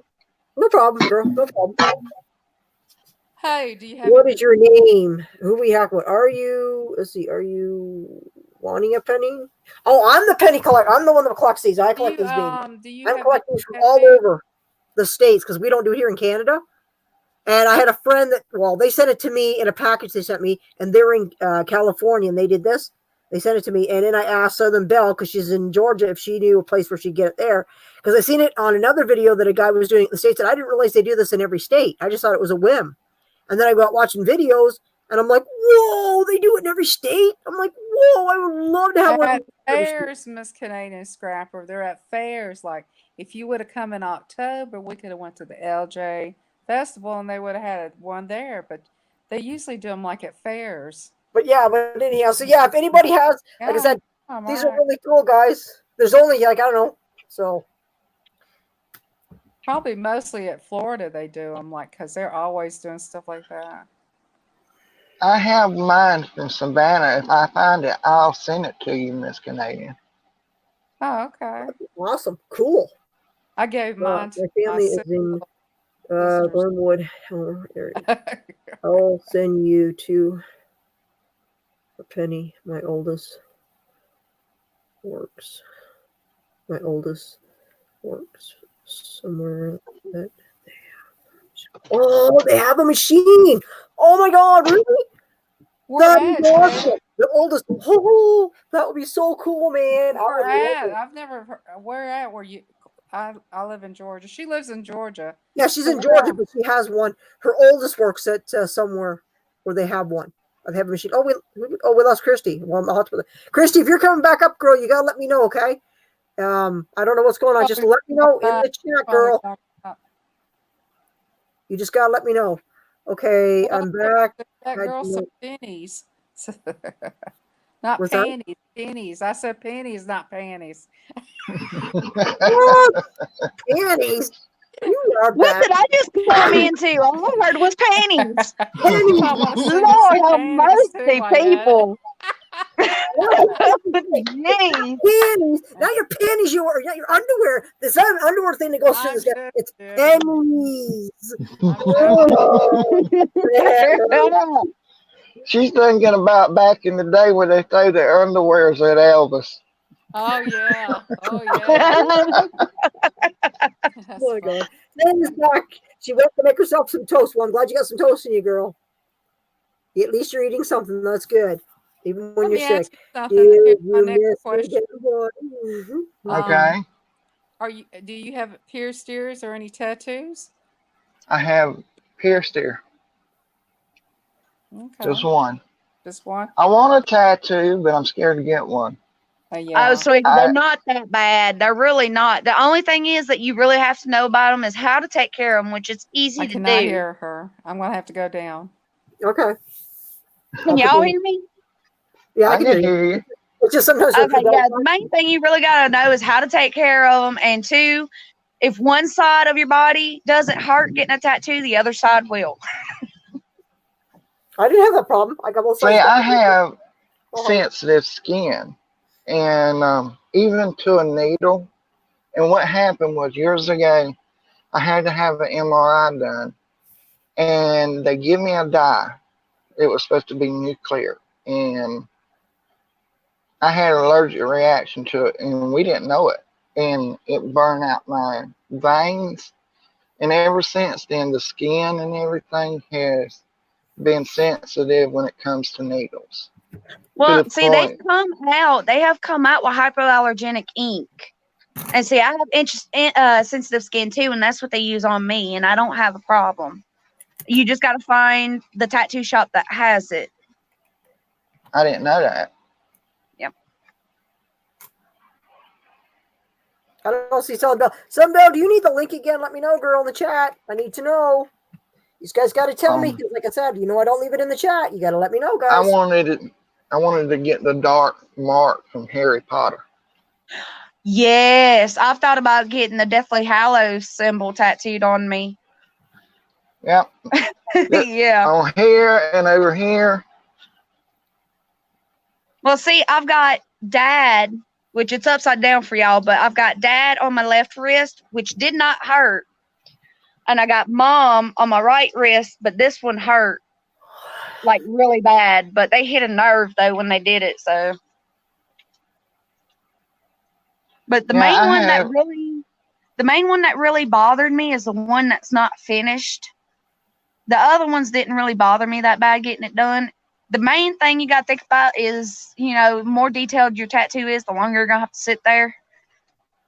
No problem, girl. No problem. Hey, do you have? What is your name? Who we have? What are you? Let's see. Are you wanting a penny? Oh, I'm the penny collector. I'm the one that collects these. I collect these babies. Do you I'm have collecting these from pet all food? over the states because we don't do it here in Canada. And I had a friend that, well, they sent it to me in a package they sent me, and they're in California, and they did this. They sent it to me, and then I asked Southern Belle, because she's in Georgia, if she knew a place where she'd get it there. Because I seen it on another video that a guy was doing in the States, and I didn't realize they do this in every state. I just thought it was a whim. And then I got watching videos, and I'm like, whoa, they do it in every state? I'm like, whoa, I would love to have one. At fairs, Miss Canadian Scrapper. They're at fairs. Like, if you would have come in October, we could have went to the LJ Festival, and they would have had one there. But they usually do them like at fairs. But yeah, but anyhow, so yeah, if anybody has, like I said, these are really cool, guys. There's only, like, I don't know, so. Probably mostly at Florida they do them, like, because they're always doing stuff like that. I have mine from Savannah. If I find it, I'll send it to you, Miss Canadian. Oh, okay. Awesome. Cool. I gave mine to my family is in Glenwood. Oh, there it is. I'll send you to Penny. My oldest works. My oldest works somewhere that they have. Oh, they have a machine. Oh my God, really? That is awesome. The oldest. Oh, that would be so cool, man. Where at? I've never heard. Where at? Where you? I live in Georgia. She lives in Georgia. Yeah, she's in Georgia, but she has one. Her oldest works at somewhere where they have one. They have a machine. Oh, we lost Christy. Well, I'll have to, Christy, if you're coming back up, girl, you gotta let me know, okay? I don't know what's going on. Just let me know in the chat, girl. You just gotta let me know. Okay, I'm back. That girl some pennies. Not What's that? panties, pennies. I said pennies, not panties. What? Panties? You are What back. did I just come into? All I heard was panties. Panties. Lord have mercy, people. Jeez. Panties. Not your panties, not your underwear. There's some underwear thing that goes through this guy. It's panties. Oh, She's thinking about back in the day when they threw their underwears at Elvis. Oh yeah. Oh yeah. oh my God. Then is back. She went to make herself some toast. Well, I'm glad you got some toast in you, girl. At least you're eating something. That's good. Even when you're sick. Here's my next question. Okay. Do you have pierced ears or any tattoos? I have pierced ear. Okay. Just one. Just one? I want a tattoo, but I'm scared to get one. Oh, so they're not that bad. They're really not. The only thing is that you really have to know about them is how to take care of them, which is easy I to cannot do. hear her. I'm going to have to go down. Okay. Can y'all hear me? Yeah, I can hear you. It's just sometimes. Okay, yeah. The main thing you really got to know is how to take care of them, and two, if one side of your body doesn't hurt getting a tattoo, the other side will. I didn't have that problem. I got both sides. See, I have sensitive skin, and even to a needle. And what happened was years ago, I had to have an MRI done, and they give me a dye. It was supposed to be nuclear, and I had an allergic reaction to it, and we didn't know it, and it burned out my veins. And ever since then, the skin and everything has been sensitive when it comes to needles. Well, see, they have come out with hypoallergenic ink. And see, I have sensitive skin too, and that's what they use on me, and I don't have a problem. You just got to find the tattoo shop that has it. I didn't know that. Yep. I don't know. See, Sunbell, do you need the link again? Let me know, girl, in the chat. I need to know. You guys got to tell me, because like I said, I don't leave it in the chat. You got to let me know, guys. I wanted to get the dark mark from Harry Potter. Yes, I've thought about getting the Deathly Hallows symbol tattooed on me. Yep. Yeah. On here and over here. Well, see, I've got Dad, which it's upside down for y'all, but I've got Dad on my left wrist, which did not hurt. And I got Mom on my right wrist, but this one hurt like really bad. But they hit a nerve though when they did it. So, but the Yeah, main I one that have. really bothered me is the one that's not finished. The other ones didn't really bother me that bad getting it done. The main thing you got to think about is, you know, more detailed your tattoo is, the longer you're going to have to sit there.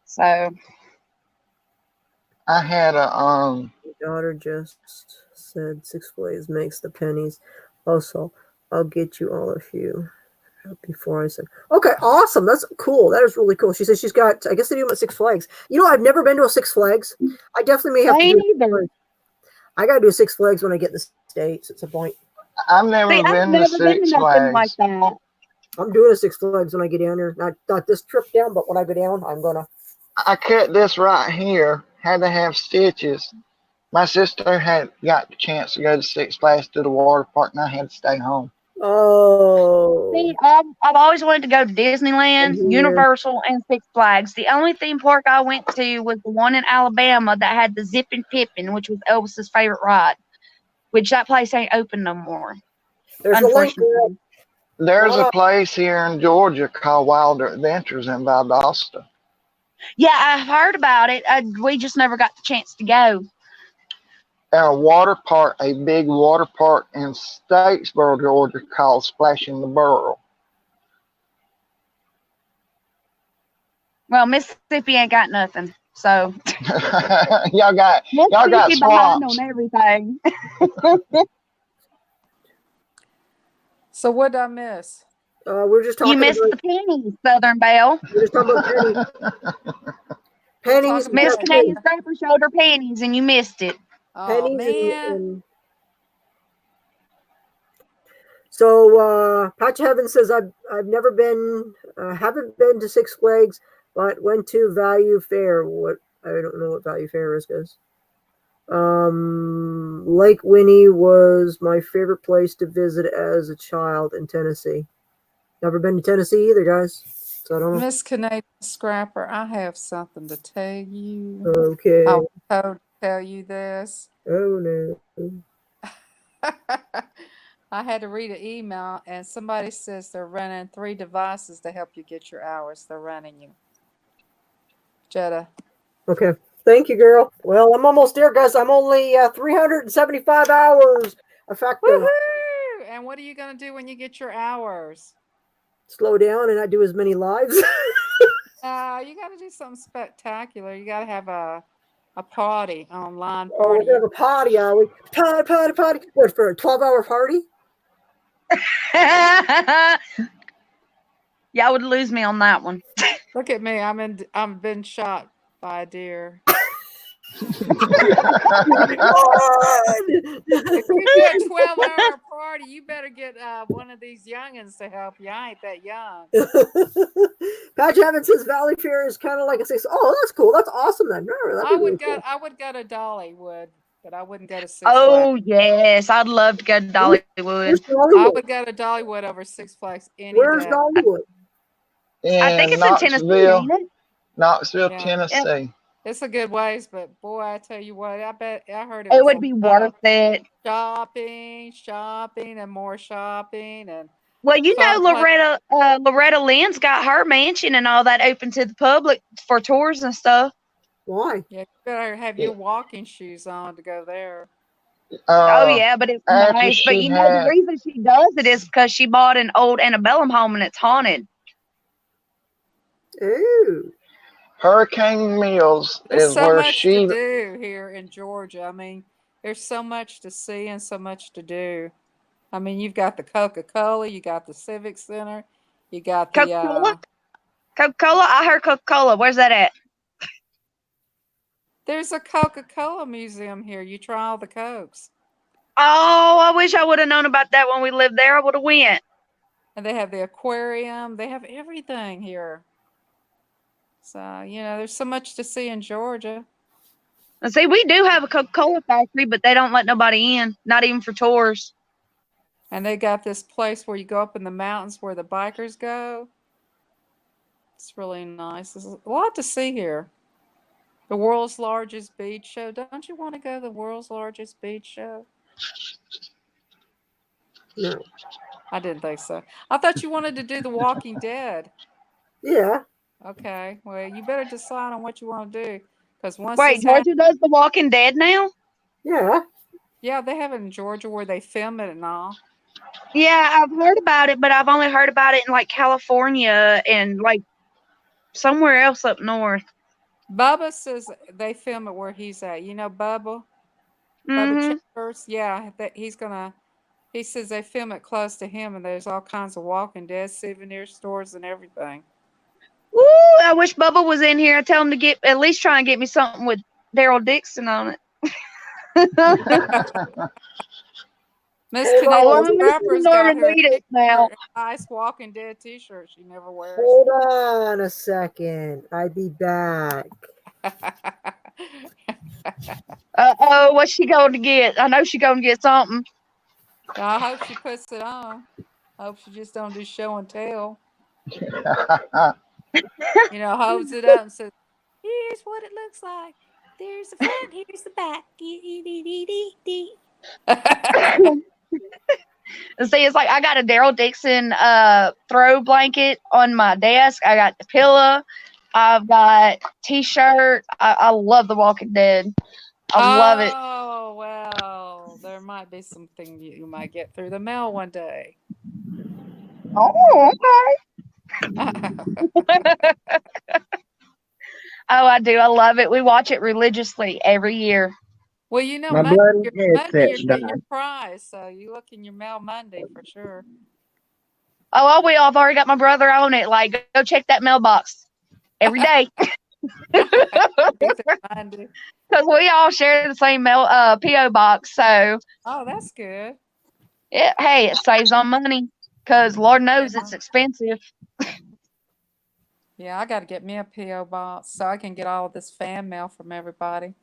So, I had a My daughter just said Six Flags makes the pennies. Also, I'll get you all a few before I said. Okay, awesome. That's cool. That is really cool. She says she's got, I guess they do them at Six Flags. You know, I've never been to a Six Flags. I definitely may have to do either. I got to do Six Flags when I get in the States. It's a point. I've never See, I've been to never been Six to nothing like Flags. that. I'm doing a Six Flags when I get down there. Not this trip down, but when I go down, I'm gonna. I cut this right here. Had to have stitches. My sister had got the chance to go to Six Flags to the water park, and I had to stay home. Oh. See, I've always wanted to go to Disneyland, Yeah. Universal, and Six Flags. The only theme park I went to was the one in Alabama that had the Zippin' Pippin, which was Elvis's favorite ride, which that place ain't open no more. There's a link. Unfortunately. There's a place here in Georgia called Wilder Adventures in Valdosta. Yeah, I've heard about it. We just never got the chance to go. And a water park, a big water park in Statesboro, Georgia called Splashing the Burrow. Well, Mississippi ain't got nothing, so y'all got Mississippi behind swamps. on everything. So what did I miss? We're just talking You missed about the pennies, Southern Belle. we're just talking about pennies. Miss about Canadian Scraper showed her panties, and you missed it. Oh pennies man. and so Patch Heaven says I've never been haven't been to Six Flags, but went to Value Fair. What I don't know what Value Fair is, guys. Lake Winnie was my favorite place to visit as a child in Tennessee. Never been to Tennessee either, guys. So I don't know. Miss Canadian Scrapper, I have something to tell you. Okay. I was told to tell you this. Oh no. I had to read an email, and somebody says they're running 3 devices to help you get your hours. They're running you. Jetta. Okay. Thank you, girl. Well, I'm almost there, guys. I'm only 375 hours effective. Woohoo! And what are you going to do when you get your hours? Slow down and not do as many lives. You got to do something spectacular. You got to have a party, online Oh, we're party. gonna have a party, are we? Party. What, for a 12-hour party? Y'all would lose me on that one. Look at me. I'm been shot by a deer. If you do a 12-hour party, you better get one of these youngins to help you. I ain't that young. Patch Heaven says Valley Fair is kind of like a 6. Oh, that's cool. That's awesome then. No, that'd be really cool. I would go to Dollywood, but I wouldn't go to Six Oh, Flags. yes. I'd love to go to Dollywood. Where's I Dollywood? would go to Dollywood over Six Flags any Where's day. Dollywood? I think it's in Tennessee, ain't it? Knoxville, Yeah. Tennessee. It's a good ways, but boy, I tell you what, I heard It was would a be lot of worth it. shopping, and more shopping, and Well, you know, fun play- Loretta Lynn's got her mansion and all that open to the public for tours and stuff. Why? Yeah, you better have your walking shoes on to go there. Oh, yeah, but it's after nice. But she you know, the had- reason she does it is because she bought an old antebellum home and it's haunted. Ooh. Hurricane Mills There's is so where much she. to do here in Georgia. I mean, there's so much to see and so much to do. I mean, you've got the Coca-Cola, you got the Civic Center, you got the Coca-Cola? Coca-Cola? I heard Coca-Cola. Where's that at? there's a Coca-Cola museum here. You try all the Cokes. Oh, I wish I would have known about that when we lived there. I would have went. And they have the aquarium. They have everything here. So, there's so much to see in Georgia. And see, we do have a Coca-Cola factory, but they don't let nobody in, not even for tours. And they got this place where you go up in the mountains where the bikers go. It's really nice. There's a lot to see here. The world's largest beach show. Don't you want to go to the world's largest beach show? No. I didn't think so. I thought you wanted to do The Walking Dead. Yeah. Okay. Well, you better decide on what you want to do. Because once Wait, this happens, Georgia does The Walking Dead now? Yeah. yeah, they have it in Georgia where they film it and all. Yeah, I've heard about it, but I've only heard about it in like California and like somewhere else up north. Bubba says they film it where he's at. You know Bubba? Bubba Mm-hmm. Chambers? Yeah, that he says they film it close to him and there's all kinds of Walking Dead souvenir stores and everything. Woo! I wish Bubba was in here. I tell him to get at least try and get me something with Daryl Dixon on it. Miss Hold Canadian on. Scrapper's got Norman her Reedus now. nice Walking Dead t-shirt she never wears. Hold on a second. I'll be back. Uh-oh, what's she going to get? I know she's going to get something. I hope she puts it on. I hope she just don't do show and tell. You know, holds it up and says, "Here's what it looks like. There's the front, here's the back." See, it's like I got a Daryl Dixon throw blanket on my desk. I got the pillow. I've got t-shirt. I love The Walking Dead. I love it. Oh, well, there might be something you might get through the mail one day. Oh, okay. Oh, I do. I love it. We watch it religiously every year. Well, you know, My Monday, bloody Monday headset's you're getting dying. your prize, so you look in your mail Monday for sure. Oh, I will. I've already got my brother on it. Like, go check that mailbox every day. Monday. Because we all share the same P.O. box. So, Oh, that's good. hey, it saves on money. Because Lord knows it's expensive. Yeah, I got to get me a P.O. box so I can get all of this fan mail from everybody.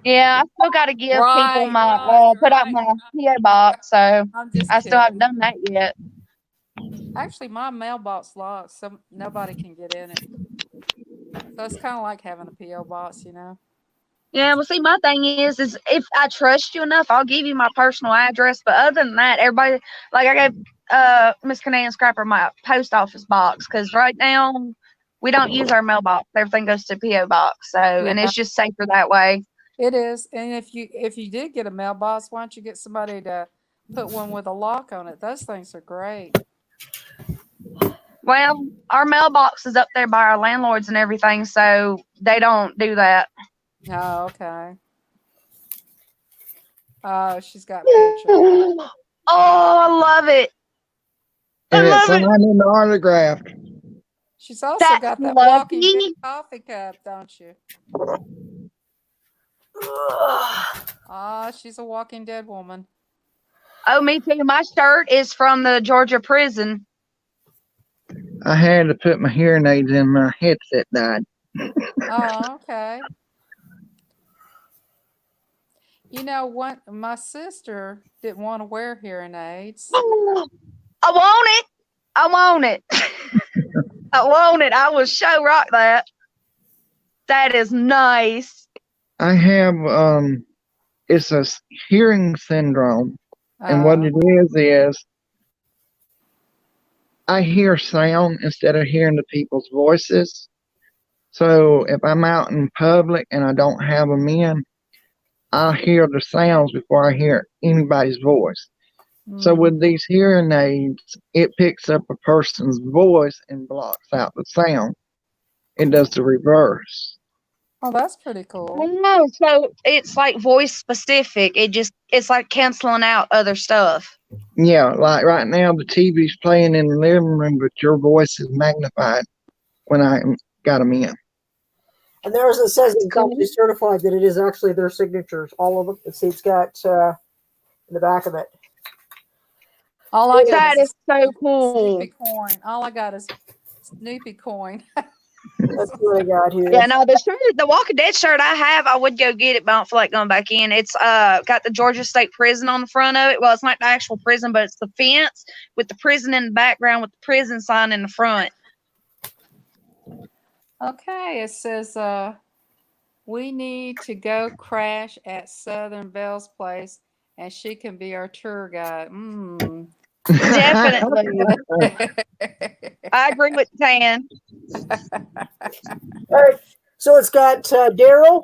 Yeah, I still got to give people Right, my, put out my P.O. box. So, I'm just I still haven't kidding. done that yet. Actually, my mailbox locked, so nobody can get in it. So it's kind of like having a P.O. box, you know? Yeah, well, see, my thing is if I trust you enough, I'll give you my personal address. But other than that, everybody, like I gave Miss Canadian Scrapper my post office box because right now we don't use our mailbox. Everything goes to P.O. box. So, and it's just safer that way. It is. And if you did get a mailbox, why don't you get somebody to put one with a lock on it? Those things are great. Well, our mailbox is up there by our landlords and everything, so they don't do that. Oh, okay. Oh, she's got pictures. Oh, I love it. And I it's love it. signed and autographed. She's also That's got that lucky. Walking Dead coffee cup, don't you? Ah, she's a Walking Dead woman. Oh, me too. My shirt is from the Georgia prison. I had to put my hearing aids in. My headset died. Oh, okay. You know what? My sister didn't want to wear hearing aids. I want it. I want it. I want it. I will show rock that. That is nice. I have it's a hearing syndrome, and what it is I hear sound instead of hearing the people's voices. So if I'm out in public and I don't have them in, I hear the sounds before I hear anybody's voice. So with these hearing aids, it picks up a person's voice and blocks out the sound. It does the reverse. Oh, that's pretty cool. No, so it's like voice specific. It's like canceling out other stuff. Yeah, like right now the TV's playing in the living room, but your voice is magnified when I got them in. And there's it says it's company certified that it is actually their signatures, all of them. It's got in the back of it. All I got That is so cool. Snoopy coin. All I got is Snoopy coin. That's what I got here. Yeah, no, the Walking Dead shirt I have, I would go get it, but I don't feel like going back in. It's got the Georgia State Prison on the front of it. Well, it's not the actual prison, but it's the fence with the prison in the background with the prison sign in the front. Okay, it says we need to go crash at Southern Belle's place, and she can be our tour guide. Definitely. I agree with Tan. All right. So it's got Daryl.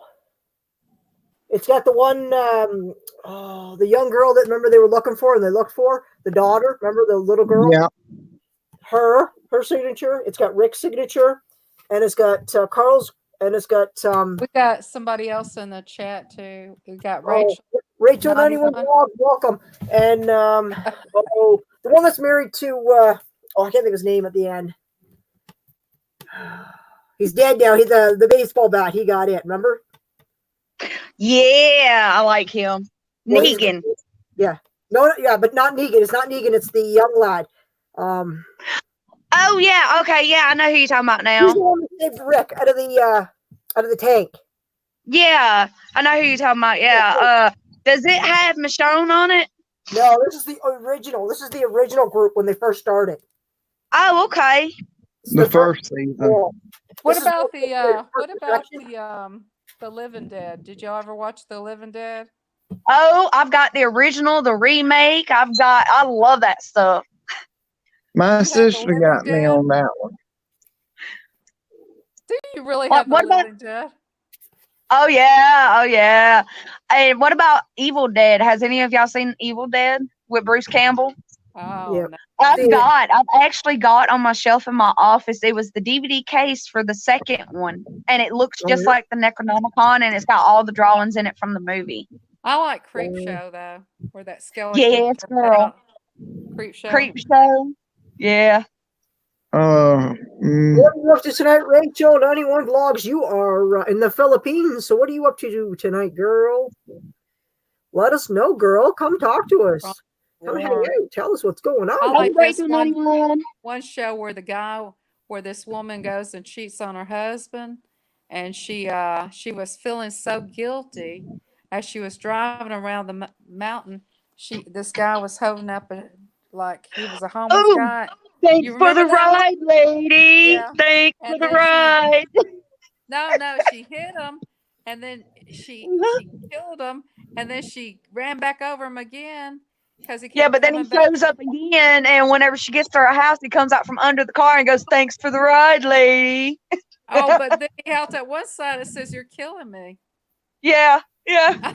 It's got the one, the young girl that remember they were looking for and they looked for the daughter. Remember the little girl? Yeah. Her signature. It's got Rick's signature, and it's got Carl's, and it's got we got somebody else in the chat too. We got Rachel. Rachel 91 Vlog, welcome. And the one that's married to I can't think of his name at the end. He's dead now. He's the baseball bat. He got it. Remember? Yeah, I like him. Well, Negan. Yeah. No, yeah, but not Negan. It's not Negan. It's the young lad. Oh yeah. Okay. Yeah, I know who you're talking about now. He's the one that saved Rick out of the tank. Yeah, I know who you're talking about. Yeah. Does it have Michonne on it? No, this is the original. This is the original group when they first started. Oh, okay. The first season. What about the Living Dead? Did y'all ever watch the Living Dead? Oh, I've got the original, the remake. I love that stuff. My sister got me on that one. Do you really have the Living Dead? Oh yeah, oh yeah. And what about Evil Dead? Has any of y'all seen Evil Dead with Bruce Campbell? Oh, yeah. No. I've actually got on my shelf in my office. It was the DVD case for the second one, and it looks just like the Necronomicon, and it's got all the drawings in it from the movie. I like Creep Show though, where that skeleton. Yes, girl. Creep Show. Creep Show. Yeah. What are you up to tonight, Rachel? 91 Vlogs. You are in the Philippines, so what are you up to tonight, girl? Let us know, girl. Come talk to us. Come hang out. Tell us what's going on. I like this one show where where this woman goes and cheats on her husband, and she was feeling so guilty as she was driving around the mountain. This guy was holding up like he was a homeless guy. Thanks for the ride, lady. Yeah. Thanks for the ride. No, she hit him, and then she killed him, and then she ran back over him again. But then he shows up again, and whenever she gets to her house, he comes out from under the car and goes, "Thanks for the ride, lady." Oh, but then he held at one side. It says, "You're killing me." Yeah. Yeah.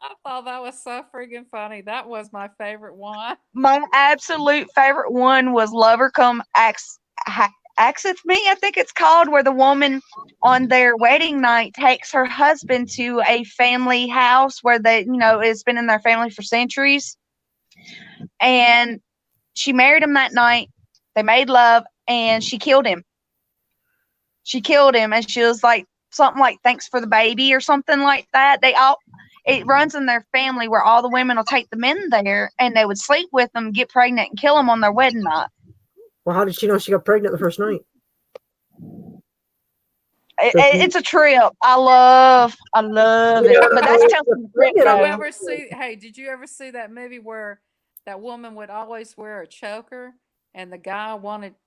I thought that was so freaking funny. That was my favorite one. My absolute favorite one was Lover Come Axeth Me, I think it's called, where the woman on their wedding night takes her husband to a family house where it's been in their family for centuries. And she married him that night. They made love, and she killed him. And she was like, something like, "Thanks for the baby," or something like that. It runs in their family where all the women will take the men there, and they would sleep with them, get pregnant, and kill them on their wedding night. Well, how did she know she got pregnant the first night? It's a trip. I love it. But that's telling the trip. Did you ever see that movie where that woman would always wear a choker, and the guy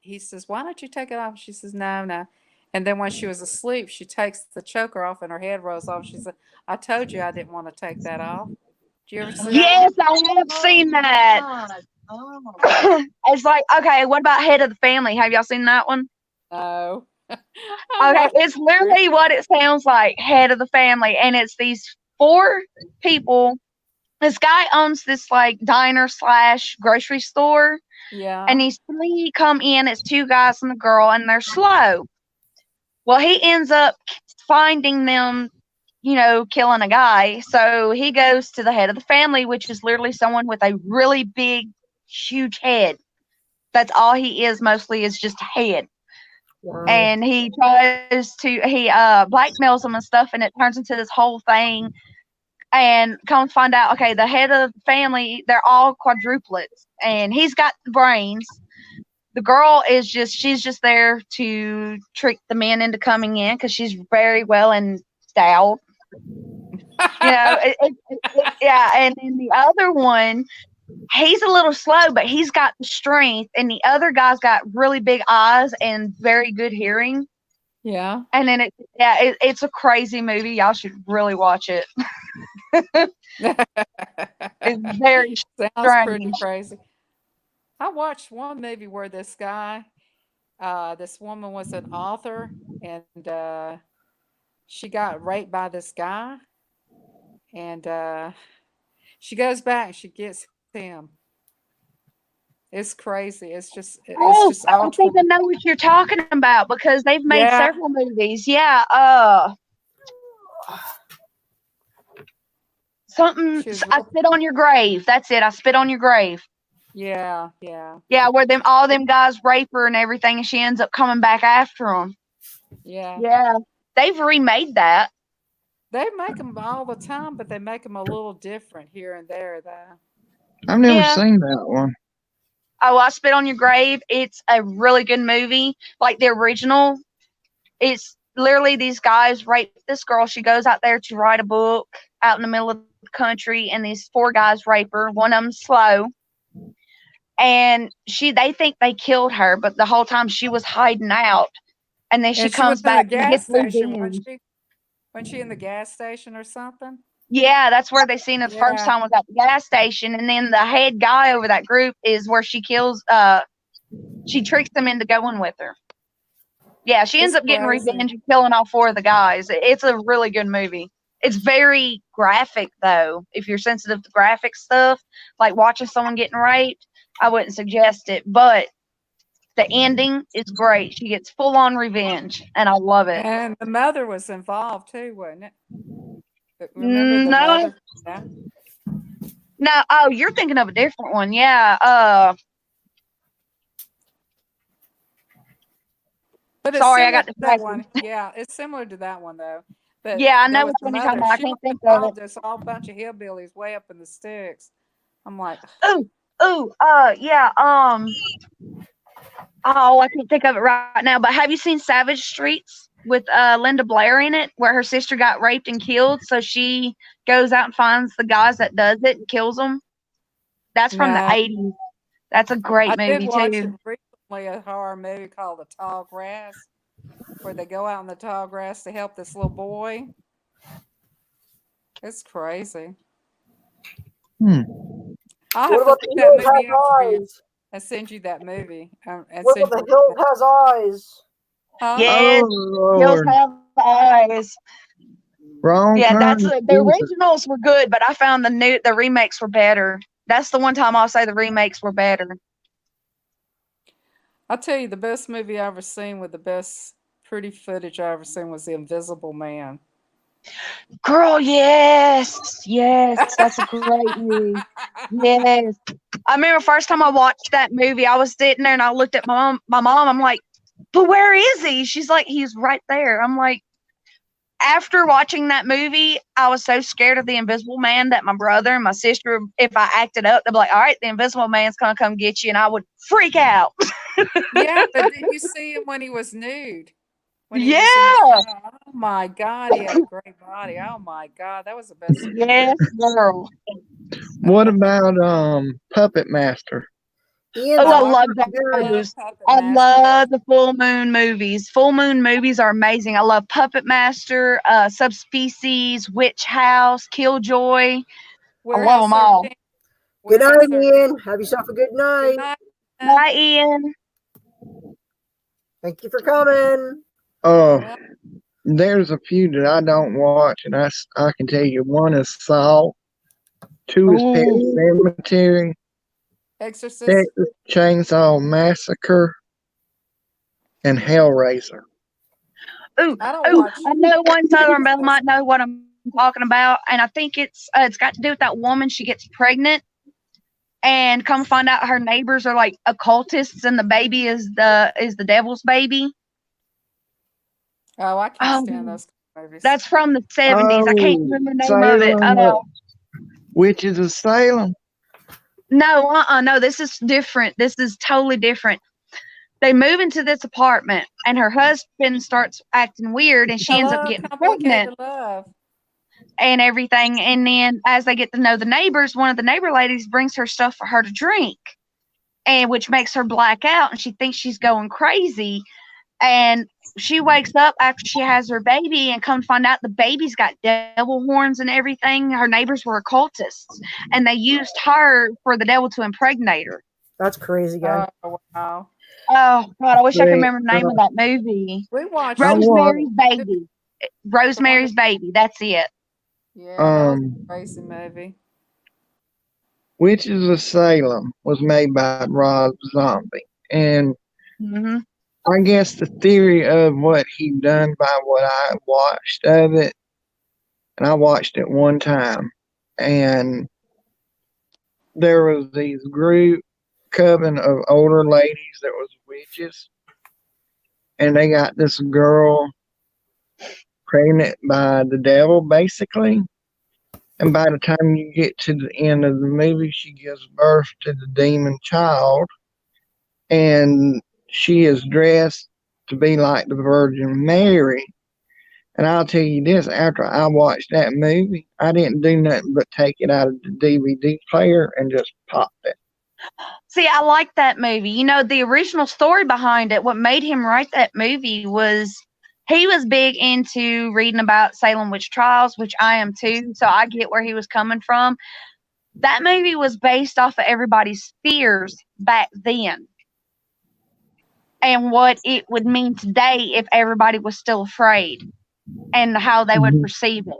he says, "Why don't you take it off?" She says, No. And then when she was asleep, she takes the choker off and her head rolls off. She said, "I told you I didn't want to take that off." Did you ever see that? Yes, I have seen that. Oh. It's like, okay, what about Head of the Family? Have y'all seen that one? No. Okay, it's literally what it sounds like, Head of the Family. And it's these 4 people. This guy owns this like diner / grocery store. Yeah. And these 3 come in. It's 2 guys and a girl, and they're slow. Well, he ends up finding them, killing a guy. So he goes to the head of the family, which is literally someone with a really big, huge head. That's all he is, mostly, is just a head. Wow. And he blackmails them and stuff, and it turns into this whole thing. And come find out, okay, the head of the family, they're all quadruplets, and he's got the brains. the girl is she's just there to trick the men into coming in because she's very well endowed. Yeah. And then the other one, he's a little slow, but he's got the strength, and the other guy's got really big eyes and very good hearing. Yeah. And then it's a crazy movie. Y'all should really watch it. It's very Sounds pretty strange. crazy. I watched one movie where this guy, this woman was an author, and she got raped by this guy, and she goes back, she gets him. It's crazy. It's just I all think I know what you're talking about because they've made Yeah. several movies. Yeah. Something. She's I spit on your grave. That's it. I spit on your grave. yeah. Yeah, where all them guys rape her and everything, and she ends up coming back after them. Yeah. Yeah, they've remade that. They make them all the time, but they make them a little different here and there, though. I've never Yeah. seen that one. Oh, I Spit on Your Grave. It's a really good movie. Like the original, it's literally these guys rape this girl. She goes out there to write a book out in the middle of the country, and these 4 guys rape her. One of them's slow. And they think they killed her, but the whole time she was hiding out. And then she And comes was in back the and gas gets station, revenge. wasn't she? Wasn't she in the gas station or something? Yeah, that's where they seen her the first Yeah. time was at the gas station. And then the head guy over that group is where she kills, she tricks them into going with her. Yeah, she ends It's up getting crazy. revenge and killing all 4 of the guys. It's a really good movie. It's very graphic, though. If you're sensitive to graphic stuff, like watching someone getting raped, I wouldn't suggest it. But the ending is great. She gets full-on revenge, and I love it. And the mother was involved too, wasn't it? Remember the No. mother? Yeah. No, oh, you're thinking of a different one. Yeah. But it's Sorry, I similar got to that distracted. one. Yeah, it's similar to that one though. But Yeah, I there know was which the one you're talking mother. about. I She can't was think of it. involved. There's all a bunch of hillbillies way up in the sticks. I'm like, Yeah. Oh, I can't think of it right now. But have you seen Savage Streets with Linda Blair in it, where her sister got raped and killed? So she goes out and finds the guys that does it and kills them. That's from the no. 80s. That's a great I did movie watch too. recently a horror movie called The Tall Grass, where they go out in the tall grass to help this little boy. It's crazy. I'll What have to about look The that Hill movie up for Has you Eyes? and send you that movie. And What send about The you Hill Has Eyes? Huh? Yes, Oh Hills Lord, Have Eyes. wrong Yeah, time. that's to the do it. originals were good, but I found the remakes were better. That's the one time I'll say the remakes were better. I'll tell you, the best movie I ever seen with the best pretty footage I ever seen was The Invisible Man. Girl, yes, that's a great movie. Yes, I remember first time I watched that movie, I was sitting there and I looked at my mom. I'm like, but where is he? She's like, he's right there. I'm like, after watching that movie, I was so scared of the Invisible Man that my brother and my sister, if I acted up, they'd be like, all right, the Invisible Man's gonna come get you, and I would freak out. Yeah, but did you see him when he was nude? When he Yeah. was in his, oh my God, he had a great body. Oh my God, that was the best. Yes, girl. What about Puppet Master? Ian, Oh, I Rock, love that Jerry. movies. Puppet I Master. love the full moon movies. Full moon movies are amazing. I love Puppet Master, Subspecies, Witch House, Killjoy. I love them all. Good Warehouse night, 13. Ian. Have yourself a good night. Good night. Bye, Ian. Thank you for coming. Oh, there's a few that I don't watch, and I can tell you one is Saw, 2 is Pet Cemetery, Exorcist. Texas Chainsaw Massacre, and Hellraiser. Ooh, I don't watch. I know one Southern Belle might know what I'm talking about, and I think it's got to do with that woman. She gets pregnant, and come find out her neighbors are like occultists, and the baby is the devil's baby. Oh, I can't stand those movies. That's from the 70s. I can't remember the name of it. Salem, Witches of Salem. No, no, this is different. This is totally different. They move into this apartment, and her husband starts acting weird, and she ends up Hello, getting complicated pregnant love. and everything. And then, as they get to know the neighbors, one of the neighbor ladies brings her stuff for her to drink, and which makes her black out, and she thinks she's going crazy. And she wakes up after she has her baby, and come find out the baby's got devil horns and everything. Her neighbors were occultists, and they used her for the devil to impregnate her. That's crazy, guy. Oh, wow. Oh God, I wish I could Wait, remember the name of that movie. We watched I it. Rosemary's Baby. Rosemary's Baby. That's it. Yeah, that was a Um, crazy movie. Witches of Salem was made by Rob Zombie, and hmm I guess the theory of what he done by what I watched of it, and I watched it one time, and there was these group coven of older ladies that was witches, and they got this girl pregnant by the devil, basically. And by the time you get to the end of the movie, she gives birth to the demon child, and she is dressed to be like the Virgin Mary. And I'll tell you this, after I watched that movie, I didn't do nothing but take it out of the DVD player and just pop it. See, I like that movie. You know, the original story behind it, what made him write that movie was he was big into reading about Salem witch trials, which I am too. So I get where he was coming from. That movie was based off of everybody's fears back then and what it would mean today if everybody was still afraid and how they would perceive it.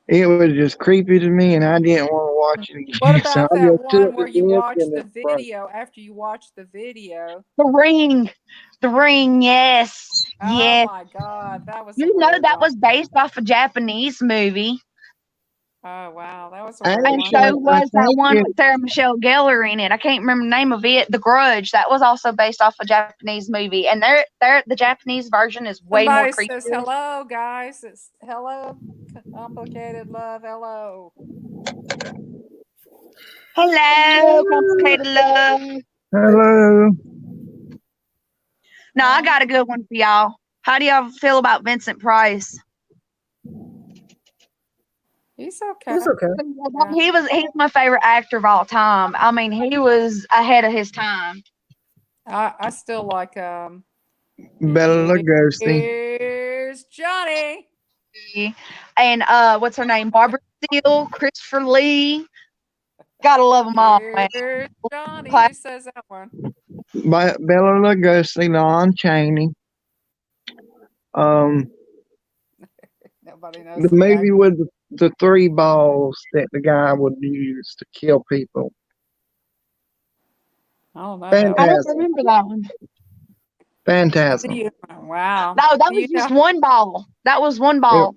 It was just creepy to me, and I didn't want to watch it again. What So about I that just one took where the you disc watched and the it broke. video after you watched the video? The Ring, yes, Oh yes. my God, that was a You know weird that one. was based off a Japanese movie. Oh wow, that was a weird And one. so Actually, I was that think one it, with Sarah Michelle Gellar in it. I can't remember the name of it. The Grudge. That was also based off a Japanese movie. And the Japanese version is way more Somebody creepy. says hello, guys. It's hello, complicated love. Hello. Hello, complicated love. hello. No, I got a good one for y'all. How do y'all feel about Vincent Price? He's okay. He's okay. Yeah. He's my favorite actor of all time. I mean, he was ahead of his time. I still like Bella Lugosi. Here's Johnny. And what's her name? Barbara Steele, Christopher Lee. Gotta love them all, man. Here's Johnny. Who says that one? Bella Lugosi, Lon Chaney. Nobody knows The the movie guy. with the three balls that the guy would use to kill people. I don't know. That I don't Fantastic. remember that one. Fantastic. Wow. No, that Do was you just know- one ball. That was one ball.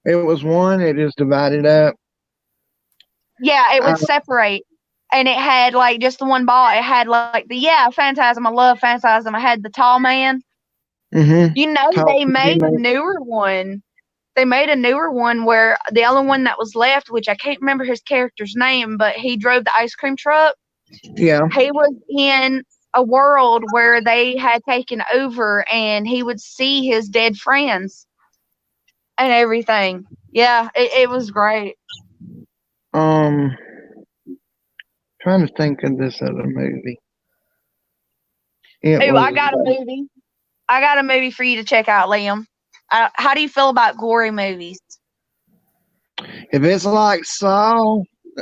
It was one, it is divided up. Yeah, it would separate. And it had like just the one ball. It had like Phantasm. I love Phantasm. I had the tall man. Mm-hmm. You know, Tall they made a man. newer one. They made a newer one where the only one that was left, which I can't remember his character's name, but he drove the ice cream truck. Yeah. He was in a world where they had taken over and he would see his dead friends and everything. Yeah, it was great. Trying to think of this other movie. Ooh, I got a movie. I got a movie for you to check out, Liam. How do you feel about gory movies? If it's like Saw,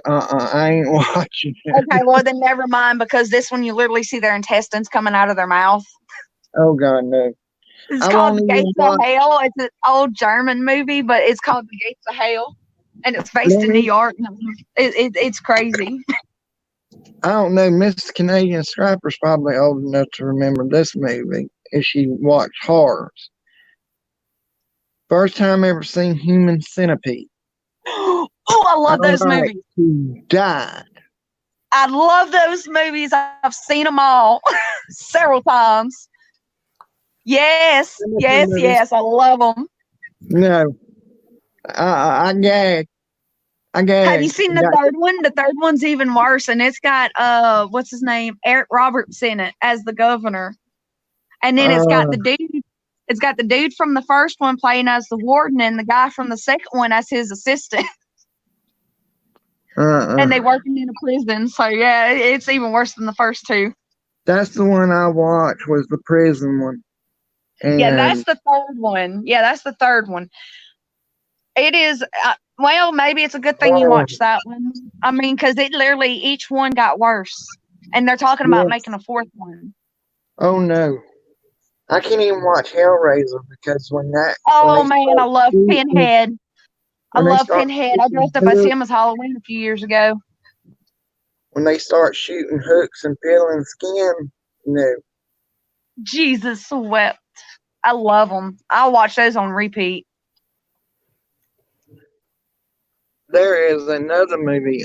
I ain't watching it. Okay, well then never mind, because this one you literally see their intestines coming out of their mouth. Oh God, no. It's I called won't The even Gates of watch- Hell. It's an old German movie, but it's called The Gates of Hell, and it's based in New York. It's crazy. I don't know. Miss Canadian Striper's probably old enough to remember this movie if she watched horrors. First time ever seen Human Centipede. Oh, I love those Alright, movies. He died. I love those movies. I've seen them all several times. Yes, yes, yes. I love them. No, I gagged. Have you seen the third one? The third one's even worse, and it's got what's his name? Eric Roberts in it as the governor. And then it's got the dude from the first one playing as the warden, and the guy from the second one as his assistant. And they working in a prison. So yeah, it's even worse than the first two. That's the one I watched, was the prison one. And yeah, that's the third one. Yeah, that's the third one. It is, well, maybe it's a good thing you watched that one. I mean, because it literally, each one got worse. And they're talking about making a fourth one. Oh, no. I can't even watch Hellraiser because when that. Oh, when man, I love Pinhead. I when they love start Pinhead. I dressed up shooting as him as Halloween a few years ago. When they start shooting hooks and peeling skin, no. Jesus wept. I love them. I'll watch those on repeat. There is another movie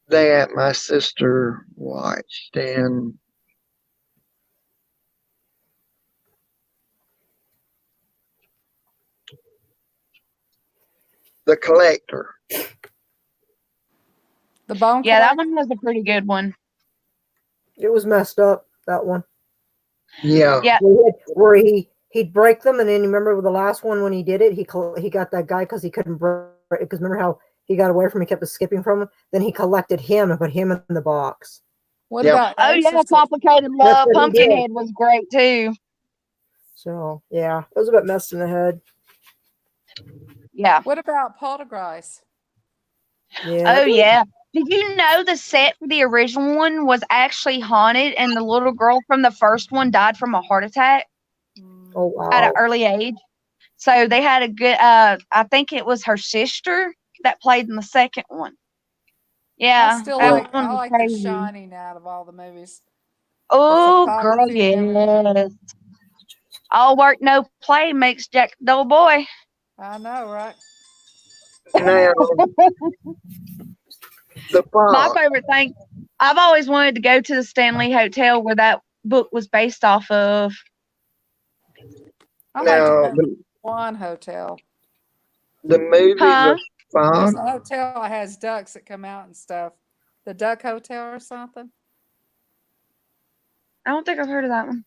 that my sister watched, and The Collector. The Bone Yeah, that Collector? one was a pretty good one. It was messed up, that one. Yeah. Yeah. Where he'd break them, and then remember with the last one when he did it, he got that guy because he couldn't break. Because remember how he got away from him, he kept escaping from him. Then he collected him and put him in the box. What about Oh yeah, Exorcist? Complicated That's Love. what he did. Pumpkinhead was great too. So yeah, it was a bit messed in the head. Yeah. What about Poltergeist? Yeah. Oh yeah. Did you know the set for the original one was actually haunted, and the little girl from the first one died from a heart attack Oh wow. at an early age? So they had a good. I think it was her sister that played in the second one. Yeah, I still that like one I was like The crazy. Shining out of all the movies. Oh, girl, photography and everything. yes. All work, no play makes Jack a dull boy. I know, right? Now, the My Fog. favorite thing, I've always wanted to go to the Stanley Hotel where that book was based off of. I Now, like the Swan Hotel. the movie Huh? The Fog. There's a hotel that has ducks that come out and stuff. The Duck Hotel or something. I don't think I've heard of that one.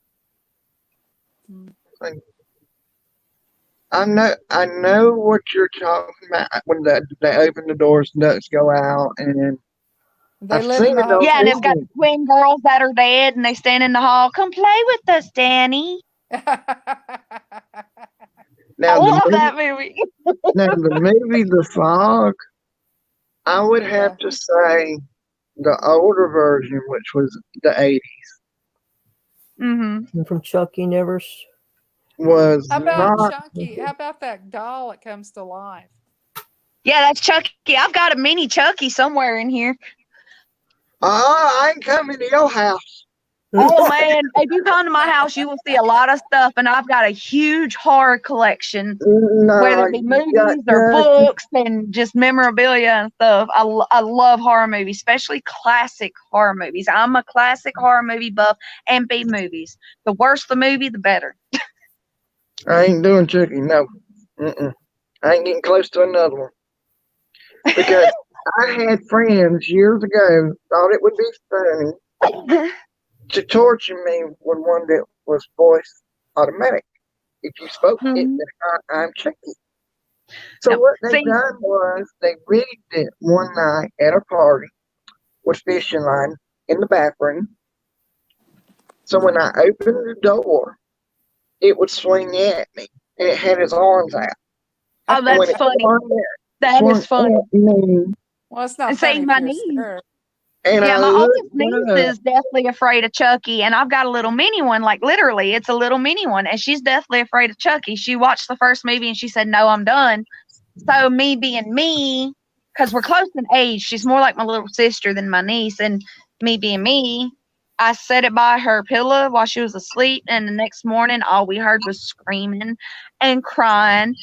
I know what you're talking about when they open the doors and ducks go out, and They I've live in seen the it on Yeah, and it's got TV. twin girls that are dead, and they stand in the hall. Come play with us, Danny. Now I love the that movie. movie The Fog, I would have to say the older version, which was the 80s, Mm-hmm. From Chucky never. was How about not. Chucky? How about that doll that comes to life? Yeah, that's Chucky. I've got a mini Chucky somewhere in here. I ain't coming to your house. Oh man, if you come to my house, you will see a lot of stuff, and I've got a huge horror collection, No, whether it be you movies got or nothing. books and just memorabilia and stuff. I love horror movies, especially classic horror movies. I'm a classic horror movie buff and B movies. The worse the movie, the better. I ain't doing Chucky. No, I ain't getting close to another one because I had friends years ago thought it would be funny to torture me with one that was voice automatic. If you spoke it, then I'm Chucky. So No, what they see- done was they rigged it one night at a party with fishing line in the bathroom. So when I opened the door, it would swing at me, and it had its arms out. Oh, And when that's it funny. swung That is swung funny. at me, Well, it's not And see, funny my if you're niece- scared. and Yeah, I my oldest looked niece up. is deathly afraid of Chucky, and I've got a little mini one. Like literally, it's a little mini one, and she's deathly afraid of Chucky. She watched the first movie and she said, "No, I'm done." So me being me, because we're close in age, she's more like my little sister than my niece, and me being me, I set it by her pillow while she was asleep, and the next morning, all we heard was screaming and crying.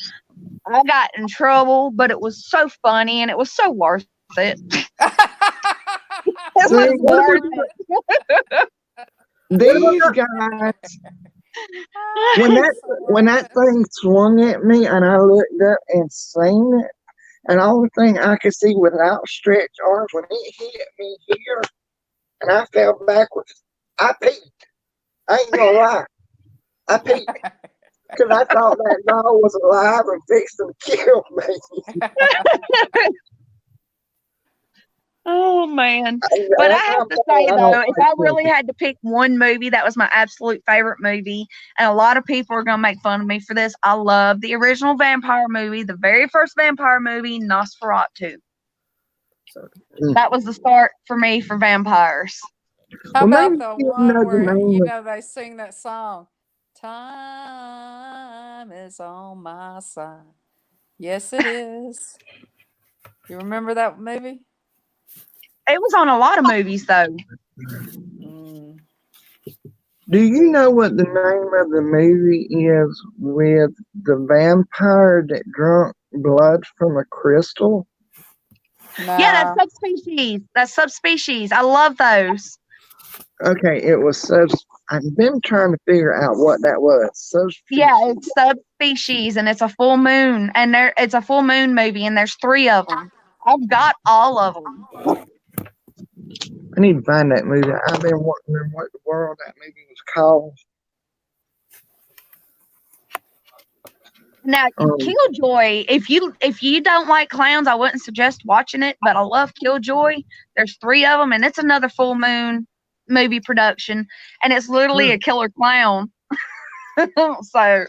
I got in trouble, but it was so funny, and it was so worth it. It was worth it. These guys, when that thing swung at me and I looked up and seen it, And the only thing I could see with outstretched arms when it hit me here and I fell backwards, I peeked. I ain't gonna lie. I peeked because I thought that dog was alive and fixed to kill me. Oh man. But I have to say though, if I really had to pick one movie that was my absolute favorite movie, and a lot of people are gonna make fun of me for this, I love the original vampire movie, the very first vampire movie, Nosferatu. That was the start for me for vampires. How Well, about the maybe you one know the where, name you of- know, they sing that song, Time is on my side. Yes, it is. You remember that movie? It was on a lot of movies though. Mm. Do you know what the name of the movie is with the vampire that drunk blood from a crystal? Nah. Yeah, that's subspecies. That's subspecies. I love those. Okay, it was I've been trying to figure out what that was. Subspecies. Yeah, it's subspecies, and it's a full moon, and it's a full moon movie, and there's 3 of them. I've got all of them. I need to find that movie. I've been wondering what the world that movie was called. Now, Killjoy, if you don't like clowns, I wouldn't suggest watching it, but I love Killjoy. There's 3 of them, and it's another full moon movie production, and it's literally a killer clown. So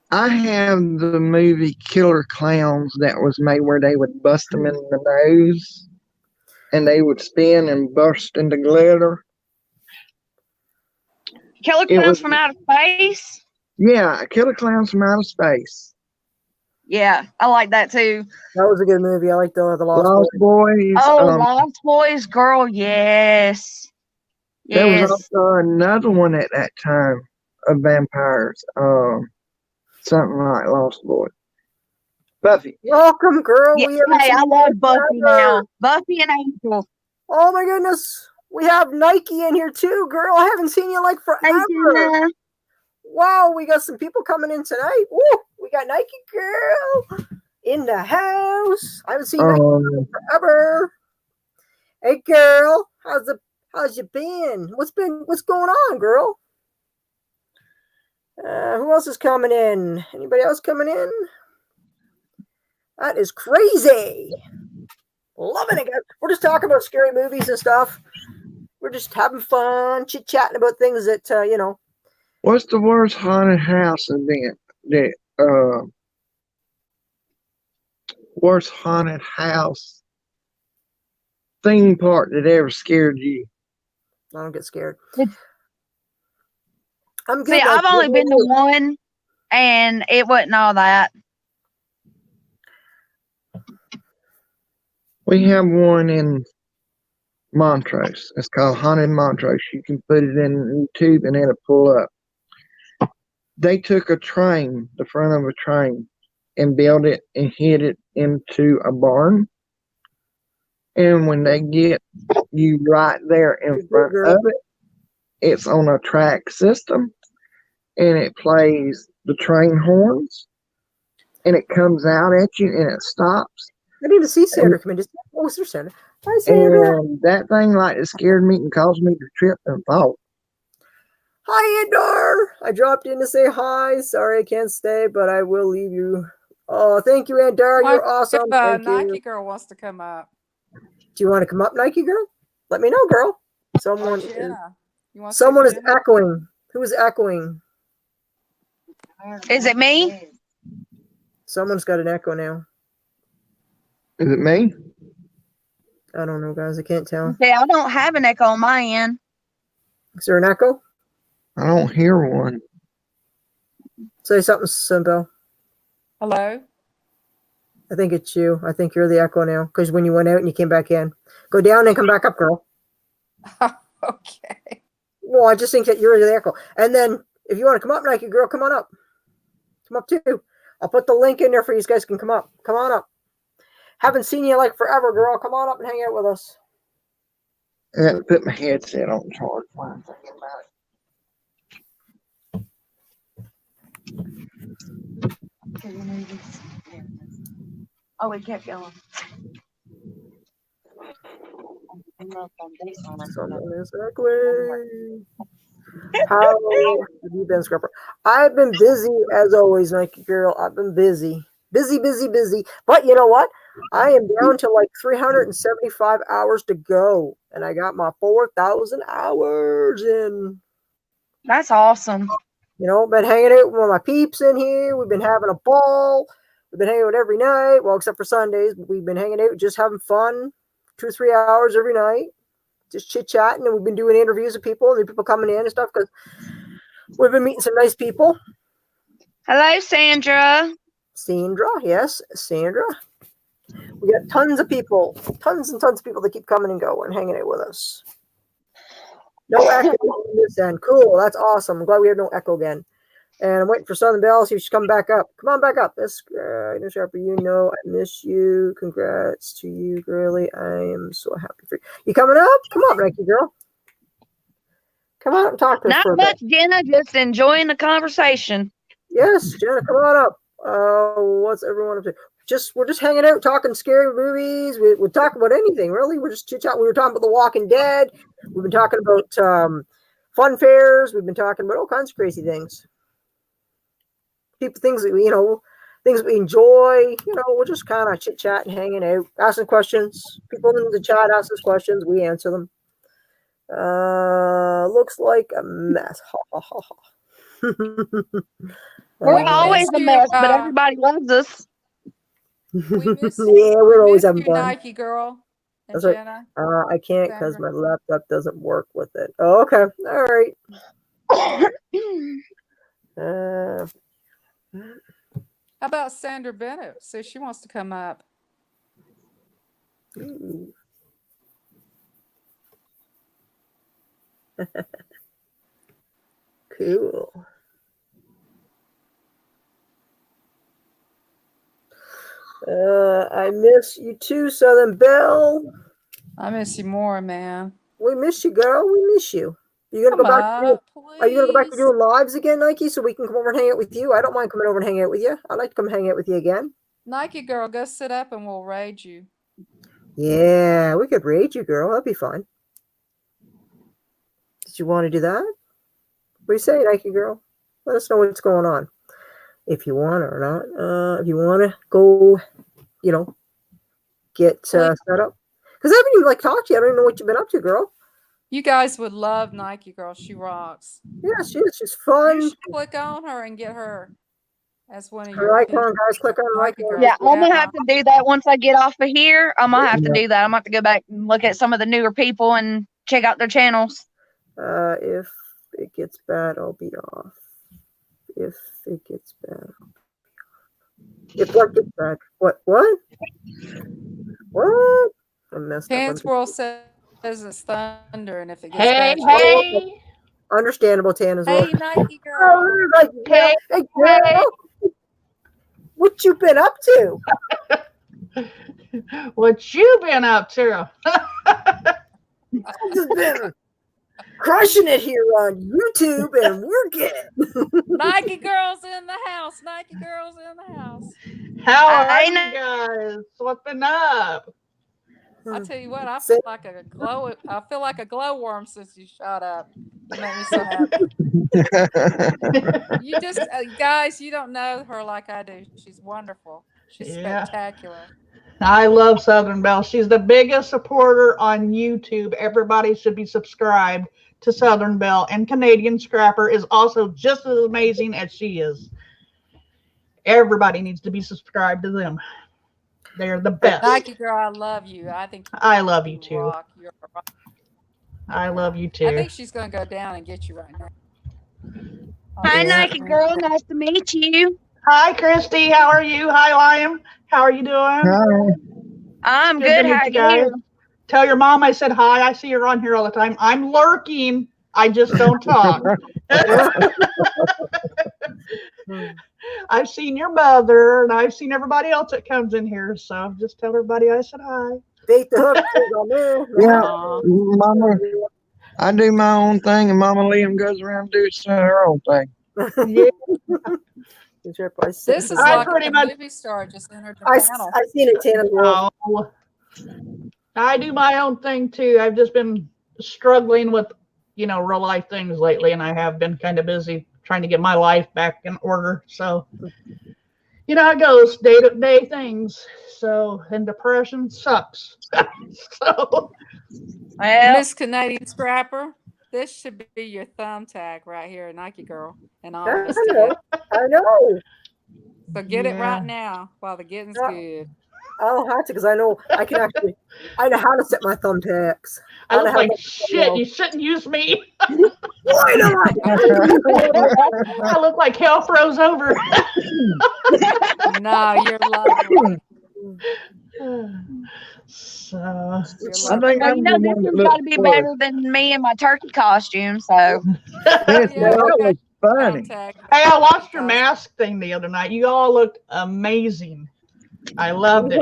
I have the movie Killer Clowns that was made where they would bust them in the nose and they would spin and burst into glitter. Killer Clowns from Outer Space? Yeah, Killer Clowns from Outer Space. Yeah, I like that too. That was a good movie. I like the Lost Lost Boys. Oh, Lost Boys, girl, yes. There was Yes. also another one at that time of vampires. Something like Lost Boys. Buffy. Welcome, girl. Yeah, We haven't hey, seen I you love in Buffy forever. now. Buffy and Angel. Oh my goodness. We have Nike in here too, girl. I haven't seen you like forever. Tina. Wow, we got some people coming in tonight. Woo, we got Nike girl in the house. I haven't seen Nike girl forever. Hey girl, how's you been? What's going on, girl? Who else is coming in? Anybody else coming in? That is crazy. Loving it, guys. We're just talking about scary movies and stuff. We're just having fun, chit-chatting about things that, What's the worst haunted house event worst haunted house theme park that ever scared you? I don't get scared. I'm good. See, I've only been to one, and it wasn't all that. We have one in Montrose. It's called Haunted Montrose. You can put it in YouTube and it'll pull up. They took a train, the front of a train, and built it and hid it into a barn. And when they get you right there in front of it, it's on a track system, and it plays the train horns, and it comes out at you, and it stops. I didn't even see Sandra come in. Oh, is there Sandra? Hi, Sandra. And that thing, like, it scared me and caused me to trip and fall. Hi, Andor. I dropped in to say hi. Sorry I can't stay, but I will leave you. Oh, thank you, Andor. You're awesome. Thank Nike you. girl wants to come up. Do you want to come up, Nike girl? Let me know, girl. Someone is echoing. Who is echoing? Is it me? Someone's got an echo now. Is it me? I don't know, guys. I can't tell. Okay, I don't have an echo on my end. Is there an echo? I don't hear one. Say something simple. Hello? I think it's you. I think you're the echo now because when you went out and you came back in. Go down and come back up, girl. Okay. Well, I just think that you're the echo. And then if you want to come up, Nike girl, come on up. Come up too. I'll put the link in there for you guys can come up. Come on up. Haven't seen you like forever, girl. Come on up and hang out with us. I got to put my headset on charge while I'm thinking about it. Oh, we kept going. Someone is ugly. How have you been, Scrapper? I've been busy as always, Nike girl. I've been busy. Busy. But you know what? I am down to like 375 hours to go. And I got my 4,000 hours in. That's awesome. You know, been hanging out with my peeps in here. We've been having a ball. We've been hanging out every night. Well, except for Sundays. But we've been hanging out, just having fun. 2 or 3 hours every night. Just chit-chatting. And we've been doing interviews with people. And people coming in and stuff. Because we've been meeting some nice people. Hello, Sandra. Sandra, yes, Sandra. We got tons of people. Tons and tons of people that keep coming and going, hanging out with us. No echo on this end. Cool. That's awesome. I'm glad we have no echo again. And I'm waiting for Southern Belle. See if she's coming back up. Come on back up. This Sharper, you know I miss you. Congrats to you, girly. I am so happy for you. You coming up? Come on, Nike girl. Come on up and talk to us Not for a much, bit. Jenna. Just enjoying the conversation. Yes, Jenna, come on up. What's everyone up to? We're just hanging out, talking scary movies. We talk about anything, really. We're just chit chat. We were talking about The Walking Dead. We've been talking about fun fairs. We've been talking about all kinds of crazy things. Things that things we enjoy. We're just kind of chit chatting, hanging out, asking questions. People in the chat ask us questions. We answer them. Looks like a mess. Ha ha ha ha. We're always a mess, but everybody loves us. We're always having fun. Nike girl. That's right. Jenna. I can't because my laptop doesn't work with it. Oh, okay. All right. How about Sandra Bennett? See, she wants to come up. Cool. I miss you too, Southern Belle. I miss you more, man. We miss you, girl. We miss you. Are you gonna go back to doing lives again, Nike, so we can come over and hang out with you? I don't mind coming over and hang out with you. I'd like to come hang out with you again. Nike girl, go sit up and we'll raid you. Yeah, we could raid you, girl. That'd be fun. Did you want to do that? What do you say, Nike girl? Let us know what's going on. If you want or not. If you want to go, get set up. Because I haven't even talked to you. I don't even know what you've been up to, girl. You guys would love Nike girl. She rocks. Yeah, she is. She's fun. You should click on her and get her as one of her your icon, guys. Click on her icon. Yeah, I'm gonna have to do that once I get off of here. I'm gonna have to do that. I'm gonna have to go back and look at some of the newer people and check out their channels. If it gets bad, I'll be off. If it gets bad, if what gets bad, what? I messed Tan's up. World says it's thunder, and if it gets bad, understandable, Tan as well. Hey, Nike girl. Hey, girl. What you been up to? What you been up to? I've just been crushing it here on YouTube and working. Nike girls in the house. Nike girls in the house. How are you guys? What's been up? I tell you what, I feel like a glowworm since you shot up. You make me so happy. You just guys, you don't know her like I do. She's wonderful. She's spectacular. I love Southern Belle. She's the biggest supporter on YouTube. Everybody should be subscribed to Southern Belle, and Canadian Scrapper is also just as amazing as she is. Everybody needs to be subscribed to them. They're the best. Nike girl, I love you. I think I love you too. Rock. You're a rock. I love you too. I think she's gonna go down and get you right now. Hi, Nike girl. Nice to meet you. Hi, Christy. How are you? Hi, Liam. How are you doing? Hi. I'm good. How are you? Tell your mom I said hi. I see her on here all the time. I'm lurking. I just don't talk. I've seen your mother, and I've seen everybody else that comes in here. So just tell everybody I said hi. Bait the hook. Yeah, Mama. I do my own thing, and Mama Liam goes around and does her own thing. Yeah. This is I like pretty a much- movie star just entered the I panel. seen it, Tan, as well. Oh, I do my own thing too. I've just been struggling with, real life things lately, and I have been kind of busy trying to get my life back in order. So, how it goes, day to day things. So, and depression sucks. So, Well, Miss Canadian Scrapper, this should be your thumb tag right here, Nike Girl. And I honesty. know. I know. So get it Yeah. right now while the getting's Yeah. good. I don't have to because I know I can actually. I know how to set my thumbtacks. I know look how like to- shit. You shouldn't use me. Why not? I look like hell froze over. No, you're lovely. So, You're I lovely. think well, I'm the this one that one's got to looks be worse. better than me in my turkey costume. So Yes, Yeah, that we was got funny. thumb tag. hey, I watched your mask thing the other night. You all looked amazing. I loved it.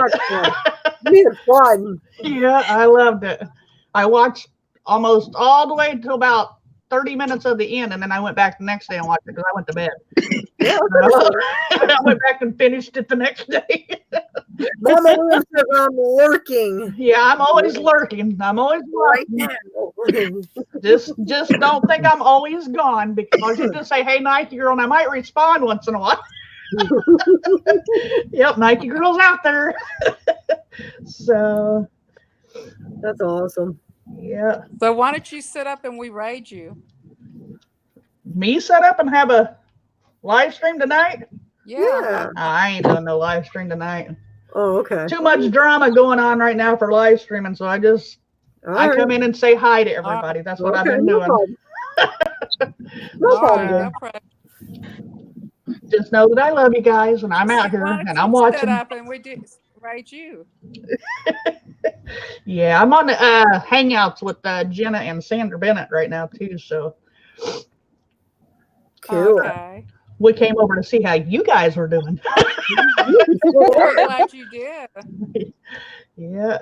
We had fun. Yeah, I loved it. I watched almost all the way until about 30 minutes of the end, and then I went back the next day and watched it because I went to bed. Yeah, I went back and finished it the next day. Mama Williams says I'm lurking Yeah, I'm always lurking. I'm always right lurking. now. Just don't think I'm always gone, because you just say, "Hey, Nike Girl," and I might respond once in a while. Yep, Nike Girl's out there. So, That's awesome. yeah. So why don't you sit up and we raid you? Me set up and have a live stream tonight? Yeah. I ain't doing no live stream tonight. Oh, okay. Too much drama going on right now for live streaming, so I come in and say hi to everybody. That's what I've been no doing. problem. No All problem. right, then. no problem. Just know that I love you guys, and I'm out So here why don't and you I'm sit watching. up and we do raid you. Yeah, I'm on the Hangouts with Jenna and Sandra Bennett right now too. So Cool. Okay. we came over to see how you guys were doing. We're glad you did. Yeah,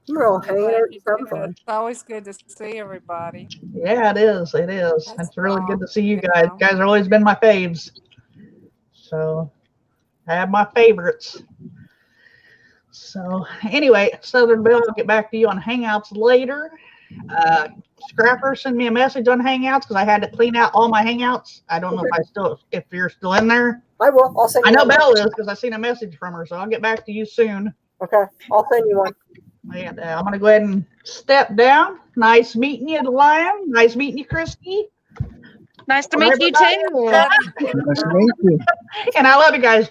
We're all We're hanging glad out you and having did. fun. It's always good to see everybody. yeah, it is. It is. That's It's really good all, to see you you guys. know. You guys have always been my faves. So I have my favorites. So anyway, Southern Belle, I'll get back to you on Hangouts later. Scrapper, send me a message on Hangouts because I had to clean out all my Hangouts. I don't know if you're still in there. I will. I'll send you I know one. Belle is because I seen a message from her, so I'll get back to you soon. Okay. I'll send you one. And I'm gonna go ahead and step down. Nice meeting you, Lion. Nice meeting you, Christy. nice to meet you too. Nice to meet you. And I love you guys.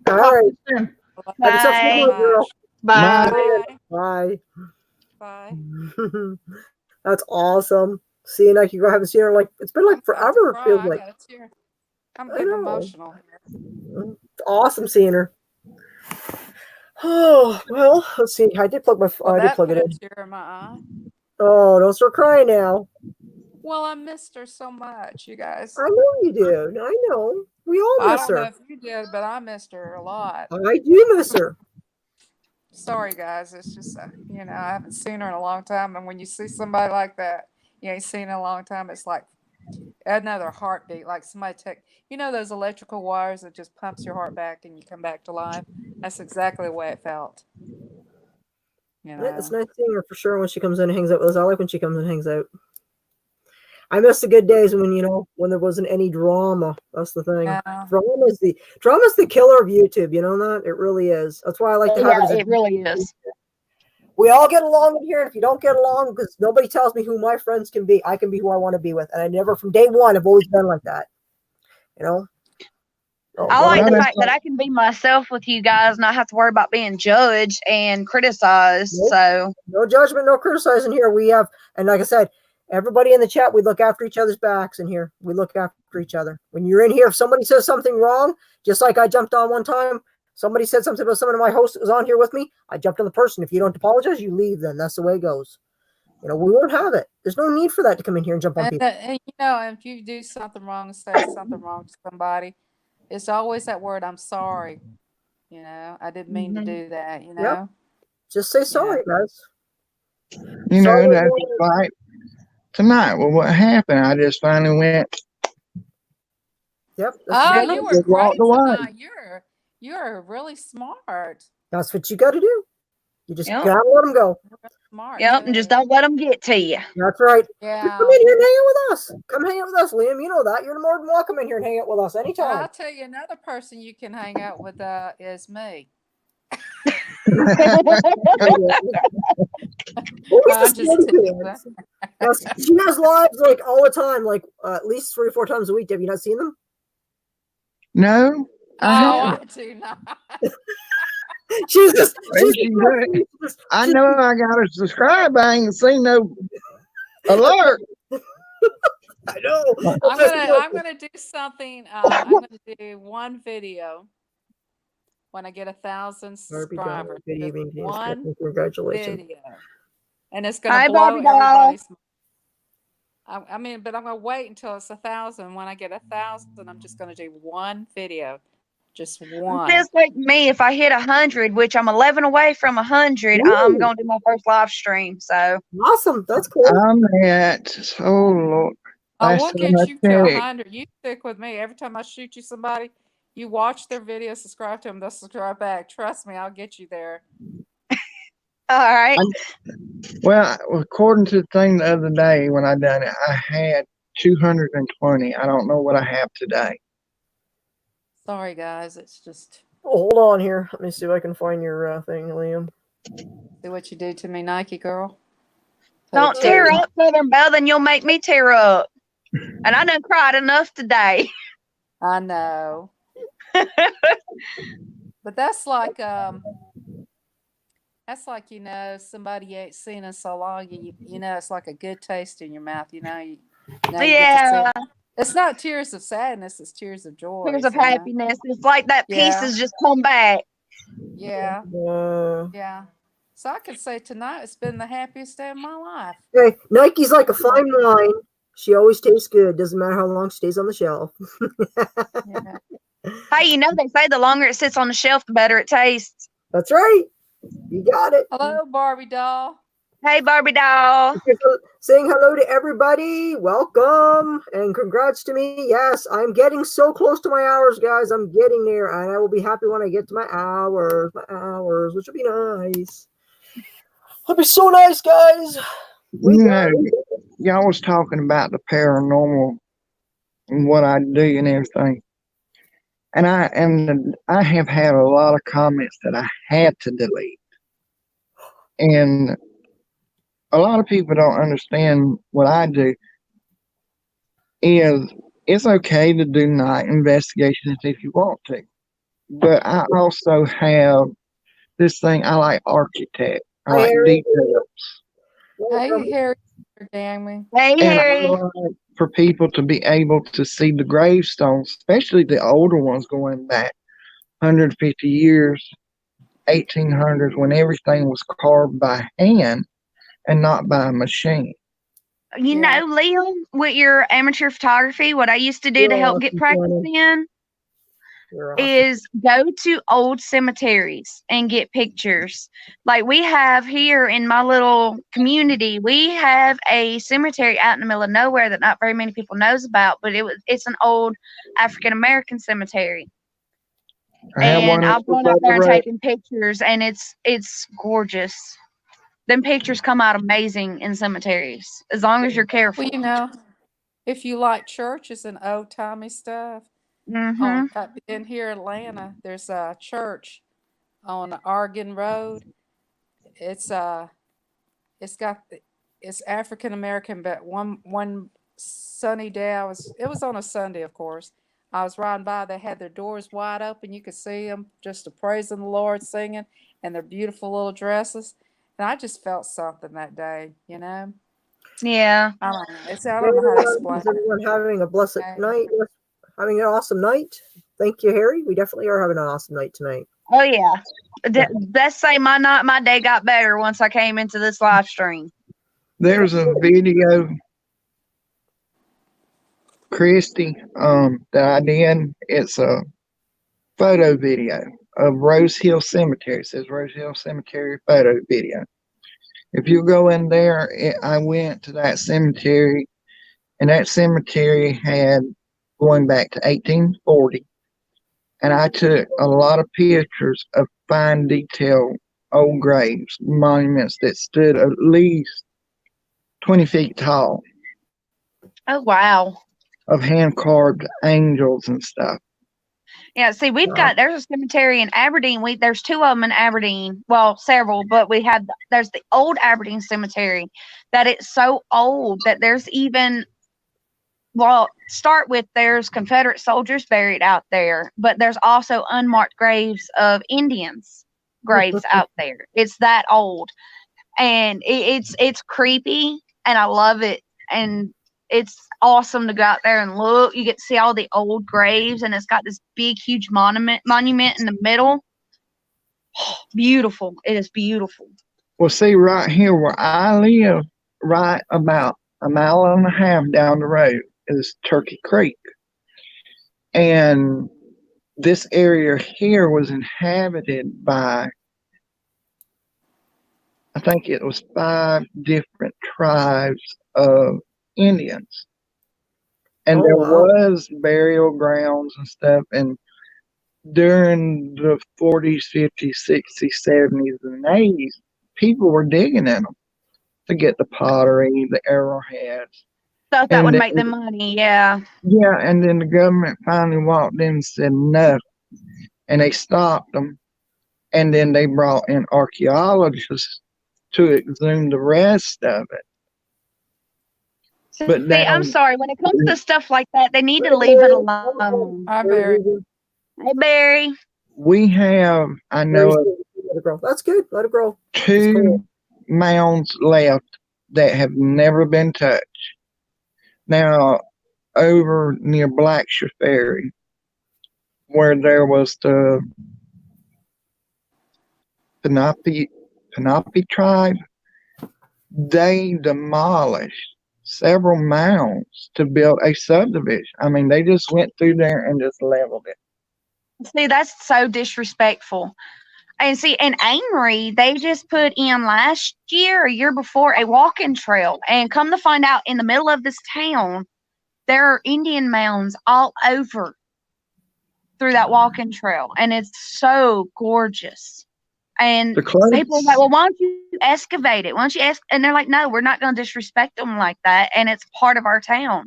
All Talk to right. you soon. Have yourself a good one, girl. Bye. Bye. Bye. Bye. That's awesome. Seeing like you haven't seen her it's been like forever. It feels like I'm I getting know. emotional. it's awesome seeing her. Oh well, let's see. I did plug my. Well, I did that plug put it a in. tear in my eye. Oh, don't start crying now. Well, I missed her so much, you guys. I know you do. I know. We all I miss don't know her. if you did, but I missed her a lot. I do miss her. Sorry, guys. It's just, I haven't seen her in a long time. And when you see somebody like that, you ain't seen in a long time, it's like another heartbeat. Like somebody those electrical wires that just pumps your heart back and you come back to life. That's exactly the way it felt. Yeah, it's nice seeing her for sure when she comes in and hangs out with us. I like when she comes and hangs out. I miss the good days when there wasn't any drama. That's the thing. Yeah. Drama's the killer of YouTube. You know that? It really is. That's why I like to have it. As Yeah, it really is. We all get along in here. And if you don't get along, because nobody tells me who my friends can be, I can be who I want to be with. And I never, from day one, have always been like that. You know? I like the that's fact that I can be myself with you guys, not have to worry about being judged and criticized. Nope. So No judgment, no criticizing here. We have, and like I said, everybody in the chat, we look after each other's backs in here. We look after each other. When you're in here, if somebody says something wrong, just like I jumped on one time, somebody said something about someone of my host that was on here with me, I jumped on the person. If you don't apologize, you leave then. That's the way it goes. We won't have it. There's no need for that to come in here and jump on people. And if you do something wrong, say something wrong to somebody, it's always that word, I'm sorry. I didn't mean to do that, Yep. Just say sorry, guys. That's like tonight. Well, what happened? I just finally went. Yep. Oh, you were Just great walked away. tonight. You're really smart. That's what you got to do. You just Yep. gotta let them go. Smart. Yep, and just too. don't let them get to you. That's right. Just Yeah. come in here and hang out with us. Come hang out with us, Liam. You know that. You're more than welcome in here and hang out with us I'll anytime. tell you another person you can hang out with is me. What was I'm this just lady teasing. doing? Now, she has lives like all the time, like at least 3 or 4 times a week. Have you not seen them? No, I Oh, haven't. I do not. She's just. Well, she did. I know I got to subscribe. I ain't seen no alert. I know. I'm gonna do something. I'm gonna do one video when I get 1,000 Barbie doll, subscribers. good Just evening, James one Griffin. Congratulations. video, and it's gonna Hi, blow Barbie doll. everybody's. I mean, but I'm gonna wait until it's 1,000. When I get 1,000, I'm just gonna do one video, just one. Just like me, if I hit 100, which I'm 11 away from 100, I'm gonna do my first live stream. So awesome. That's cool. I'm at, oh Lord. I Last will time get I you to checked. 100. You stick with me. Every time I shoot you somebody, you watch their video, subscribe to them, they'll subscribe back. Trust me, I'll get you there. all right. Well, according to the thing the other day when I done it, I had 220. I don't know what I have today. Sorry, guys. It's just Oh, hold on here. Let me see if I can find your thing, Liam. see what you did to me, Nike girl. Don't tear up, Southern Belle, then you'll make me tear up. And I done cried enough today. I know. But that's like somebody you ain't seen in so long. You know, it's like a good taste in your mouth. You know, you get to see Yeah. it. It's not tears of sadness; it's tears of joy. Tears of you know? happiness. It's like that piece Yeah. has just come back. Yeah, yeah. So I could say tonight it's been the happiest day of my life. Okay, Nike's like a fine wine. She always tastes good. Doesn't matter how long she stays on the shelf. Yeah. Hey, you know they say the longer it sits on the shelf, the better it tastes. That's right. You got it. Hello, Barbie doll. Hey, Barbie doll. Saying hello to everybody. Welcome and congrats to me. Yes, I'm getting so close to my hours, guys. I'm getting there, and I will be happy when I get to my hours, which will be nice. It'll be so nice, guys. You know, y'all was talking about the paranormal and what I do and everything. And I have had a lot of comments that I had to delete. And a lot of people don't understand what I do. Is it's okay to do night investigations if you want to. But I also have this thing, I like architect. I like details. Hey, Harry. Damn. Hey, And Harry. I like for people to be able to see the gravestones, especially the older ones going back 150 years, 1800s, when everything was carved by hand and not by a machine. You know, Liam, with your amateur photography, what I used to do to help get practice in is go to old cemeteries and get pictures. Like we have here in my little community, we have a cemetery out in the middle of nowhere that not very many people knows about, but it's an old African American cemetery. And I've gone out there and taken pictures, and it's gorgeous. Them pictures come out amazing in cemeteries as long as you're careful. Well, you know, if you like churches and old timey stuff, in here in Atlanta, there's a church on Oregon Road. It's African American, but one sunny day it was on a Sunday, of course. I was riding by. They had their doors wide open. You could see them just praising the Lord, singing, and their beautiful little dresses. And I just felt something that day, you know. Yeah. I don't know. I don't know how to explain Is everyone having a blessed night? Having an awesome night? Thank you, Harry. We definitely are having an awesome night tonight. Oh yeah. Let's say my day got better once I came into this live stream. There's a video, Christy, that I did. It's a photo video of Rose Hill Cemetery. It says Rose Hill Cemetery photo video. If you go in there, I went to that cemetery, and that cemetery had going back to 1840. And I took a lot of pictures of fine detail old graves, monuments that stood at least 20 feet tall, Oh wow. of hand carved angels and stuff. Yeah, see, there's a cemetery in Aberdeen. There's two of them in Aberdeen. Well, several, but there's the old Aberdeen Cemetery that it's so old that there's even, there's Confederate soldiers buried out there, but there's also unmarked graves of Indians graves out there. It's that old. And it's creepy and I love it. And it's awesome to go out there and look. You get to see all the old graves, and it's got this big, huge monument in the middle. Beautiful. It is beautiful. Well, see, right here where I live, right about a mile and a half down the road is Turkey Creek. And this area here was inhabited by, I think it was 5 different tribes of Indians. And there was burial grounds and stuff. And during the 40s, 50s, 60s, 70s, and 80s, people were digging in them to get the pottery, the arrowheads. Stuff that would make them money, yeah. Yeah, and then the government finally walked in and said enough. And they stopped them. And then they brought in archaeologists to exhume the rest of it. But See, I'm sorry. When it comes to stuff like that, they need to leave it alone. Hi, Barry. Hey, Barry. We have, I know, Let it grow. That's good. Let it grow. 2 mounds left that have never been touched. Now, over near Blackshear Ferry, where there was the Penape tribe, they demolished several mounds to build a subdivision. I mean, they just went through there and just leveled it. See, that's so disrespectful. And see, in Amory, they just put in last year or year before a walking trail. And come to find out, in the middle of this town, there are Indian mounds all over through that walking trail. And it's so gorgeous. And people are like, well, why don't you excavate it? Why don't you and they're like, no, we're not going to disrespect them like that. And it's part of our town.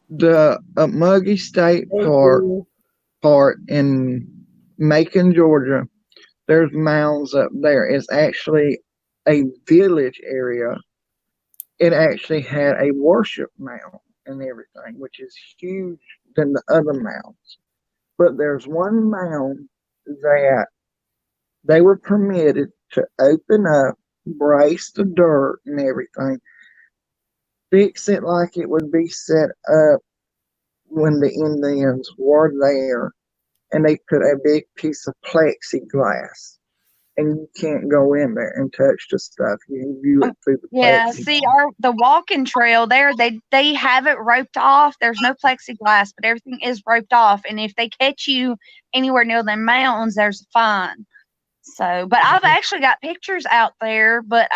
The Muggy State Park in Macon, Georgia, there's mounds up there. It's actually a village area. It actually had a worship mound and everything, which is huge than the other mounds. But there's one mound that they were permitted to open up, brace the dirt and everything, fix it like it would be set up when the Indians were there, and they put a big piece of plexiglass, and you can't go in there and touch the stuff. You can view it through the Yeah, plexiglass. see, the walking trail there, they have it roped off. There's no plexiglass, but everything is roped off. And if they catch you anywhere near the mountains, there's a fine. So, but I've actually got pictures out there, but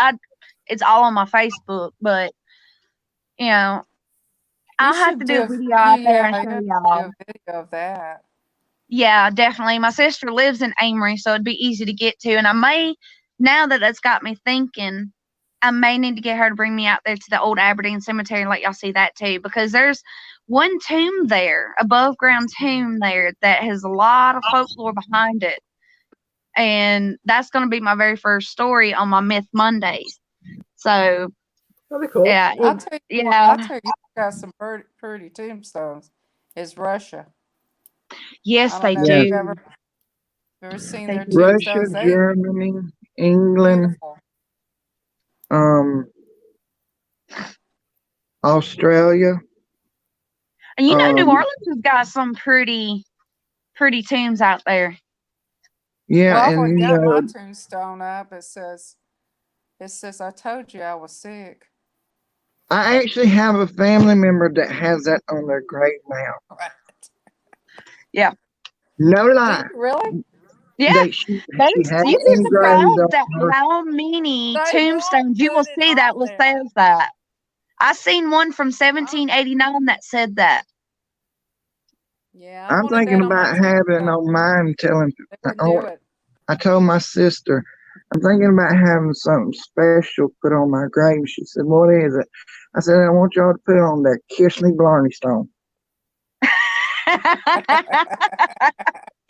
it's all on my Facebook. But you know, I'll have to do a video out there and show y'all. A video of that. Yeah, definitely. My sister lives in Amory, so it'd be easy to get to. And I may, now that that's got me thinking, I may need to get her to bring me out there to the old Aberdeen Cemetery and let y'all see that too. Because there's one tomb there, above ground tomb there, that has a lot of folklore behind it. And that's going to be my very first story on my Myth Mondays. So, that'd be cool. Yeah, I'll tell you, I'll tell you, got some pretty tombstones. Is Russia? Yes, I they don't know if do. you've ever seen their Russia, tombstones. Germany, England, Australia. And you know, New Orleans has got some pretty tombs out there. Yeah, Well, I've and already you got know, my tombstone up. It says, I told you I was sick. I actually have a family member that has that on their grave now. Right. Yeah. No lie. Really? Yeah. She You'd has be it engraved surprised on at her. how many tombstones you will see that will say that. I seen one from 1789 that said that. Yeah, I I'm wanted thinking that on my about having tombstone. on mine telling. They wouldn't do it. I told my sister, I'm thinking about having something special put on my grave. She said, "What is it?" I said, "I want y'all to put on that Kiss Me Blarney Stone."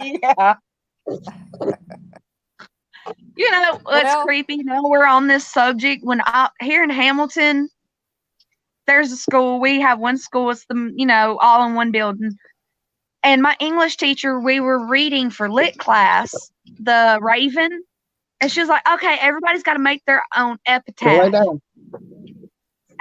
Yeah. You know, it's Well, creepy. You know, we're on this subject. Here in Hamilton, there's a school. We have one school. It's all in one building. And my English teacher, we were reading for lit class, The Raven, and she was like, "Okay, everybody's got to make their own So lay epitaph." down.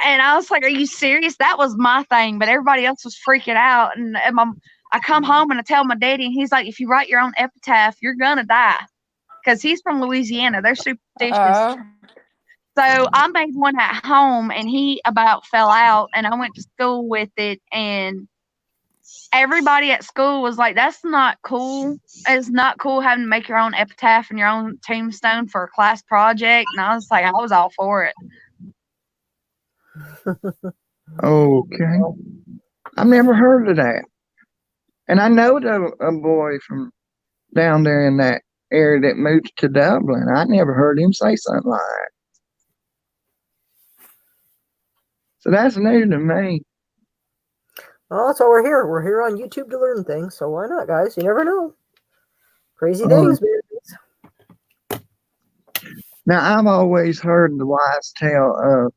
And I was like, "Are you serious?" That was my thing, but everybody else was freaking out. And I come home and I tell my daddy, and he's like, "If you write your own epitaph, you're gonna die," because he's from Louisiana. They're superstitious. So I made one at home, and he about fell out, and I went to school with it, and everybody at school was like, "That's not cool. It's not cool having to make your own epitaph and your own tombstone for a class project." And I was like, I was all for it. Okay. I've never heard of that. And I know a boy from down there in that area that moved to Dublin. I never heard him say something like that. So that's new to me. Well, that's why we're here. We're here on YouTube to learn things. So why not, guys? You never know. Crazy things, man. Now, I've always heard the wives' tale of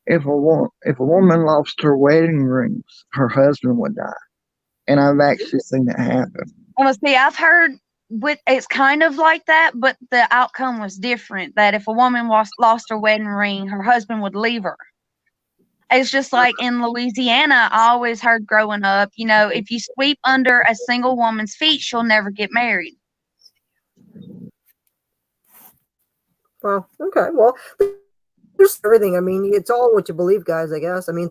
if a woman lost her wedding rings, her husband would die. And I've actually seen it happen. Well, see, I've heard it's kind of like that, but the outcome was different. That if a woman lost her wedding ring, her husband would leave her. It's just like in Louisiana, I always heard growing up, if you sweep under a single woman's feet, she'll never get married. Well, okay. Well, there's everything. I mean, it's all what you believe, guys, I guess. I mean,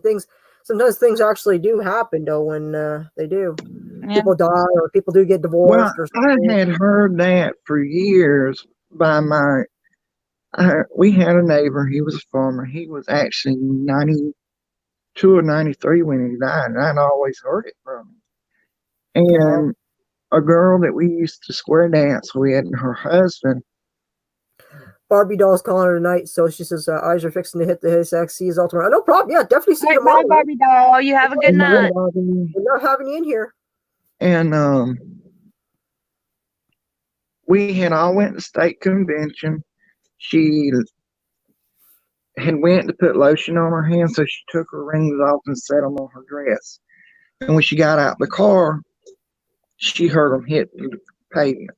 sometimes things actually do happen, though, when they do. Yeah. People die or people do get divorced or something. I had heard that for years by we had a neighbor. He was a farmer. He was actually 92 or 93 when he died, and I'd always heard it from him. And a girl that we used to square dance with and her husband. Barbie doll's calling her tonight, so she says eyes are fixing to hit the haystack. See you all tomorrow. No problem. Yeah, definitely see you tomorrow. Bye, Barbie doll. You have a good night. We're not having you in here. And we had all went to state convention. She had went to put lotion on her hands, so she took her rings off and set them on her dress. And when she got out the car, she heard them hit the pavement.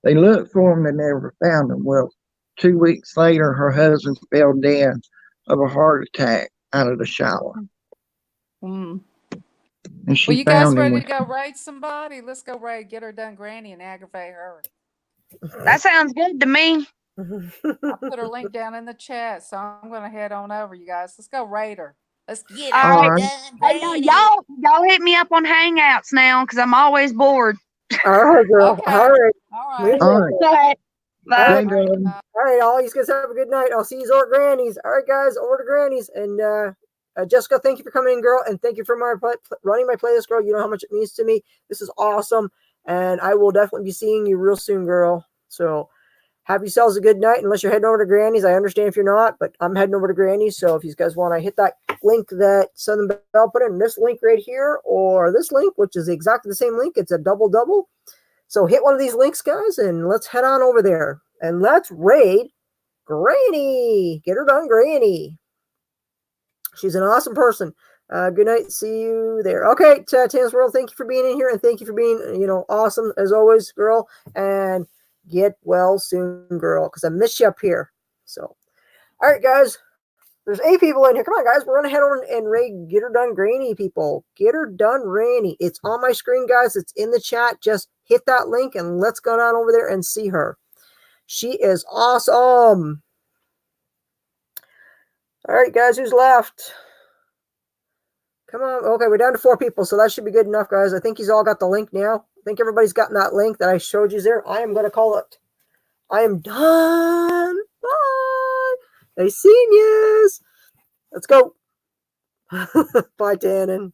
They looked for them and never found them. Well, 2 weeks later, her husband fell dead of a heart attack out of the shower. Mm. And she you guys found him ready to go raid somebody? Let's go raid, get her done granny and aggravate her. That sounds good to me. I'll put her link down in the chat, so I'm going to head on over, you guys. Let's go raid her. Let's get her All right. done granny. Y'all hit me up on Hangouts now, because I'm always bored. All right, girl. Okay. All right. All right. Bye. All right, all you guys have a good night. I'll see you at Granny's. All right, guys, over to Granny's. And Jessica, thank you for coming in, girl, and thank you for running my playlist, girl. You know how much it means to me. This is awesome, and I will definitely be seeing you real soon, girl. So have yourselves a good night. Unless you're heading over to Granny's, I understand if you're not, but I'm heading over to Granny's. So if you guys want to hit that link that Southern Belle put in, this link right here, or this link, which is exactly the same link, it's a double. So hit one of these links, guys, and let's head on over there. And let's raid Granny. Get her done, Granny. She's an awesome person. Good night. See you there. Okay, Tana's World, thank you for being in here, and thank you for being, awesome as always, girl. And get well soon, girl, because I miss you up here. So, all right, guys. There's 8 people in here. Come on, guys. We're going to head over and raid Get Her Done Granny, people. Get Her Done Granny. It's on my screen, guys. It's in the chat. Just hit that link, and let's go down over there and see her. She is awesome. All right, guys. Who's left? Come on. Okay, we're down to 4 people, so that should be good enough, guys. I think he's all got the link now. I think everybody's gotten that link that I showed you there. I am going to call it. I am done. Bye. Nice seeing yous. Let's go. Bye, Tannen.